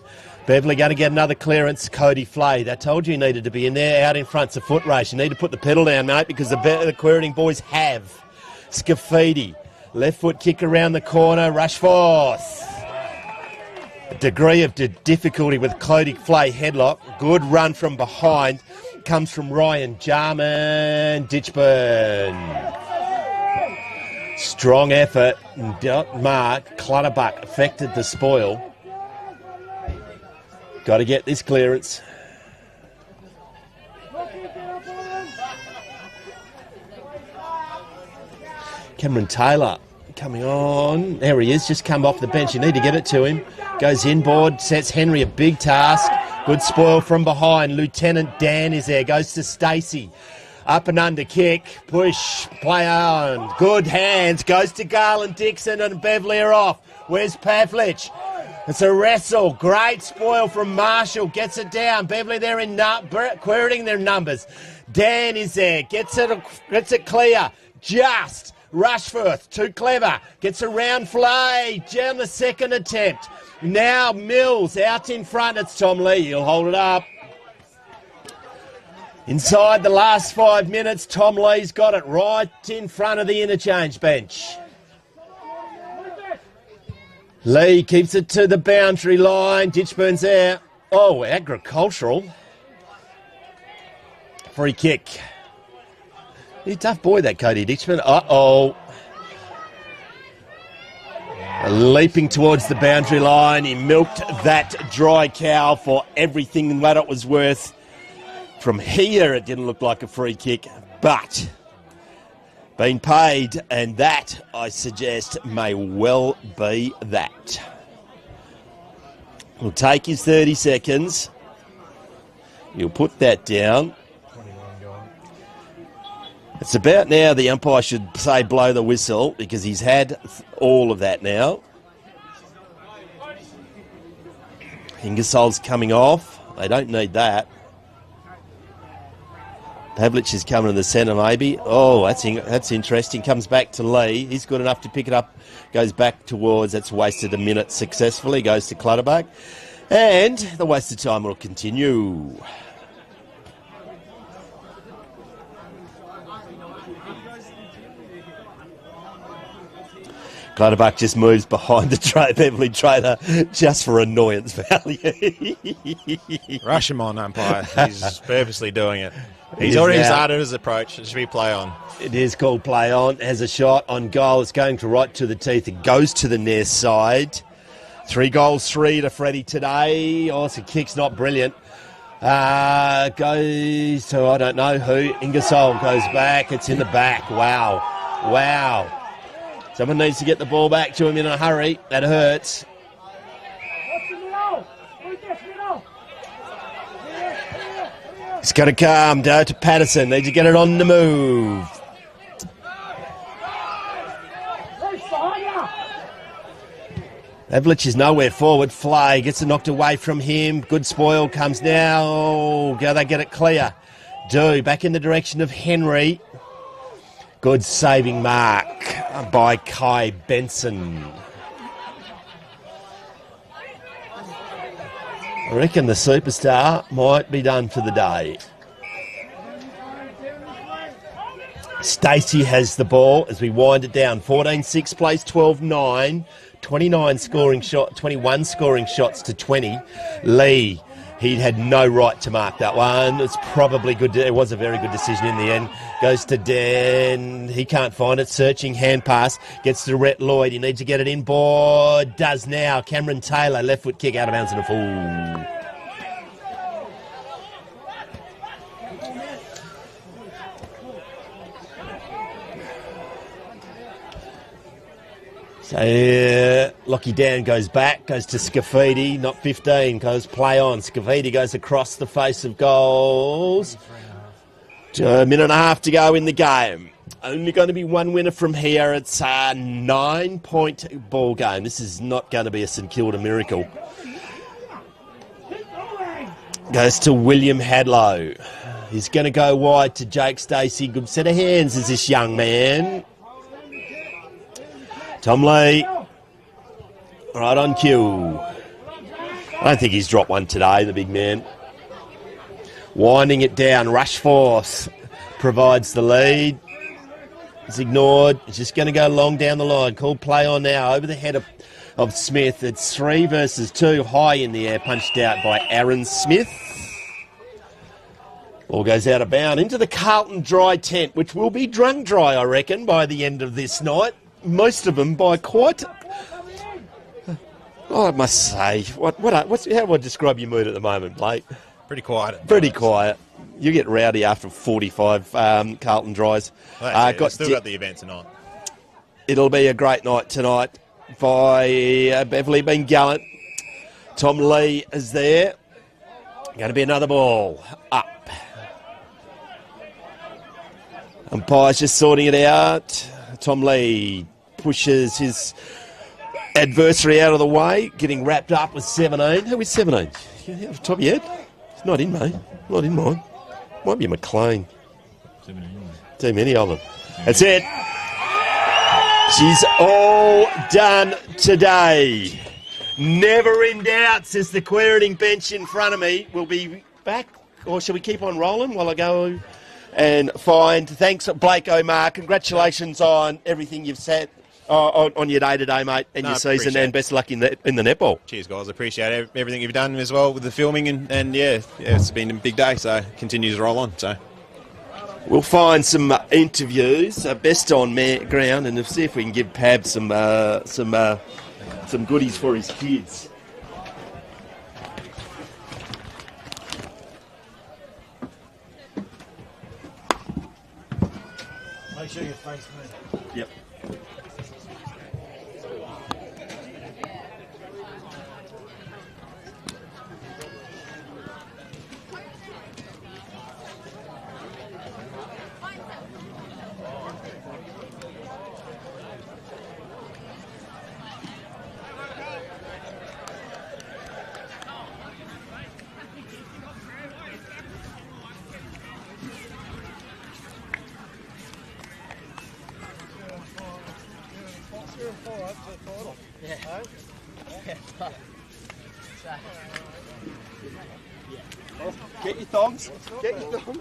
Beverley going to get another clearance. Cody Flay. They told you needed to be in there. Out in front's a foot race. You need to put the pedal down, mate, because the Quairading boys have. Scafidi. Left foot kick around the corner. Rushforth. A degree of difficulty with Cody Flay headlock. Good run from behind. Comes from Ryan Jarman. Ditchburn. Strong effort. Mark Clutterbuck affected the spoil. Got to get this clearance. Cameron Taylor coming on. There he is, just come off the bench. You need to get it to him. Goes inboard, sets Henry a big task. Good spoil from behind. Lieutenant Dan is there, goes to Stacey. Up and under kick, push, play on. Good hands, goes to Garland Dixon and Beverley are off. Where's Pavlich? It's a wrestle. Great spoil from Marshall. Gets it down. Beverley there in Quairading their numbers. Dan is there. Gets it clear. Just. Rushforth. Too clever. Gets around Flay. Down the second attempt. Now Mills out in front. It's Tom Lee. He'll hold it up. Inside the last 5 minutes, Tom Lee's got it right in front of the interchange bench. Lee keeps it to the boundary line. Ditchburn's there. Oh, agricultural. Free kick. He's a tough boy, that Cody Ditchburn. Uh-oh. Leaping towards the boundary line. He milked that dry cow for everything that it was worth. From here, it didn't look like a free kick, but been paid, and that, I suggest, may well be that. He'll take his 30 seconds. He'll put that down. It's about now the umpire should say blow the whistle because he's had all of that now. Ingersoll's coming off. They don't need that. Pavlich is coming to the centre maybe. Oh, that's interesting. Comes back to Lee. He's good enough to pick it up. Goes back towards, that's wasted a minute successfully. Goes to Clutterbuck. And the waste of time will continue. Clutterbuck just moves behind the Beverley trailer just for annoyance value. Rush him on, umpire. He's purposely doing it. He's already started his approach. It should be play on. It is called play on. Has a shot on goal. It's going to right to the teeth. It goes to the near side. 3 goals, 3 to Freddie today. Oh, so kick's not brilliant. Goes to, I don't know who. Ingersoll goes back. It's in the back. Wow. Wow. Someone needs to get the ball back to him in a hurry. That hurts. It's got to come down to Patterson. Need to get it on the move. Pavlich is nowhere forward. Flay gets it knocked away from him. Good spoil comes now. Oh, go they get it clear. Back in the direction of Henry. Good saving mark by Kai Benson. I reckon the superstar might be done for the day. Stacey has the ball as we wind it down. 14-6 plays 12-9. 21 scoring shots to 20. Lee, he had no right to mark that one. It's probably good. It was a very good decision in the end. Goes to Dan. He can't find it. Searching hand pass. Gets to Rhett Lloyd. He needs to get it inboard. Does now. Cameron Taylor. Left foot kick out of bounds and a full. So Lockie Down goes back, goes to Scafidi, not 15, goes play on. Scafidi goes across the face of goals. A minute and a half to go in the game. Only going to be one winner from here. It's a 9-point ball game. This is not going to be a St Kilda miracle. Goes to William Hadlow. He's going to go wide to Jake Stacey. Good set of hands is this young man. Tom Lee, right on cue. I don't think he's dropped one today, the big man. Winding it down, Rushforth provides the lead. It's ignored. It's just going to go long down the line. Called play on now, over the head of Smith. It's 3 versus 2, high in the air, punched out by Aaron Smith. Ball goes out of bounds into the Carlton dry tent, which will be drunk dry, I reckon, by the end of this night. Most of them by quite... Oh, I must say, how do I describe your mood at the moment, Blake? Pretty quiet. Pretty quiet. You get rowdy after 45 Carlton dries. Well, still got the event tonight. It'll be a great night tonight by Beverley being gallant. Tom Lee is there. Going to be another ball up. Umpire's just sorting it out. Tom Lee pushes his adversary out of the way, getting wrapped up with 17. Who is 17? Off the top of your head? It's not in, mate. Not in mine. Might be McLean. Too many of them. That's it. She's all done today. Never in doubt, says the Quairading bench in front of me. We'll be back, or shall we keep on rolling while I go and find... Thanks, Blake O'Mar. Congratulations on everything you've said on your day today, mate, and your season, and best of luck in the netball. Cheers, guys. I appreciate everything you've done as well with the filming, and it's been a big day, so continues to roll on. So we'll find some interviews, best on ground, and see if we can give Pab some goodies for his kids. Make sure you face me. Yep. Get your thongs. Get your thongs.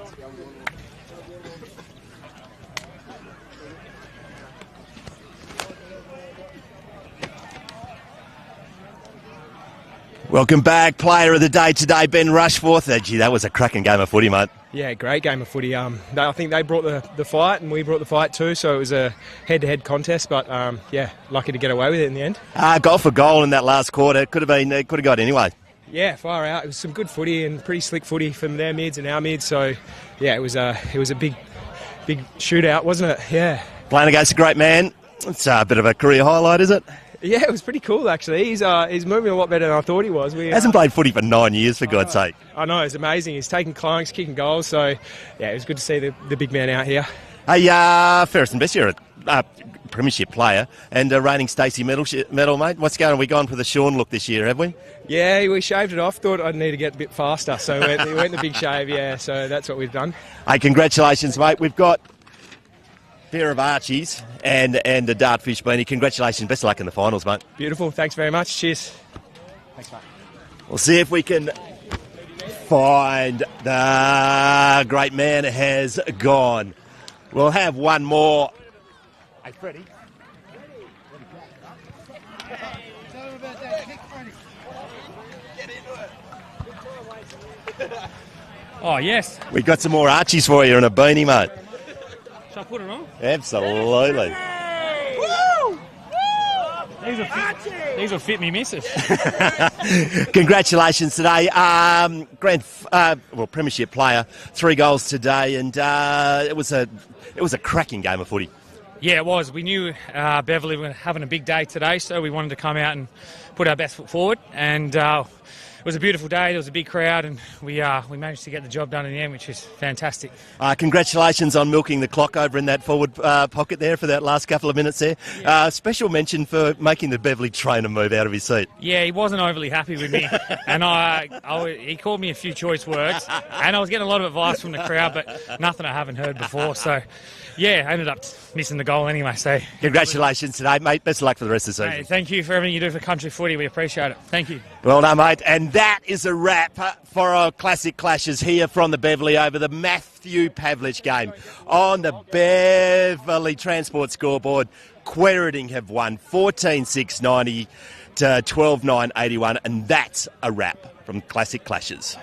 Welcome back. Player of the day today, Ben Rushforth. Gee, that was a cracking game of footy, mate. Yeah, great game of footy. I think they brought the fight and we brought the fight too, so it was a head-to-head contest, but lucky to get away with it in the end. Goal for goal in that last quarter. Could have got anyway. Yeah, far out. It was some good footy and pretty slick footy from their mids and our mids, so yeah, it was a big shootout, wasn't it? Yeah. Playing against a great man. It's a bit of a career highlight, is it? Yeah, it was pretty cool actually. He's moving a lot better than I thought he was. Hasn't played footy for 9 years, for God's sake. I know, it's amazing. He's taking clunks, kicking goals, so yeah, it was good to see the big man out here. Hey, Ferris and Bess, you're a premiership player and a reigning Stacey medal, mate. What's going on? We gone for the Sean look this year, have we? Yeah, we shaved it off. Thought I'd need to get a bit faster, so we went the big shave. Yeah, so that's what we've done. Hey, congratulations, mate. We've got a pair of Archies and a Dartfish beanie. Congratulations. Best of luck in the finals, mate. Beautiful. Thanks very much. Cheers. Thanks, mate. We'll see if we can find the great man has gone. We'll have one more. Hey, Freddie. Oh, yes. We got some more Archies for you and a beanie, mate. Shall I put it on? Absolutely. Woo! These will fit me missus. Congratulations today. Premiership player, 3 goals today, and it was a cracking game of footy. Yeah, it was. We knew Beverley were having a big day today, so we wanted to come out and put our best foot forward. And it was a beautiful day. There was a big crowd, and we managed to get the job done in the end, which is fantastic. Congratulations on milking the clock over in that forward pocket there for that last couple of minutes there. Yeah. Special mention for making the Beverley trainer move out of his seat. Yeah, he wasn't overly happy with me, and he called me a few choice words, and I was getting a lot of advice from the crowd, but nothing I haven't heard before. So, yeah, I ended up missing the goal anyway. So, Congratulations today, mate. Best of luck for the rest of the season. hey, thank you for everything you do for country footy. We appreciate it. Thank you. Well done, mate. And that is a wrap for our classic clashes here from the Beverley over the Matthew Pavlich game. On the Beverley Transport scoreboard, Quairading have won 14-6-90 to 12-9-81, and that's a wrap from Classic Clashes.